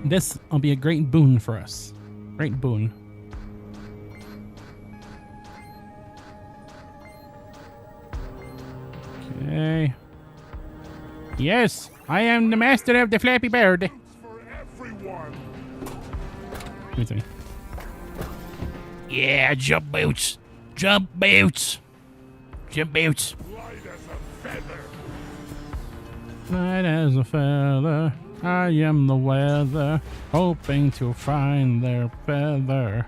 This will be a great boon for us. Great boon. Okay. Yes, I am the master of the Flappy Bird. For everyone. Give it to me. Yeah, jump boots. Jump boots. Jump boots. Light as a feather. Light as a feather. I am the weather, hoping to find their feather.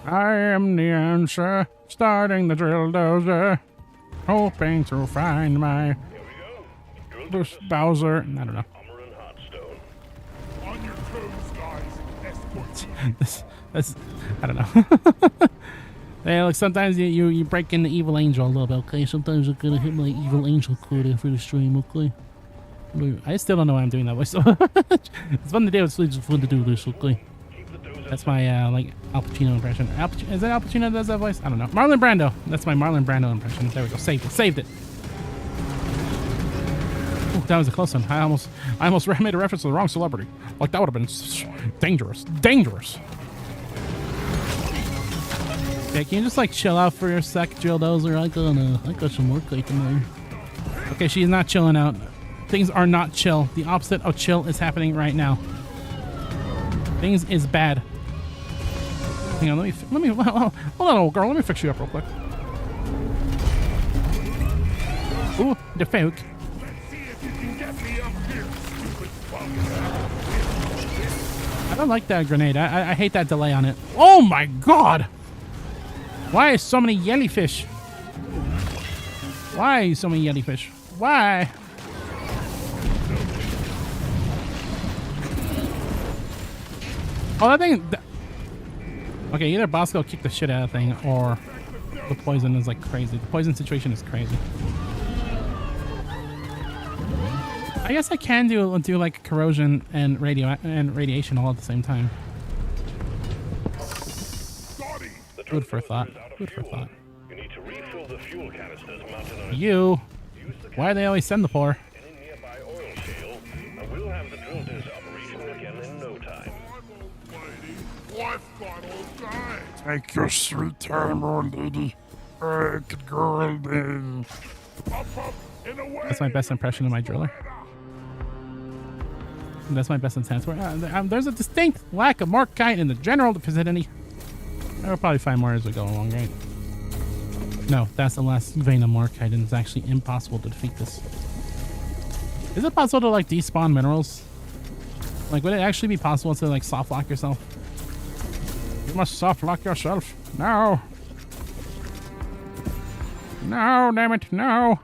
I am the answer, starting the drill dozer, hoping to find my Here we go. Drill dozer, Bowser. I don't know. Hummer and Hearthstone. On your toes, guys. Escort. That's I don't know. Yeah, like sometimes you break in the evil angel a little bit, okay? Sometimes I'm gonna hit my evil angel quota for the stream, okay? I still don't know why I'm doing that voice. It's fun to do. It's just fun to do this, okay? That's my like Al Pacino impression. Is that Al Pacino that does that voice? I don't know. Marlon Brando. That's my Marlon Brando impression. There we go. Saved it. Saved it. Ooh, that was a close one. I almost made a reference to the wrong celebrity. Like that would have been dangerous. Dangerous. Okay, can you just like chill out for a sec, Jill Dozer? I got some work I can do. Okay, she's not chilling out. Things are not chill. The opposite of chill is happening right now. Things is bad. Hang on, let me hold on, old girl. Let me fix you up real quick. Ooh, the fake. Let's see if you can get me up here, stupid punk. I don't like that grenade. I hate that delay on it. Oh my god! Why is so many jellyfish? Why so many jellyfish? Why? Oh, that thing... Okay, either Bosco kicked the shit out of the thing, or the poison is like crazy. The poison situation is crazy. I guess I can do like corrosion and radiation all at the same time. Good for thought. Good for thought. You need to refill the fuel canisters mounted on You. Why do they always send the poor? any nearby oil shale, and we'll have the drill dozer operational again in no time. I've got all day. Take your sweet time, old lady. I could go all day. Up, and away. That's my best impression of my driller. That's my best intent. There's a distinct lack of Morkite in the general vicinity. I'll probably find more as we go along, right? No, that's the last vein of Morkite, and it's actually impossible to defeat this. Is it possible to like despawn minerals? Like, would it actually be possible to like soft lock yourself? You must soft lock yourself. No. No, damn it, no.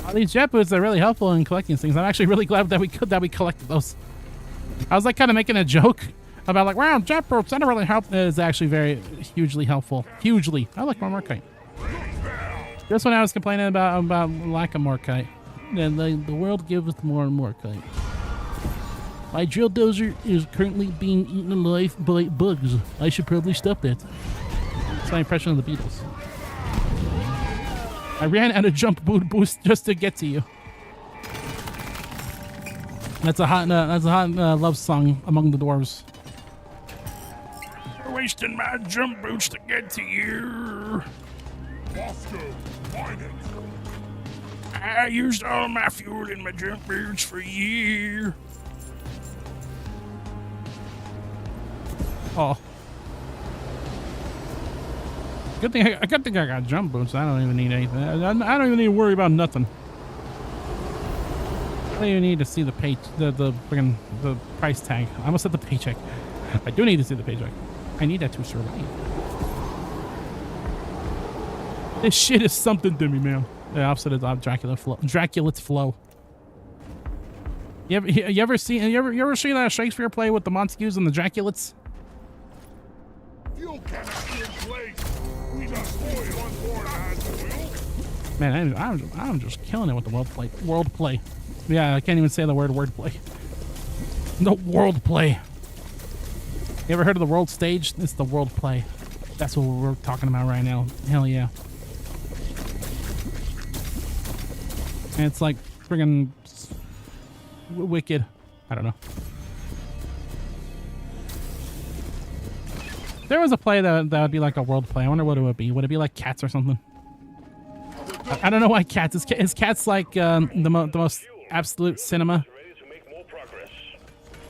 Oh, these jet boots are really helpful in collecting things. I'm actually really glad that we collected those. I was like kind of making a joke about like, wow, jet boots, that don't really help. It is actually very hugely helpful. Hugely. I like more Morkite. Just when I was complaining about lack of Morkite, then the world gives more Morkite. My drill dozer is currently being eaten alive by bugs. I should probably stop that. It's my impression of the Beatles. I ran out of jump boost just to get to you. That's a hot love song among the dwarves. You're wasting my jump boots to get to you. Bosco, find it. I used all my fuel in my jump boots for you. Oh. Good thing I got jump boots. I don't even need anything. I don't even need to worry about nothing. I don't even need to see the friggin' the price tag. I almost said the paycheck. I do need to see the paycheck. I need that to survive. This shit is something to me, man. The opposite of Dracula's flow. You ever see that Shakespeare play with the Montagues and the Draculates? Fuel cannot be in place. We got oil on board, as Man, I'm just killing it with the world play. Yeah, I can't even say the word play. The world play. You ever heard of the world stage? It's the world play. That's what we're talking about right now. Hell yeah. And it's like friggin' wicked. I don't know. If there was a play that would be like a world play, I wonder what it would be. Would it be like Cats or something? I don't know why Cats. Is Cats like the most absolute cinema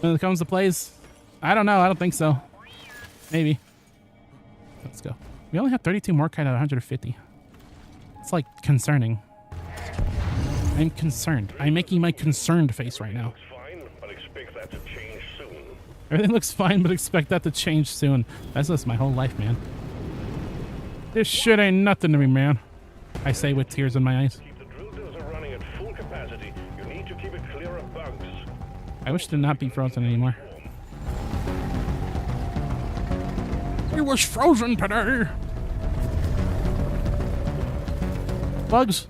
when it comes to plays? I don't know. I don't think so. Maybe. Let's go. We only have 32 Morkite out of 150. It's like concerning. I'm concerned. I'm making my concerned face right now. Fine, but expect that to change soon. Everything looks fine, but expect that to change soon. That's just my whole life, man. This shit ain't nothing to me, man. I say with tears in my eyes. Keep the drill dozer running at full capacity. You need to keep it clear of bugs. I wish it did not be frozen anymore. It was frozen today. Bugs.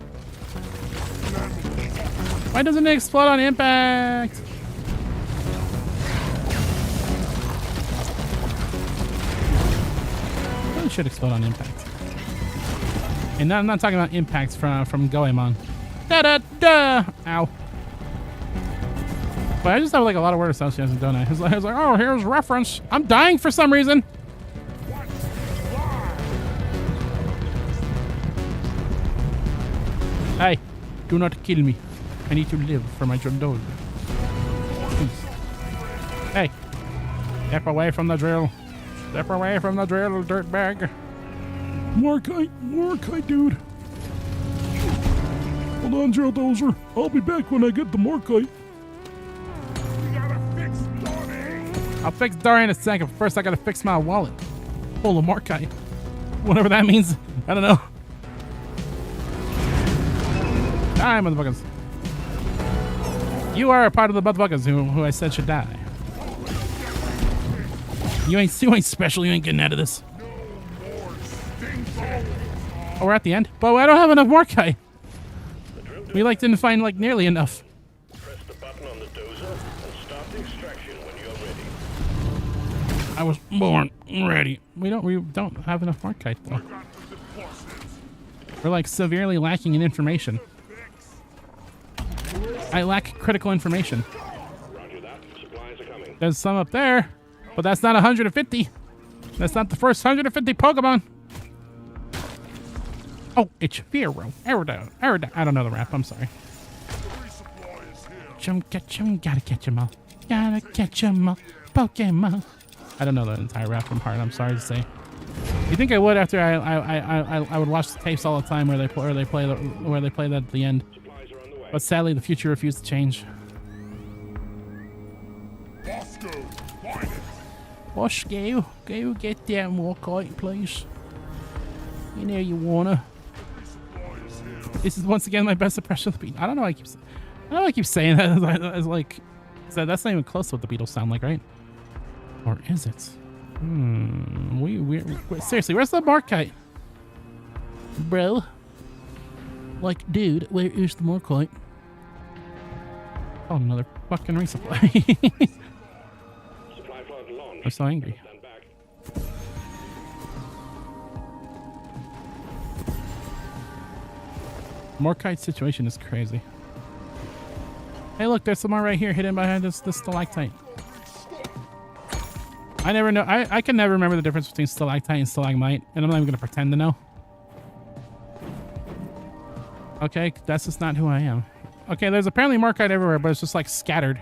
Why doesn't it explode on impact? It really should explode on impact. And I'm not talking about impacts from Goemon. Da da da! Ow. But I just have like a lot of word associations, don't I? It's like, oh, here's reference. I'm dying for some reason. Hey, do not kill me. I need to live for my dog. Hey, step away from the drill. Step away from the drill, dirtbag. Morkite, dude. Hold on, drill dozer. I'll be back when I get the Morkite. We gotta fix Donnie. I'll fix Dari in a second. First, I gotta fix my wallet. Full of Morkite. Whatever that means. I don't know. Die, motherfuckers. You are a part of the motherfuckers who I said should die. You ain't special. You ain't getting out of this. Oh, we're at the end? But I don't have enough Morkite. We didn't find nearly enough. Press the button on the dozer and start the extraction when you're ready. I was born ready. We don't have enough Morkite though. We're severely lacking in information. I lack critical information. Roger that. Supplies are coming. There's some up there, but that's not 150. That's not the first 150 Pokemon. Oh, it's Firo. Aerodon. I don't know the rap. I'm sorry. Catch 'em, gotta catch 'em all. Gotta catch 'em all. Pokemon. I don't know the entire rap from heart. I'm sorry to say. You think I would after I would watch the tapes all the time where they play that at the end. But sadly, the future refused to change. Bosco, find it. Bosco, go get that Morkite, please. You know you wanna. This is once again my best impression of the Beatles. I don't know why I keep saying that as like, that's not even close to what the Beatles sound like, right? Or is it? Seriously, where's the Morkite? Bro. Like, dude, where is the Morkite? Oh, another fucking resupply. I'm so angry. Morkite situation is crazy. Hey, look, there's some more right here hidden behind this stalactite. I never know. I can never remember the difference between stalactite and stalagmite, and I'm not even going to pretend to know. Okay, that's just not who I am. Okay, there's apparently Morkite everywhere, but it's just like scattered.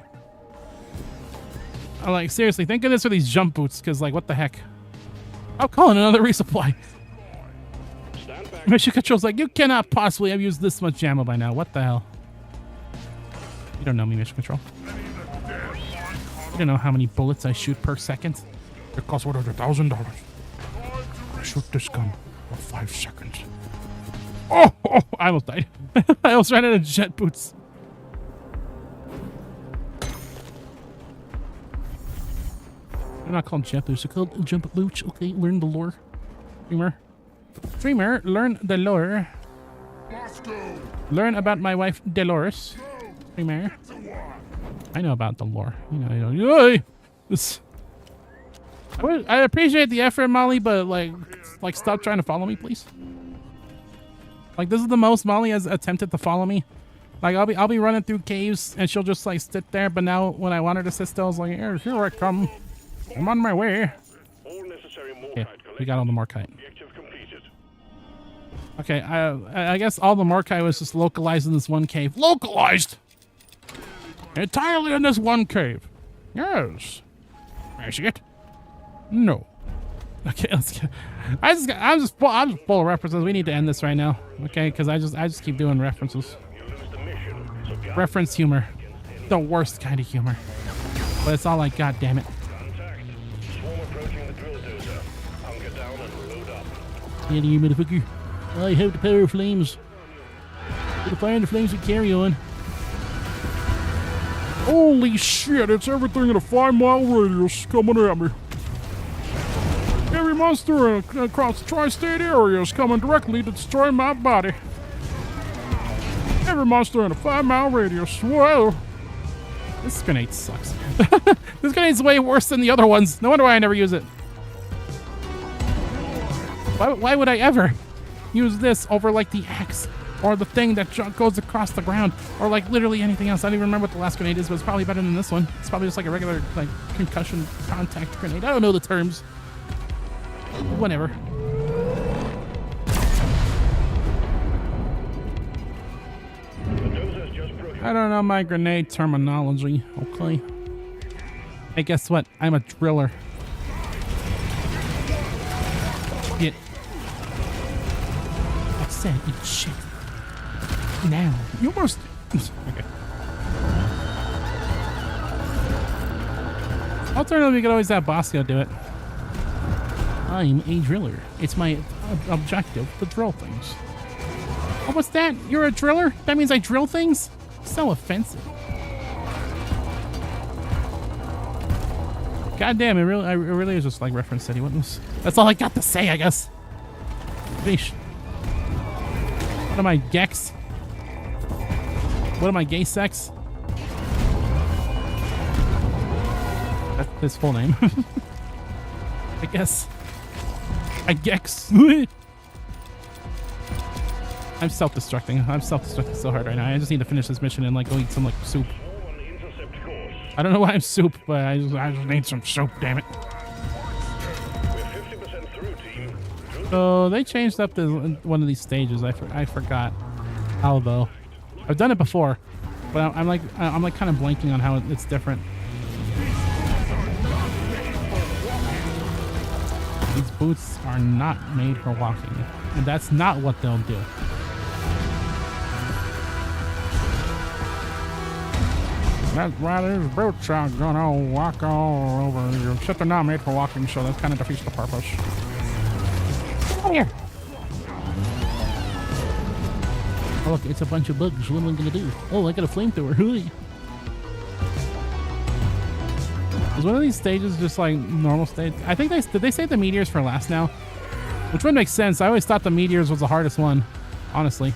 I'm like, seriously, think of this for these jump boots, because like, what the heck? I'm calling another resupply. Mission Control's like, you cannot possibly have used this much ammo by now. What the hell? You don't know me, Mission Control. You don't know how many bullets I shoot per second. It costs $100,000. I shoot this gun for 5 seconds. Oh, I almost died. I almost ran out of jet boots. They're not called jet boots. They're called jump boots. Okay, learn the lore. Streamer, learn the lore. Bosco, Learn about my wife, Dolores. Streamer. I know about the lore. You know. This. I appreciate the effort, Molly, but like, stop trying to follow me, please. Like, this is the most Molly has attempted to follow me. Like, I'll be running through caves, and she'll just like sit there. But now, when I want her to sit still, I was like, here I come. I'm on my way. Okay, we got all the Morkite. Okay, I guess all the Morkite was just localized in this one cave. Localized! Entirely in this one cave. Yes. I see it. No. Okay, let's go. I'm just full of references. We need to end this right now. Okay, because I just keep doing references. Reference humor. The worst kind of humor. But it's all like, god damn it. Yeah, you motherfucker. I have the power of flames. The fire and the flames will carry on. Holy shit, it's everything in a 5-mile radius coming at me. Every monster across the tri-state area is coming directly to destroy my body. Every monster in a 5-mile radius. Whoa. This grenade sucks. This grenade's way worse than the other ones. No wonder why I never use it. Why would I ever use this over like the axe or the thing that goes across the ground or like literally anything else? I don't even remember what the last grenade is, but it's probably better than this one. It's probably just like a regular like concussion contact grenade. I don't know the terms. Whatever. I don't know my grenade terminology. Okay. Hey, guess what? I'm a driller. Shit. I said eat shit. Now. You must... Okay. Alternatively, we could always have Bosco do it. I'm a driller. It's my objective to drill things. Oh, what's that? You're a driller? That means I drill things? So offensive. God damn, it really is just like Reference City. That's all I got to say, I guess. Fish. What am I, Gex? What am I, gay sex? That's his full name. I guess. I Gex. I'm self-destructing. I'm self-destructing so hard right now. I just need to finish this mission and like go eat some like soup. I don't know why I'm soup, but I just need some soup, damn it. So they changed up one of these stages. I forgot how though. I've done it before, but I'm like kind of blanking on how it's different. These boots are not made for walking, and that's not what they'll do. That's why these boots are gonna walk all over you. Except they're not made for walking, so that kind of defeats the purpose. Come here. Oh, look, it's a bunch of bugs. What am I gonna do? Oh, I got a flamethrower. Hooey. Is one of these stages just like normal stage? I think did they say the meteors for last now? Which would make sense. I always thought the meteors was the hardest one, honestly.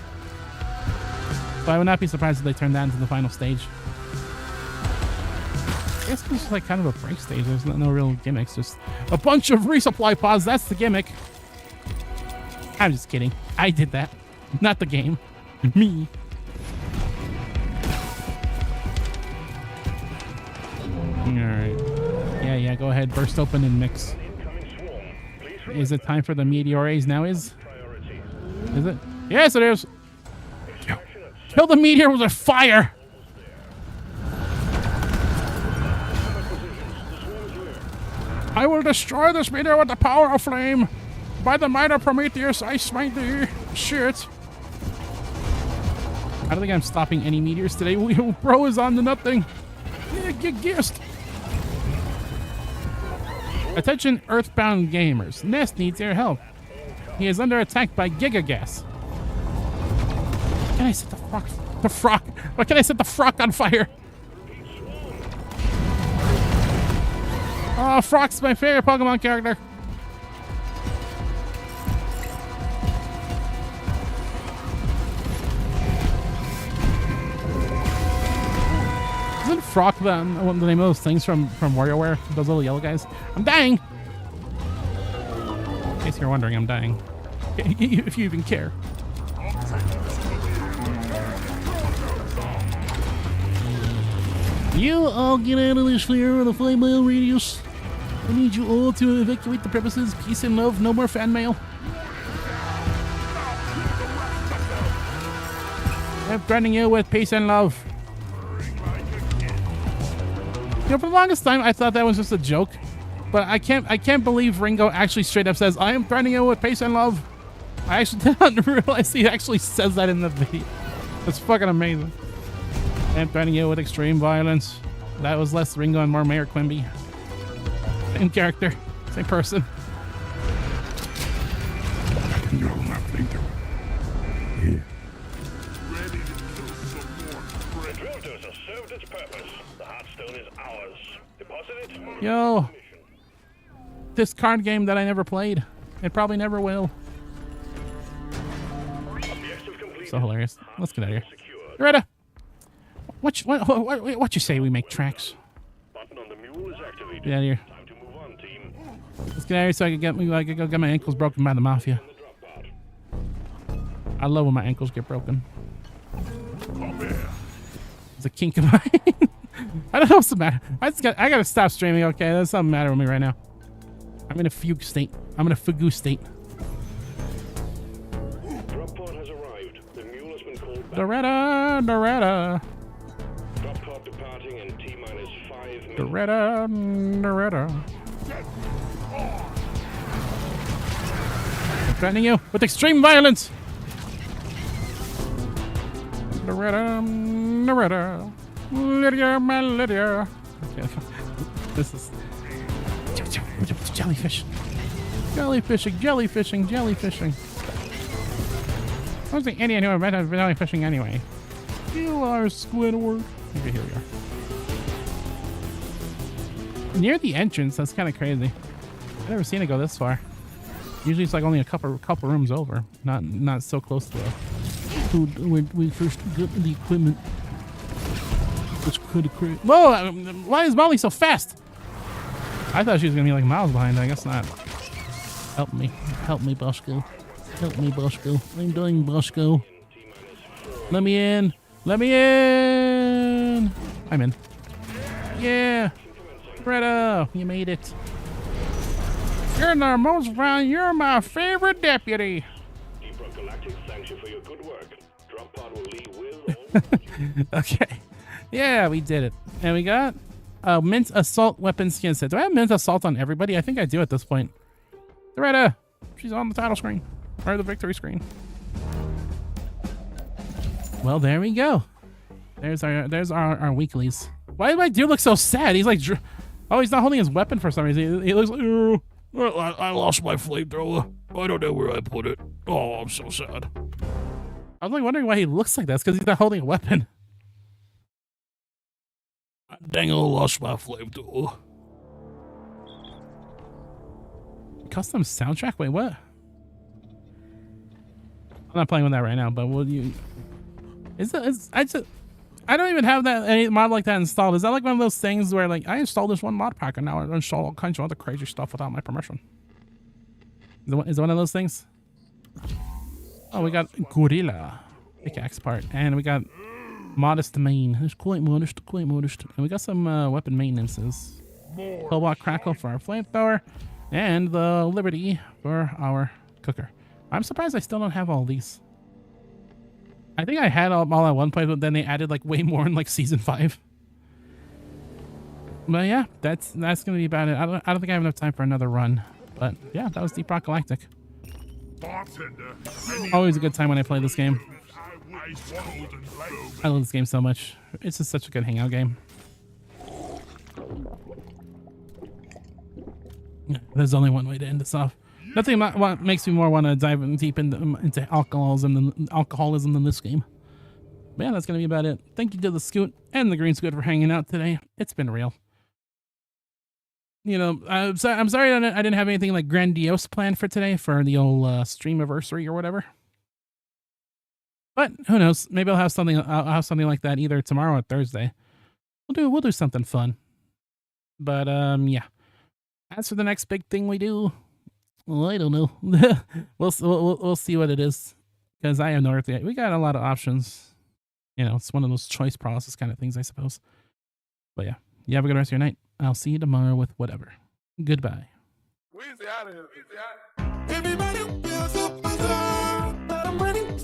So I would not be surprised if they turned that into the final stage. I guess this is like kind of a break stage. There's no real gimmicks. Just a bunch of resupply pods. That's the gimmick. I'm just kidding. I did that. Not the game. Me. Alright. Yeah, go ahead. Burst open and mix. Is it time for the meteors now? Is it? Yes, it is. Kill the meteor with a fire. I will destroy this meteor with the power of flame. By the might of Prometheus, I smite thee. Shit. I don't think I'm stopping any meteors today. Bro is on to nothing. Yeah, get guessed. Attention, Earthbound gamers. Nest needs your help. He is under attack by Giga Gas. Can I set the frog? Why can I set the frog on fire? Oh, Frog's my favorite Pokemon character. Isn't Frog the name of those things from WarioWare? Those little yellow guys? I'm dying! In case you're wondering, I'm dying. If you even care. You all get out of this flare on a 5-mile radius. I need you all to evacuate the premises. Peace and love. No more fan mail. I'm threatening you with peace and love. You know, for the longest time, I thought that was just a joke. But I can't believe Ringo actually straight up says, I am threatening you with peace and love. I actually did not realize he actually says that in the video. That's fucking amazing. I'm threatening you with extreme violence. That was less Ringo and more Mayor Quimby. Same character, same person. You're not thinking. Yeah. Ready to kill some more The drill dose has served its purpose. The Heartstone is ours. Deposit it. Yo. This card game that I never played. It probably never will. Objective complete. So hilarious. Let's get out of here. Loretta! What you say we make tracks? Button on the mule is activated. Get out of here. Time to move on, team. Let's get out of here so I can go get my ankles broken by the mafia. The drop pod. I love when my ankles get broken. Come here. It's a kink of mine. I don't know what's the matter. I gotta stop streaming, okay? There's something matter with me right now. I'm in a fugue state. I'm in a fugu state. Drop pod has arrived. The mule has been called back. Doretta. Drop pod departing in T-minus 5 minutes. Doretta. I'm threatening you with extreme violence. Doretta. Lydia, my Lydia. Okay. This is jellyfish. Jellyfishing. What's the Indian who invented jellyfishing anyway? You are Squidward. Okay, here we are. Near the entrance, that's kind of crazy. I've never seen it go this far. Usually it's like only a couple rooms over, not so close to it. When we first got the equipment. It's pretty crazy. Whoa! Why is Molly so fast? I thought she was gonna be like miles behind. I guess not. Help me, Bosco. I'm dying, Bosco. Let me in. I'm in. Yeah. Greta, you made it. You're the most valuable. You're my favorite deputy. Deep Rock Galactic thanks you for your good work. Drop pod will leave with or Okay. Yeah, we did it. And we got a mint assault weapon skin set. Do I have mint assault on everybody? I think I do at this point. Loretta! She's on the title screen. Or the victory screen. Well, there we go. There's our weeklies. Why did my dude look so sad? He's like, oh, he's not holding his weapon for some reason. He looks like, oh, I lost my flamethrower. I don't know where I put it. Oh, I'm so sad. I was like wondering why he looks like that. It's because he's not holding a weapon. Dang, I lost my flamethrower. Custom soundtrack? Wait, what? I'm not playing with that right now, but will you? I don't even have that any mod like that installed. Is that like one of those things where like I installed this one mod pack and now I install all kinds of other crazy stuff without my permission? Is it one of those things? Oh, we got Gorilla pickaxe part, and we got modest main. It's quite modest, quite modest. And we got some weapon maintenances. Cobalt Crackle for our flamethrower, and the Liberty for our cooker. I'm surprised I still don't have all these. I think I had all at one point, but then they added like way more in like season 5. But yeah, that's gonna be about it. I don't think I have enough time for another run. But yeah, that was Deep Rock Galactic. Bartender, Always a good time when I play this game. I love this game so much. It's just such a good hangout game. Yeah, there's only one way to end this off. Nothing makes me more want to dive deep into alcoholism than this game. But yeah, that's going to be about it. Thank you to the Scoot and the Green Scoot for hanging out today. It's been real. You know, I'm sorry I didn't have anything like grandiose planned for today for the old stream anniversary or whatever. But who knows? Maybe I'll have something like that either tomorrow or Thursday. We'll do something fun. But yeah. As for the next big thing we do, well, I don't know. we'll see what it is, because I have no idea. We got a lot of options. You know, it's one of those choice process kind of things, I suppose. But yeah, you have a good rest of your night. I'll see you tomorrow with whatever. Goodbye. Everybody feels so bizarre, but I'm running